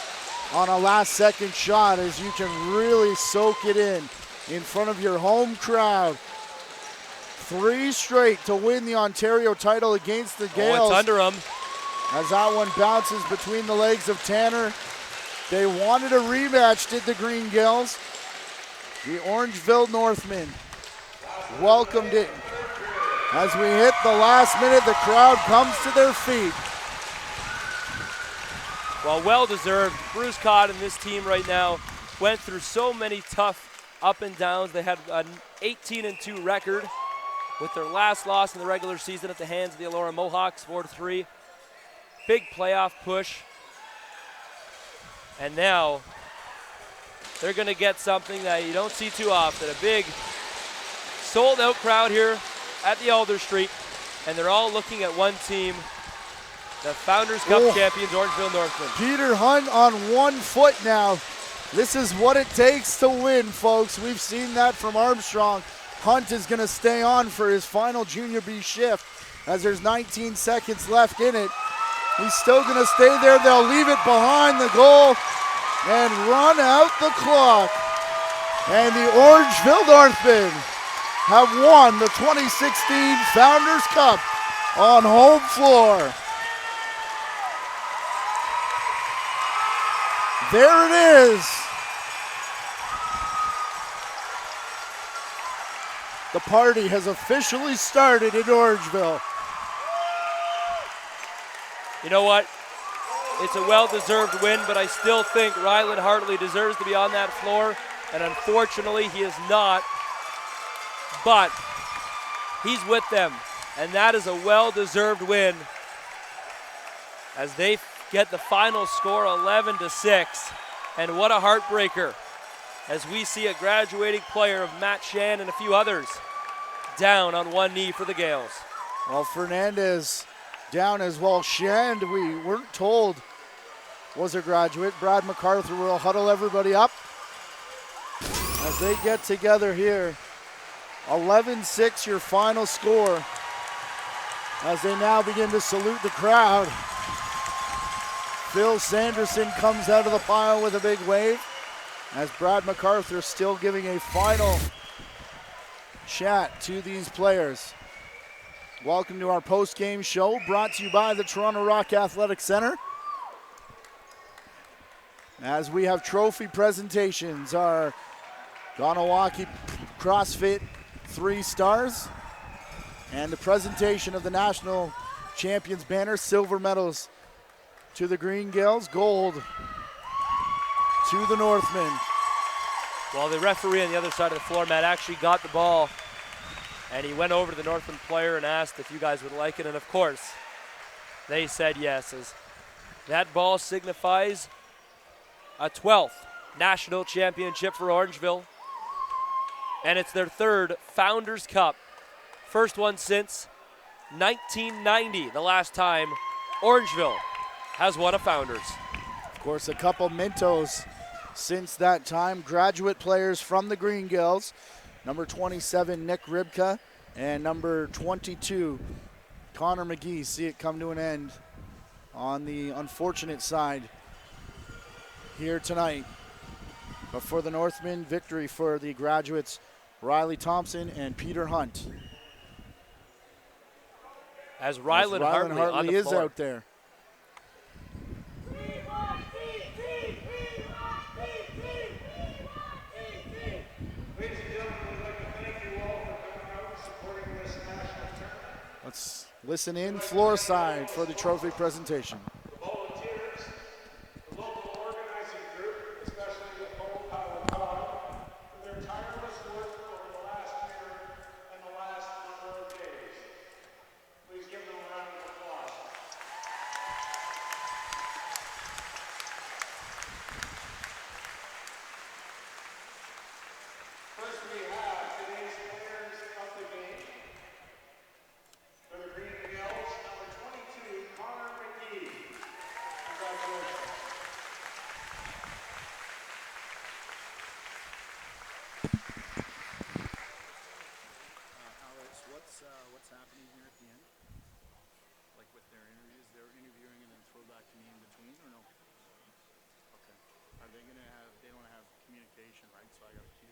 on a last second shot, as you can really soak it in front of your home crowd. 3 straight to win the Ontario title against the Gaels. Oh, it's under them. As that one bounces between the legs of Tanner. They wanted a rematch, did the Green Gaels. The Orangeville Northmen welcomed it. As we hit the last minute, the crowd comes to their feet. Well deserved. Bruce Codd and this team right now went through so many tough up and downs. They had an 18-2 record with their last loss in the regular season at the hands of the Elora Mohawks, 4-3. Big playoff push. And now they're going to get something that you don't see too often. A big sold-out crowd here at the Alder Street. And they're all looking at one team, the Founders Cup champions, Orangeville Northmen. Peter Hunt on 1 foot now. This is what it takes to win, folks. We've seen that from Armstrong. Hunt is going to stay on for his final Junior B shift as there's 19 seconds left in it. He's still going to stay there. They'll leave it behind the goal and run out the clock. And the Orangeville Northmen have won the 2016 Founders Cup on home floor. There it is. The party has officially started in Orangeville. You know what? It's a well-deserved win, but I still think Ryland Hartley deserves to be on that floor, and unfortunately he is not. But he's with them, and that is a well-deserved win as they get the final score 11-6. And what a heartbreaker as we see a graduating player of Matt Shan and a few others down on one knee for the Gaels. Well, Fernandez down as well. Shand, we weren't told was a graduate. Brad MacArthur will huddle everybody up as they get together here. 11-6 your final score as they now begin to salute the crowd. Phil Sanderson comes out of the pile with a big wave as Brad MacArthur still giving a final chat to these players. Welcome to our post-game show brought to you by the Toronto Rock Athletic Center. As we have trophy presentations, our Ganawaki CrossFit 3 stars and the presentation of the National Champions banner, silver medals to the Green Gaels, gold to the Northmen. Well, the referee on the other side of the floor, Matt, actually got the ball. And he went over to the Northland player and asked if you guys would like it. And of course, they said yes, as that ball signifies a 12th national championship for Orangeville. And it's their 3rd Founders Cup. First one since 1990, the last time Orangeville has won a Founders. Of course, a couple Mintos since that time. Graduate players from the Green Gaels. Number 27, Nick Ribka, and number 22, Connor McGee. See it come to an end on the unfortunate side here tonight. But for the Northmen, victory for the graduates, Riley Thompson and Peter Hunt. As Rylan Hartley on the is floor. out there. Let's listen in floor side for the trophy presentation. What's happening here at the end? Like with their interviews, they're interviewing and then throw back to me in between, or no? Okay. Are they gonna have? They don't have communication, right? So I got to cue.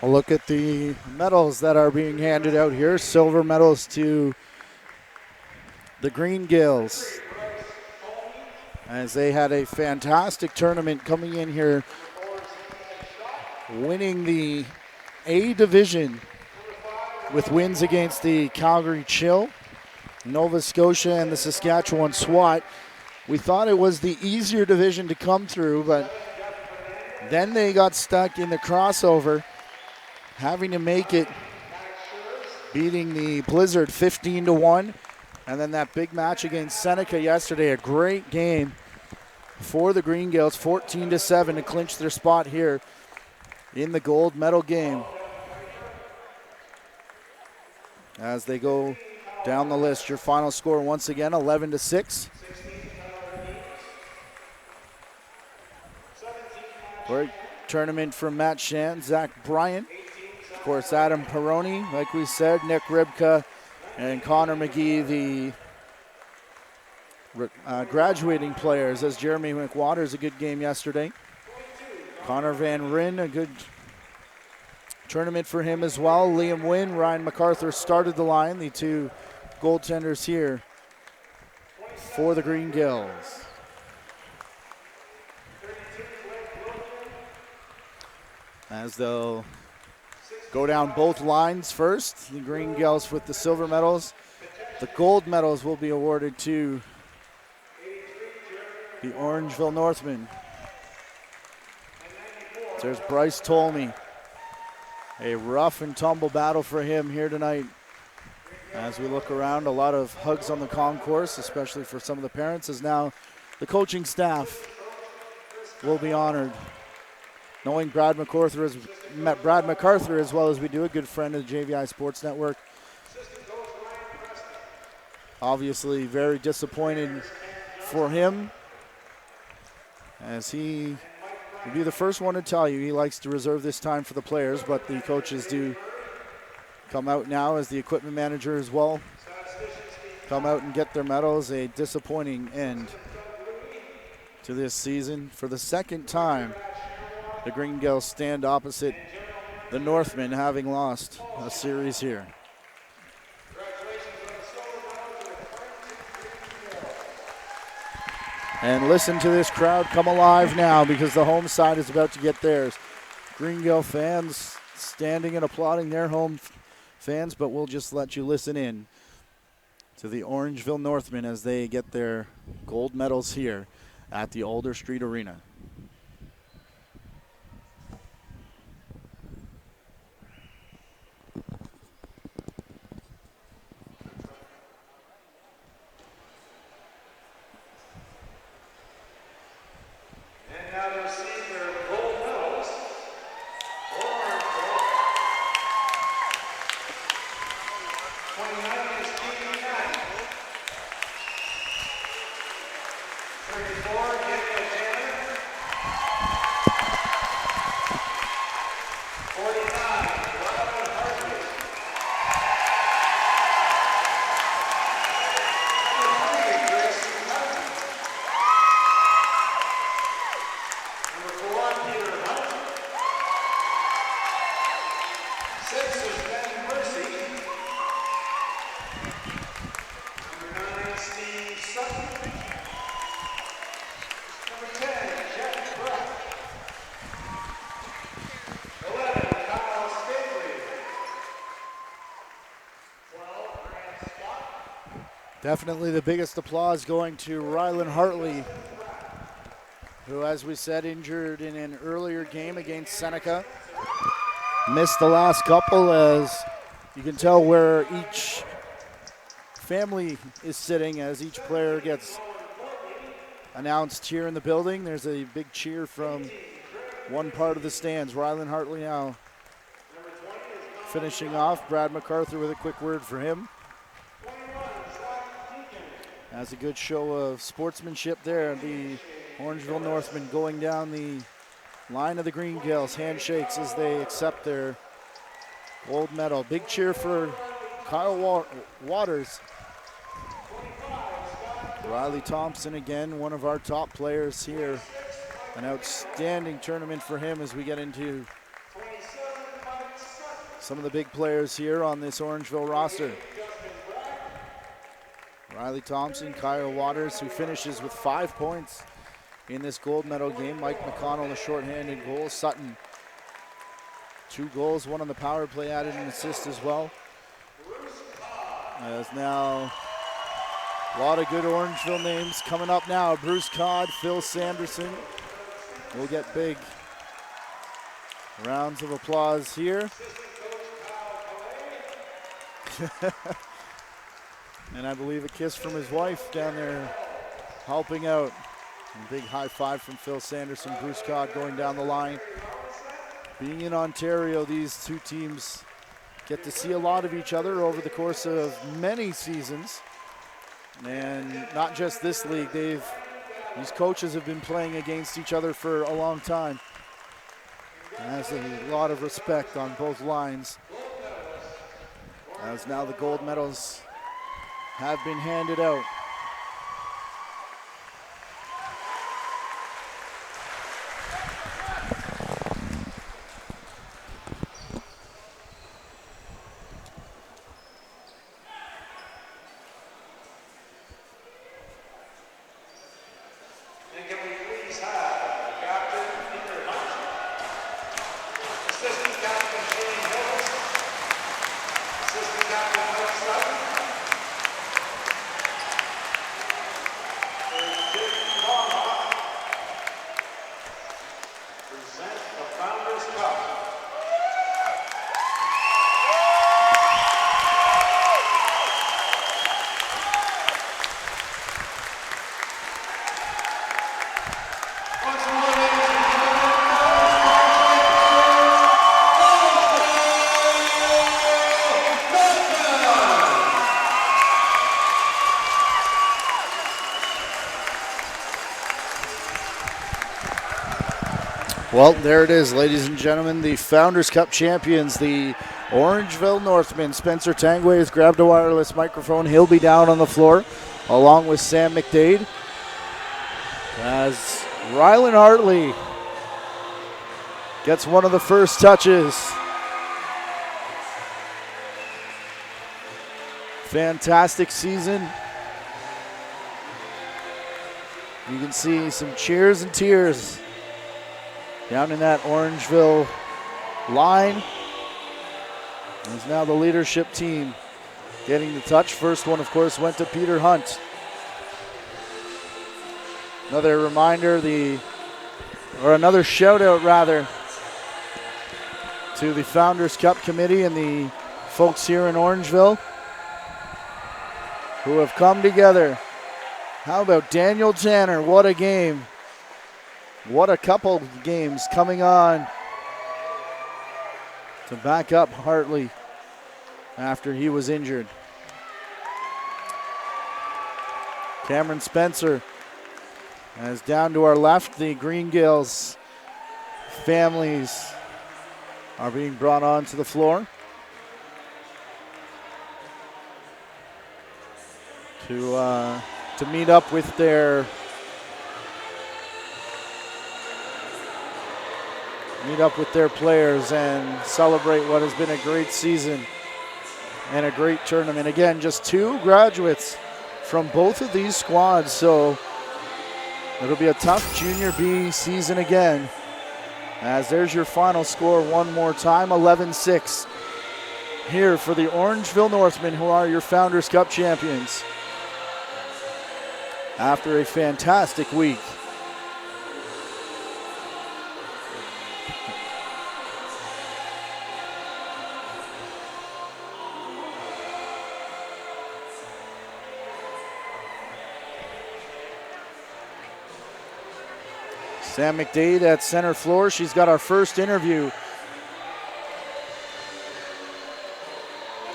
A look at the medals that are being handed out here. Silver medals to the Green Gaels, as they had a fantastic tournament coming in here, winning the A division with wins against the Calgary Chill, Nova Scotia, and the Saskatchewan SWAT. We thought it was the easier division to come through, but then they got stuck in the crossover, having to make it, beating the Blizzard 15-1. And then that big match against Seneca yesterday, a great game for the Green Gaels, 14-7 to clinch their spot here in the gold medal game. As they go down the list, your final score once again, 11-6. Great tournament from Matt Shan, Zach Bryant, of course Adam Peroni, like we said, Nick Ribka, and Connor McGee, the graduating players, as Jeremy McWaters, a good game yesterday. Connor Van Ryn, a good tournament for him as well. Liam Wynn, Ryan MacArthur started the line, the two goaltenders here for the Green Gaels. As they'll go down both lines first, the Green Gaels with the silver medals. The gold medals will be awarded to the Orangeville Northmen. There's Bryce Tolmie. A rough and tumble battle for him here tonight. As we look around, a lot of hugs on the concourse, especially for some of the parents, as now the coaching staff will be honored. Knowing Brad MacArthur as well as we do, a good friend of the JVI Sports Network. Obviously very disappointed for him, as he will be the first one to tell you he likes to reserve this time for the players, but the coaches do come out now, as the equipment manager as well, come out and get their medals. A disappointing end to this season. For the second time, the Green Gaels stand opposite the Northmen, having lost a series here. And listen to this crowd come alive now, because the home side is about to get theirs. Green Gael fans standing and applauding their home fans, but we'll just let you listen in to the Orangeville Northmen as they get their gold medals here at the Alder Street Arena. Definitely the biggest applause going to Rylan Hartley, who, as we said, injured in an earlier game against Seneca. Missed the last couple, as you can tell where each family is sitting as each player gets announced here in the building. There's a big cheer from one part of the stands. Rylan Hartley now finishing off. Brad MacArthur with a quick word for him. Has a good show of sportsmanship there. The Orangeville Northmen going down the line of the Green Gaels. Handshakes as they accept their gold medal. Big cheer for Kyle Waters. Riley Thompson again, one of our top players here. An outstanding tournament for him as we get into some of the big players here on this Orangeville roster. Riley Thompson, Kyle Waters, who finishes with 5 points in this gold medal game. Mike McConnell, the shorthanded goal. Sutton, 2 goals, 1 on the power play, added an assist as well. As now a lot of good Orangeville names coming up now. Bruce Codd, Phil Sanderson will get big rounds of applause here. And I believe a kiss from his wife down there helping out. And big high five from Phil Sanderson, Bruce Codd going down the line. Being in Ontario, these two teams get to see a lot of each other over the course of many seasons. And not just this league, these coaches have been playing against each other for a long time. And there's a lot of respect on both lines. As now the gold medals have been handed out. Well, there it is, ladies and gentlemen. The Founders Cup champions, the Orangeville Northmen. Spencer Tangway has grabbed a wireless microphone. He'll be down on the floor along with Sam McDade. As Rylan Hartley gets one of the first touches. Fantastic season. You can see some cheers and tears down in that Orangeville line. It's now the leadership team getting the touch. First one, of course, went to Peter Hunt. Another reminder, another shout out rather, to the Founders Cup Committee and the folks here in Orangeville who have come together. How about Daniel Tanner? What a game. What a couple games coming on to back up Hartley after he was injured. Cameron Spencer, as down to our left, the Green Gaels families are being brought onto the floor to meet up with their players and celebrate what has been a great season and a great tournament. Again, just 2 graduates from both of these squads, so it'll be a tough Junior B season again. As there's your final score one more time, 11-6 here for the Orangeville Northmen, who are your Founders Cup champions after a fantastic week. Sam McDade at center floor. She's got our first interview.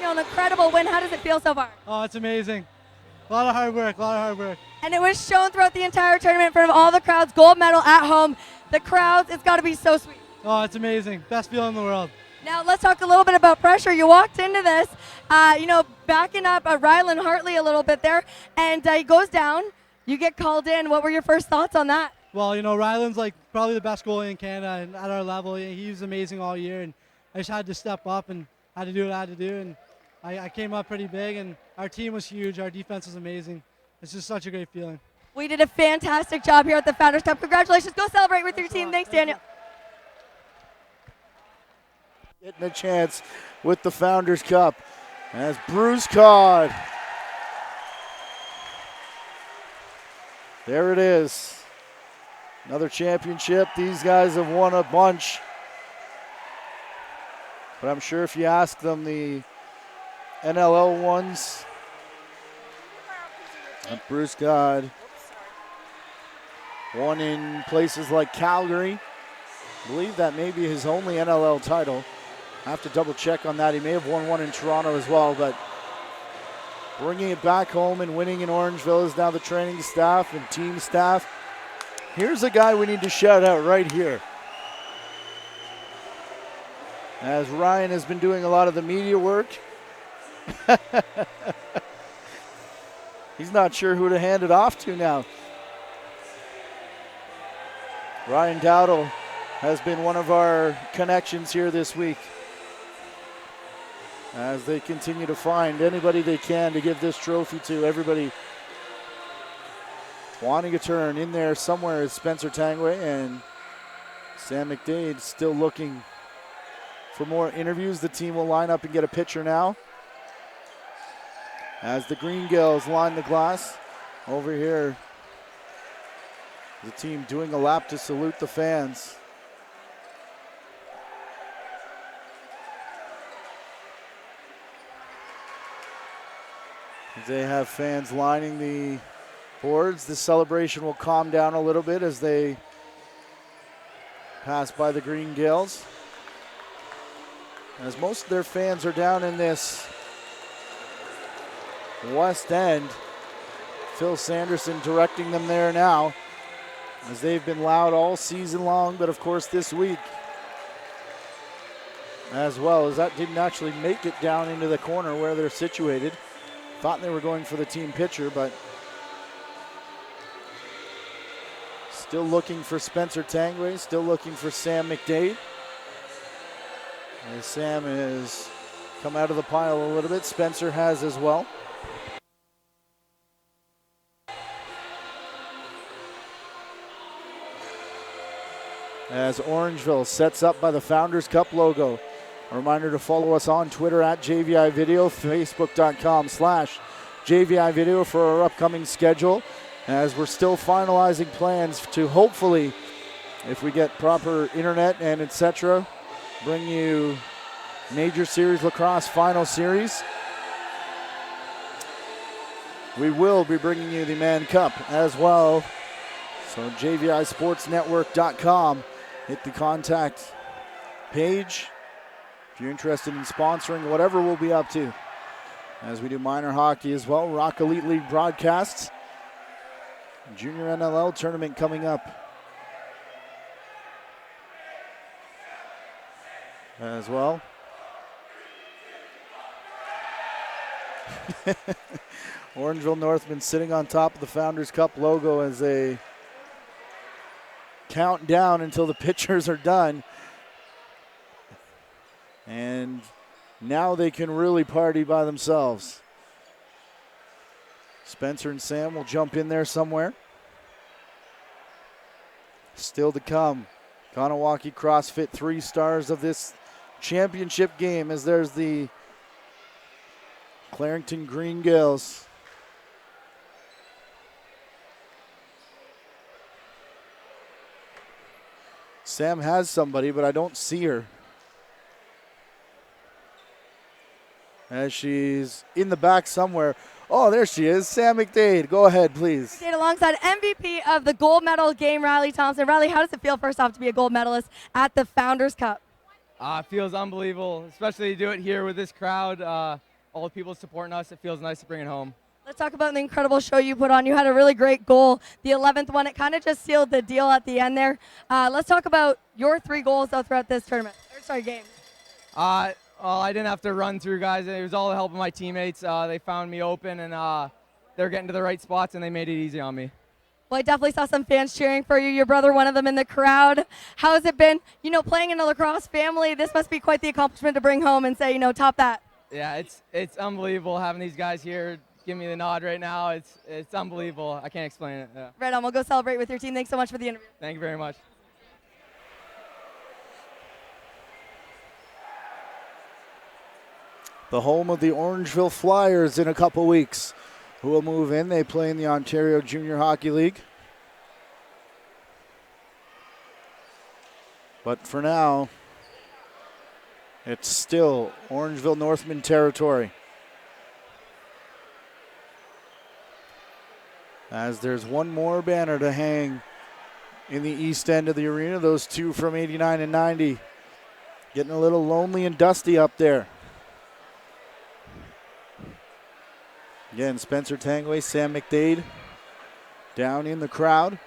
An incredible win. How does it feel so far? Oh, it's amazing. A lot of hard work. And it was shown throughout the entire tournament in front of all the crowds. Gold medal at home. The crowds, it's got to be so sweet. Oh, it's amazing. Best feeling in the world. Now let's talk a little bit about pressure. You walked into this, backing up Rylan Hartley a little bit there, and he goes down. You get called in. What were your first thoughts on that? Well, Rylan's like probably the best goalie in Canada, and at our level, he was amazing all year, and I just had to step up and had to do what I had to do, and I came up pretty big, and our team was huge. Our defense was amazing. It's just such a great feeling. We did a fantastic job here at the Founders Cup. Congratulations. Go celebrate with your team. Thanks, Daniel. Getting a chance with the Founders Cup as Bruce Codd. There it is. Another championship. These guys have won a bunch. But I'm sure if you ask them, the NLL ones, Bruce Codd won in places like Calgary. I believe that may be his only NLL title. I have to double check on that. He may have won one in Toronto as well, but bringing it back home and winning in Orangeville is now the training staff and team staff. Here's a guy we need to shout out right here. As Ryan has been doing a lot of the media work. He's not sure who to hand it off to now. Ryan Dowdle has been one of our connections here this week, as they continue to find anybody they can to give this trophy to. Everybody wanting a turn. In there somewhere is Spencer Tangway, and Sam McDade still looking for more interviews. The team will line up and get a picture now, as the Green Gaels line the glass. Over here, the team doing a lap to salute the fans. They have fans lining the boards. The celebration will calm down a little bit as they pass by the Green Gaels, as most of their fans are down in this west end. Phil Sanderson directing them there now, as they've been loud all season long, but of course this week as well, as that didn't actually make it down into the corner where they're situated. Thought they were going for the team pitcher, but still looking for Spencer Tangway, still looking for Sam McDade. As Sam has come out of the pile a little bit, Spencer has as well. As Orangeville sets up by the Founders Cup logo. A reminder to follow us on Twitter at JVI Video, Facebook.com/JVI Video for our upcoming schedule, as we're still finalizing plans to hopefully, if we get proper internet and etc., bring you Major Series Lacrosse Final Series. We will be bringing you the Man Cup as well. So JVISportsNetwork.com, hit the contact page if you're interested in sponsoring whatever we'll be up to. As we do minor hockey as well, Rock Elite League broadcasts. Junior NLL tournament coming up as well. Orangeville Northmen sitting on top of the Founders Cup logo as they count down until the pitchers are done. And now they can really party by themselves. Spencer and Sam will jump in there somewhere. Still to come, Kanawaki CrossFit 3 stars of this championship game, as there's the Clarington Green Gaels. Sam has somebody, but I don't see her. As she's in the back somewhere. Oh, there she is, Sam McDade. Go ahead, please. Stayed alongside MVP of the gold medal game, Riley Thompson. Riley, how does it feel, first off, to be a gold medalist at the Founders Cup? It feels unbelievable, especially to do it here with this crowd. All the people supporting us, it feels nice to bring it home. Let's talk about the incredible show you put on. You had a really great goal, the 11th one. It kind of just sealed the deal at the end there. Let's talk about your 3 goals, though, throughout this tournament. Game. Well, I didn't have to run through, guys. It was all the help of my teammates. They found me open, and they're getting to the right spots, and they made it easy on me. Well, I definitely saw some fans cheering for you. Your brother, one of them in the crowd. How has it been, playing in a lacrosse family? This must be quite the accomplishment to bring home and say, top that. Yeah, it's unbelievable having these guys here give me the nod right now. It's unbelievable. I can't explain it. Yeah. Right on. We'll go celebrate with your team. Thanks so much for the interview. Thank you very much. The home of the Orangeville Flyers in a couple weeks, who will move in. They play in the Ontario Junior Hockey League. But for now, it's still Orangeville Northmen territory. As there's one more banner to hang in the east end of the arena. Those two from 89 and 90 getting a little lonely and dusty up there. Again, Spencer Tangway, Sam McDade down in the crowd.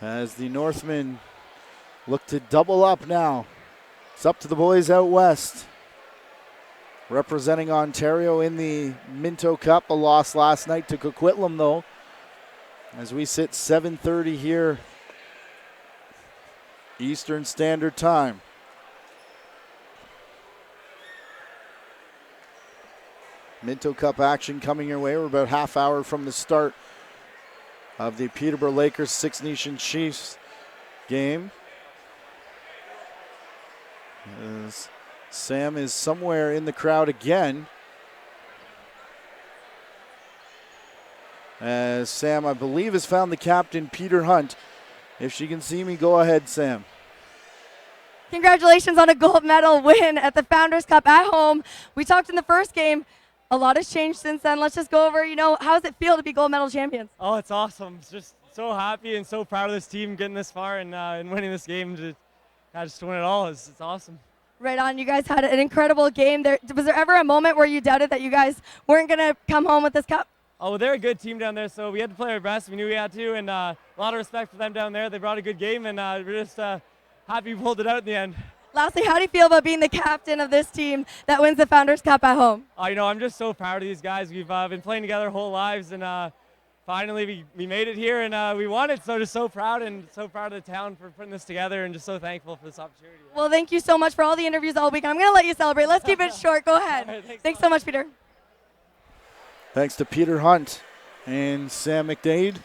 As the Northmen look to double up now. It's up to the boys out west. Representing Ontario in the Minto Cup, a loss last night to Coquitlam though. As we sit 7:30 here, Eastern Standard Time. Minto Cup action coming your way. We're about half hour from the start of the Peterborough Lakers Six Nations Chiefs game. As Sam is somewhere in the crowd again. As Sam, I believe, has found the captain, Peter Hunt. If she can see me, go ahead, Sam. Congratulations on a gold medal win at the Founders Cup at home. We talked in the first game. A lot has changed since then. Let's just go over, how does it feel to be gold medal champions? Oh, it's awesome. It's just so happy and so proud of this team getting this far and winning this game. Just to win it all. It's awesome. Right on. You guys had an incredible game. Was there ever a moment where you doubted that you guys weren't going to come home with this cup? Oh, well, they're a good team down there, so we had to play our best. We knew we had to, and a lot of respect for them down there. They brought a good game, and we're just happy we pulled it out in the end. Lastly, how do you feel about being the captain of this team that wins the Founders Cup at home? I'm just so proud of these guys. We've been playing together our whole lives, and finally we made it here, and we won it. So just so proud, and so proud of the town for putting this together, and just so thankful for this opportunity. Well, thank you so much for all the interviews all week. I'm going to let you celebrate. Let's keep it short. Go ahead. Right, thanks so much, Peter. Thanks to Peter Hunt and Sam McDade.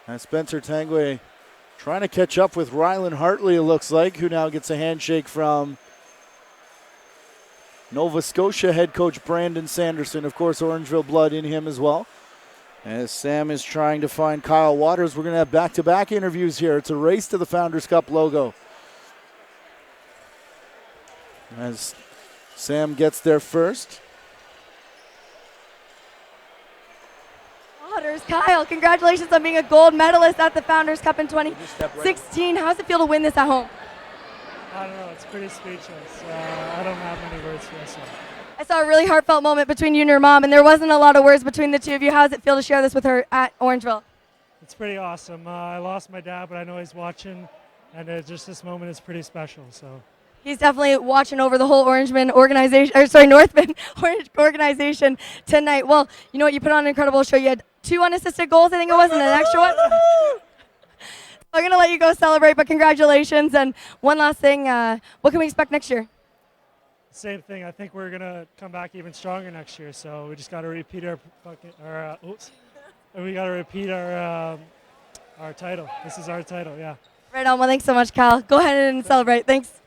And Spencer Tangway trying to catch up with Rylan Hartley, it looks like, who now gets a handshake from Nova Scotia head coach Brandon Sanderson. Of course, Orangeville blood in him as well. As Sam is trying to find Kyle Waters, we're going to have back-to-back interviews here. It's a race to the Founders Cup logo. As Sam gets there first. Waters, Kyle, congratulations on being a gold medalist at the Founders Cup in 2016. How does it feel to win this at home? I don't know. It's pretty speechless. I don't have many words for this one. I saw a really heartfelt moment between you and your mom, and there wasn't a lot of words between the two of you. How does it feel to share this with her at Orangeville? It's pretty awesome. I lost my dad, but I know he's watching, and just this moment is pretty special. So. He's definitely watching over the whole Northman Orange organization tonight. Well, you know what? You put on an incredible show. You had 2 unassisted goals, I think it was, and an extra one. I'm going to let you go celebrate, but congratulations. And one last thing, what can we expect next year? Same thing. I think we're going to come back even stronger next year. So we just got to repeat our title. This is our title, yeah. Right on. Well, thanks so much, Kyle. Go ahead and celebrate. Thanks.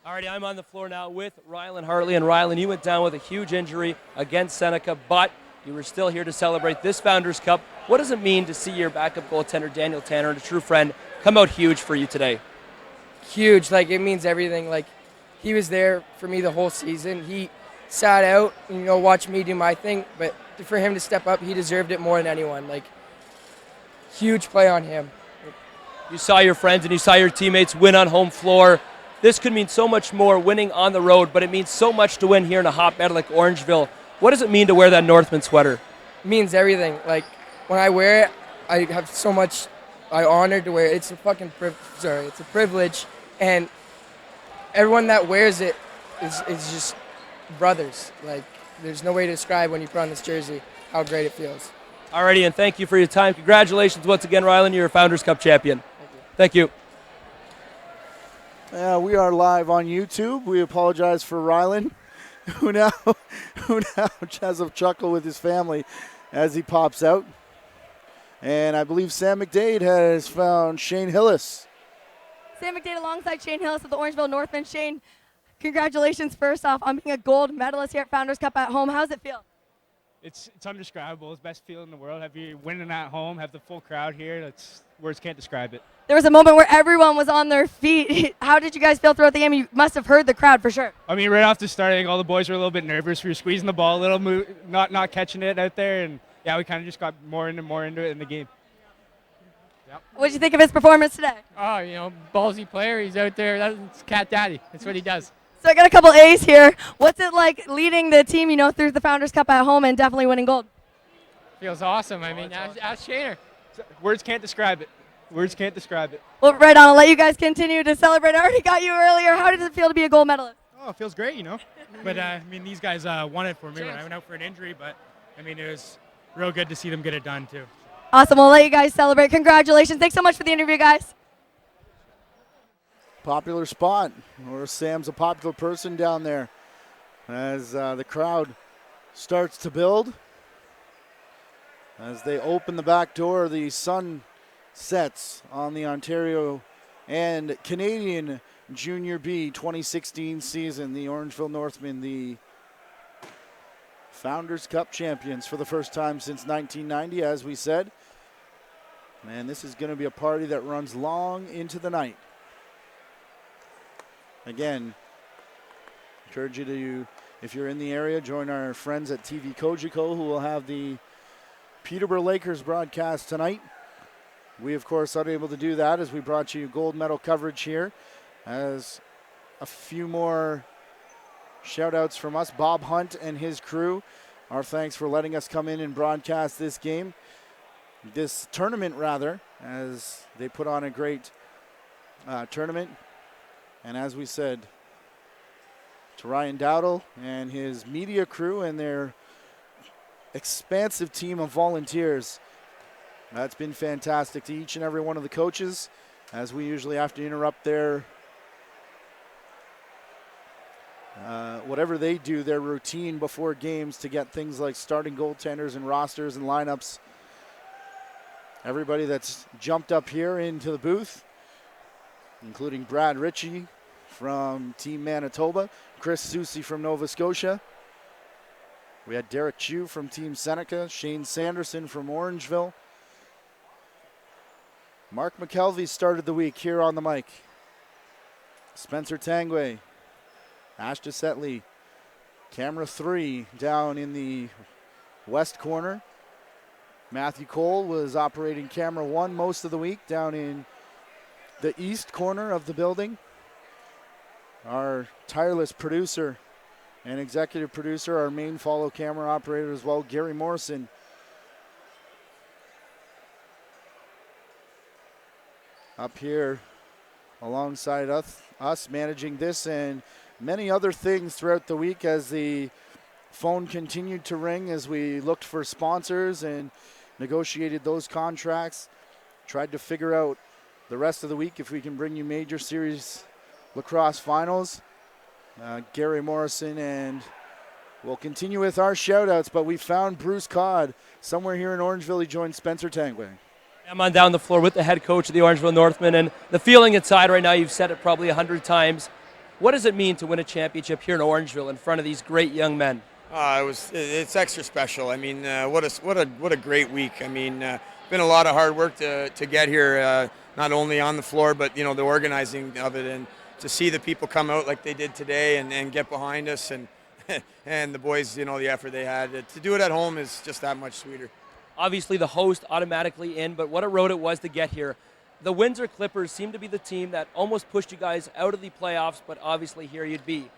Alrighty, I'm on the floor now with Rylan Hartley. And Rylan, you went down with a huge injury against Seneca, but you were still here to celebrate this Founders Cup. What does it mean to see your backup goaltender, Daniel Tanner, and a true friend, come out huge for you today? Huge. Like, it means everything. Like, he was there for me the whole season. He sat out, watched me do my thing, but for him to step up, he deserved it more than anyone. Like, huge play on him. You saw your friends and you saw your teammates win on home floor. This could mean so much more winning on the road, but it means so much to win here in a hotbed like Orangeville. What does it mean to wear that Northman sweater? It means everything. Like, when I wear it, I have so much, I'm honored to wear it. It's a fucking it's a privilege, and everyone that wears it is just brothers. Like, there's no way to describe when you put on this jersey how great it feels. Alrighty, and thank you for your time. Congratulations once again, Rylan. You're a Founders Cup champion. Thank you. We are live on YouTube. We apologize for Rylan, who now has a chuckle with his family as he pops out. And I believe Sam McDade has found Shane Hillis. Sam McDade alongside Shane Hillis of the Orangeville Northmen. Shane, congratulations first off on being a gold medalist here at Founders Cup at home. How does it feel? It's undescribable. It's the best feeling in the world. Have you winning at home, have the full crowd here. Words can't describe it. There was a moment where everyone was on their feet. How did you guys feel throughout the game? You must have heard the crowd for sure. I mean, right off the start, I think all the boys were a little bit nervous. We were squeezing the ball a little, not catching it out there, and yeah, we kind of just got more into it in the game. Yep. What did you think of his performance today? Oh, ballsy player. He's out there. That's Cat Daddy. That's what he does. So I got a couple A's here. What's it like leading the team, through the Founders Cup at home and definitely winning gold? Feels awesome. I mean, ask Shaner. Words can't describe it. Words can't describe it. Well, right on. I'll let you guys continue to celebrate. I already got you earlier. How does it feel to be a gold medalist? Oh, it feels great, But, I mean, these guys won it for me when I went out for an injury. But, I mean, it was real good to see them get it done, too. Awesome. We'll let you guys celebrate. Congratulations. Thanks so much for the interview, guys. Popular spot, or Sam's a popular person down there as the crowd starts to build. As they open the back door, the sun sets on the Ontario and Canadian Junior B 2016 season. The Orangeville Northmen, the Founders Cup champions for the first time since 1990, as we said. And this is going to be a party that runs long into the night. Again, encourage you to, if you're in the area, join our friends at TV Kojiko, who will have the Peterborough Lakers broadcast tonight. We, of course, are able to do that as we brought you gold medal coverage here. As a few more shout-outs from us, Bob Hunt and his crew, our thanks for letting us come in and broadcast this game, this tournament rather, as they put on a great tournament. And as we said, to Ryan Dowdle and his media crew and their expansive team of volunteers, that's been fantastic. To each and every one of the coaches, as we usually have to interrupt their whatever they do, their routine before games to get things like starting goaltenders and rosters and lineups. Everybody that's jumped up here into the booth, including Brad Ritchie from Team Manitoba, Chris Susi from Nova Scotia. We had Derek Chu from Team Seneca, Shane Sanderson from Orangeville. Mark McKelvey started the week here on the mic. Spencer Tangway, Ash DeSetley, camera 3 down in the west corner. Matthew Cole was operating camera 1 most of the week down in the east corner of the building. Our tireless producer and executive producer, our main follow camera operator as well, Gary Morrison. Up here alongside us managing this and many other things throughout the week as the phone continued to ring as we looked for sponsors and negotiated those contracts. Tried to figure out the rest of the week if we can bring you major series lacrosse finals. Gary Morrison, and we'll continue with our shout outs, but we found Bruce Codd somewhere here in Orangeville. He joined Spencer Tangway. I'm on down the floor with the head coach of the Orangeville Northmen, and the feeling inside right now, you've said it probably 100 times. What does it mean to win a championship here in Orangeville in front of these great young men? It's extra special. I mean, what a great week. I mean, been a lot of hard work to get here, not only on the floor, but the organizing of it, and to see the people come out like they did today and get behind us, and and the boys, the effort they had to do it at home is just that much sweeter. Obviously, the host automatically in, but what a road it was to get here. The Windsor Clippers seem to be the team that almost pushed you guys out of the playoffs, but obviously here you'd be.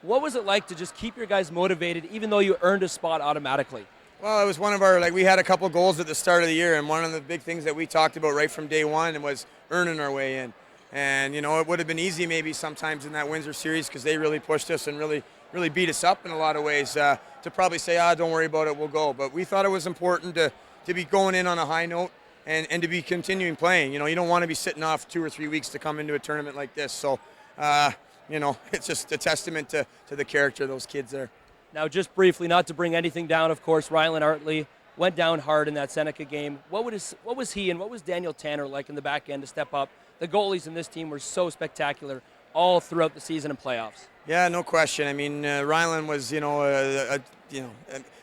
What was it like to just keep your guys motivated, even though you earned a spot automatically? Well, it was one of our, we had a couple goals at the start of the year, and one of the big things that we talked about right from day one was earning our way in. And, it would have been easy maybe sometimes in that Windsor series because they really pushed us and really beat us up in a lot of ways to probably say, don't worry about it, we'll go. But we thought it was important to be going in on a high note and to be continuing playing. You don't want to be sitting off 2 or 3 weeks to come into a tournament like this. So, it's just a testament to the character of those kids there. Now, just briefly, not to bring anything down, of course, Rylan Artley went down hard in that Seneca game. What was he and what was Daniel Tanner like in the back end to step up? The goalies in this team were so spectacular all throughout the season and playoffs. Yeah, no question. I mean, Rylan was,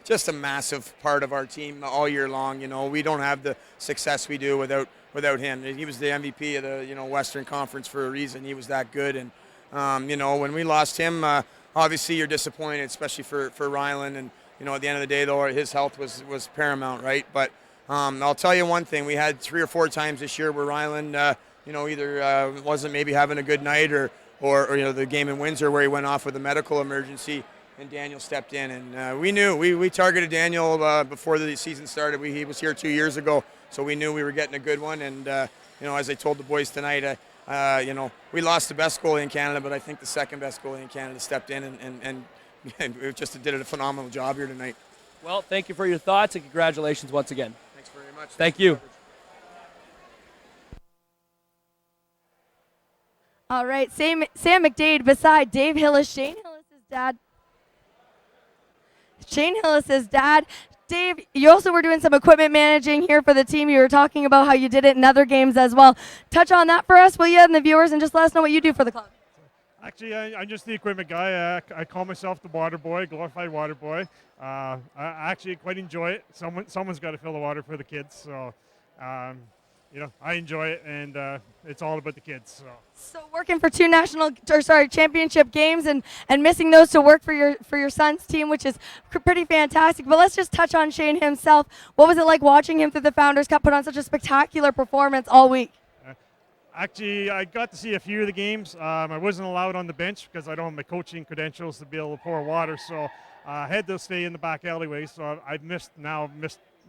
just a massive part of our team all year long. We don't have the success we do without him. He was the MVP of the Western Conference for a reason. He was that good, and when we lost him, obviously you're disappointed, especially for Rylan. And at the end of the day, though, his health was paramount, right? But I'll tell you one thing: we had 3 or 4 times this year where Rylan, either wasn't maybe having a good night or the game in Windsor where he went off with a medical emergency and Daniel stepped in. And we knew, we targeted Daniel before the season started. He was here 2 years ago, so we knew we were getting a good one. And, as I told the boys tonight, we lost the best goalie in Canada, but I think the second best goalie in Canada stepped in and just did a phenomenal job here tonight. Well, thank you for your thoughts and congratulations once again. Thanks very much. Thank you. All right, Sam McDade beside Dave Hillis, Shane Hillis' dad. Shane Hillis' dad. Dave, you also were doing some equipment managing here for the team. You were talking about how you did it in other games as well. Touch on that for us, will you, and the viewers, and just let us know what you do for the club. Actually, I'm just the equipment guy. I call myself the water boy, glorified water boy. I actually quite enjoy it. Someone's got to fill the water for the kids, so I enjoy it, and it's all about the kids. So working for 2 championship games and missing those to work for your son's team, which is pretty fantastic. But let's just touch on Shane himself. What was it like watching him through the Founders Cup put on such a spectacular performance all week? Actually, I got to see a few of the games. I wasn't allowed on the bench because I don't have my coaching credentials to be able to pour water. So I had to stay in the back alleyway, so I've missed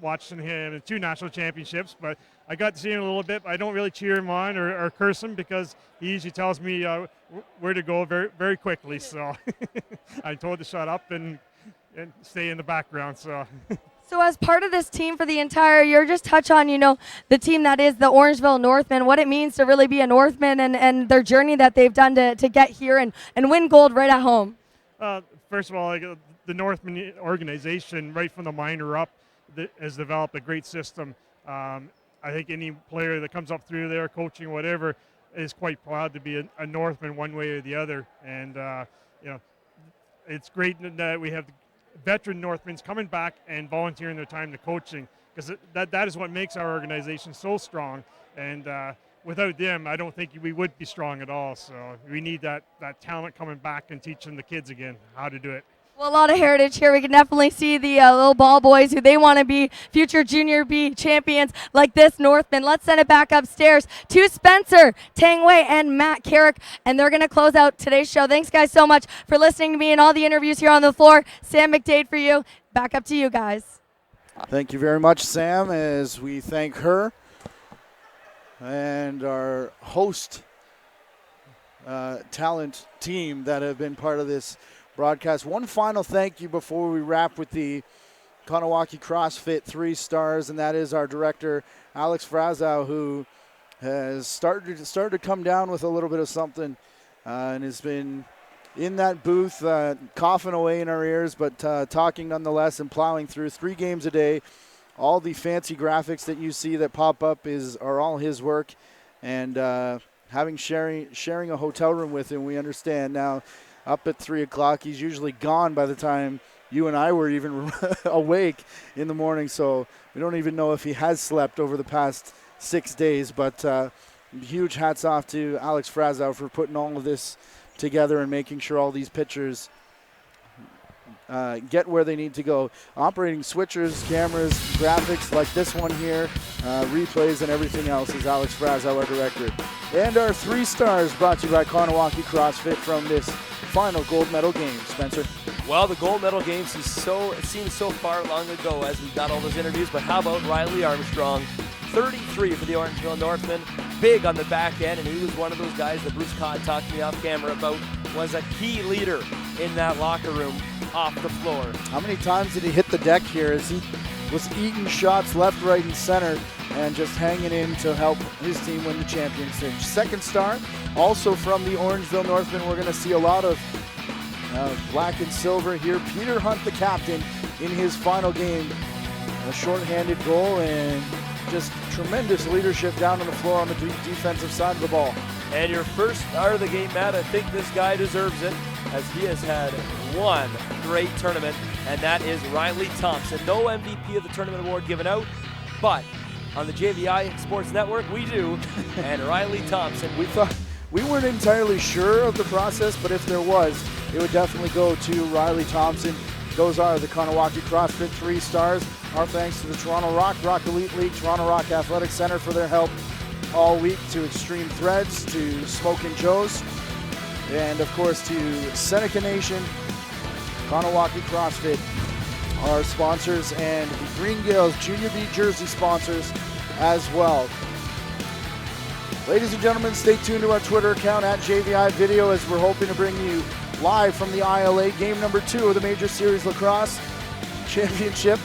watching him in 2 national championships, but I got to see him a little bit. I don't really cheer him on or curse him because he usually tells me where to go very, very quickly. So I told to shut up and stay in the background. So. So as part of this team for the entire year, just touch on, the team that is the Orangeville Northmen, what it means to really be a Northman and their journey that they've done to get here and win gold right at home. First of all, the Northman organization, right from the minor up, has developed a great system. I think any player that comes up through there, coaching, whatever, is quite proud to be a Northman one way or the other. And, it's great that we have veteran Northmen coming back and volunteering their time to coaching, because that is what makes our organization so strong. And without them, I don't think we would be strong at all. So we need that talent coming back and teaching the kids again how to do it. Well, a lot of heritage here. We can definitely see the little ball boys who they want to be future Junior B champions like this Northman. Let's send it back upstairs to Spencer Tangway and Matt Carrick, and they're going to close out today's show. Thanks, guys, so much for listening to me and all the interviews here on the floor. Sam McDade for you. Back up to you guys. Thank you very much, Sam, as we thank her and our host talent team that have been part of this broadcast. One final thank you before we wrap with the Kanawaki CrossFit 3 stars, and that is our director, Alex Frazow, who has started to come down with a little bit of something and has been in that booth coughing away in our ears, but talking nonetheless and plowing through 3 games a day. All the fancy graphics that you see that pop up are all his work, and sharing a hotel room with him, we understand now. Up at 3 o'clock, he's usually gone by the time you and I were even awake in the morning, so we don't even know if he has slept over the past 6 days. But huge hats off to Alex Frazow for putting all of this together and making sure all these pictures get where they need to go. Operating switchers, cameras, graphics like this one here, replays and everything else is Alex Frazow, our director. And our 3 stars brought to you by Kanawaki CrossFit from this final gold medal game. Spencer? Well, the gold medal games it seems so far long ago as we got all those interviews, but how about Riley Armstrong? 33 for the Orangeville Northmen, big on the back end, and he was one of those guys that Bruce Codd talked to me off camera about, was a key leader in that locker room off the floor. How many times did he hit the deck here as he was eating shots left, right, and center and just hanging in to help his team win the championship? 2nd star, also from the Orangeville Northmen. We're going to see a lot of black and silver here. Peter Hunt, the captain, in his final game. A shorthanded goal and just tremendous leadership down on the floor on the defensive side of the ball. And your first star of the game, Matt, I think this guy deserves it, as he has had one great tournament, and that is Riley Thompson. No MVP of the tournament award given out, but on the JVI Sports Network, we do. And Riley Thompson. We weren't entirely sure of the process, but if there was, it would definitely go to Riley Thompson. Those are the Kanawaki CrossFit 3 stars. Our thanks to the Toronto Rock Elite League, Toronto Rock Athletic Center for their help all week, to Extreme Threads, to Smokin' Joe's, and of course to Seneca Nation, Kanawaki CrossFit, our sponsors, and the Green Gaels Junior B jersey sponsors as well. Ladies and gentlemen, stay tuned to our Twitter account at JVI Video, as we're hoping to bring you live from the ILA game number 2 of the Major Series Lacrosse Championship,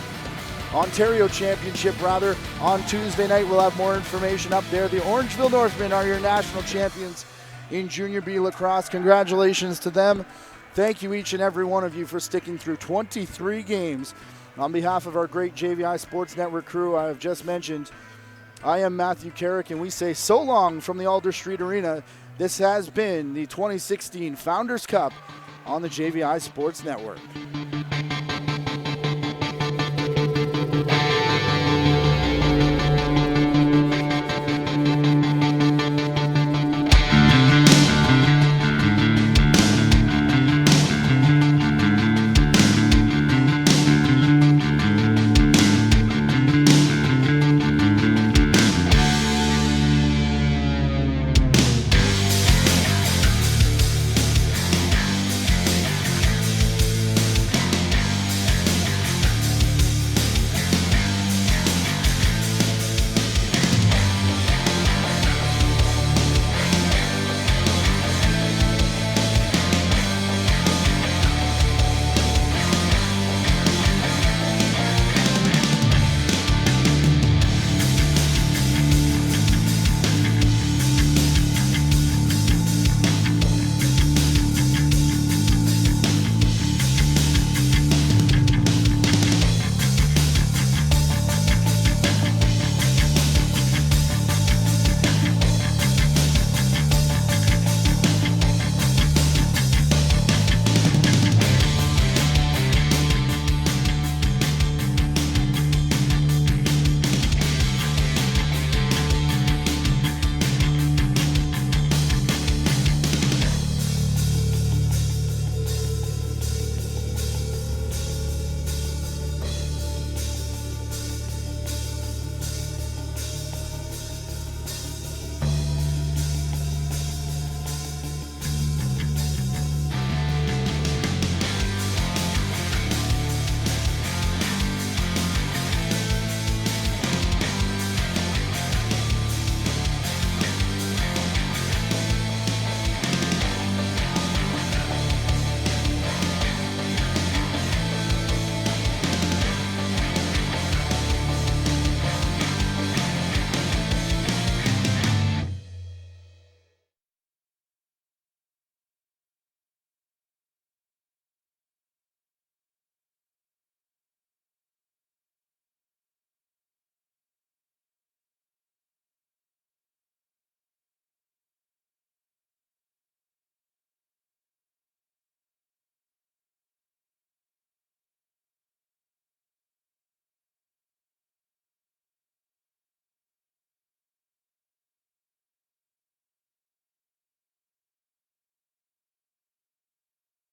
Ontario Championship rather, on Tuesday night. We'll have more information up there. The Orangeville Northmen are your national champions in Junior B lacrosse. Congratulations to them. Thank you each and every one of you for sticking through 23 games. On behalf of our great JVI Sports Network crew I have just mentioned, I am Matthew Carrick, and we say so long from the Alder Street Arena. This has been the 2016 Founders Cup on the JVI Sports Network.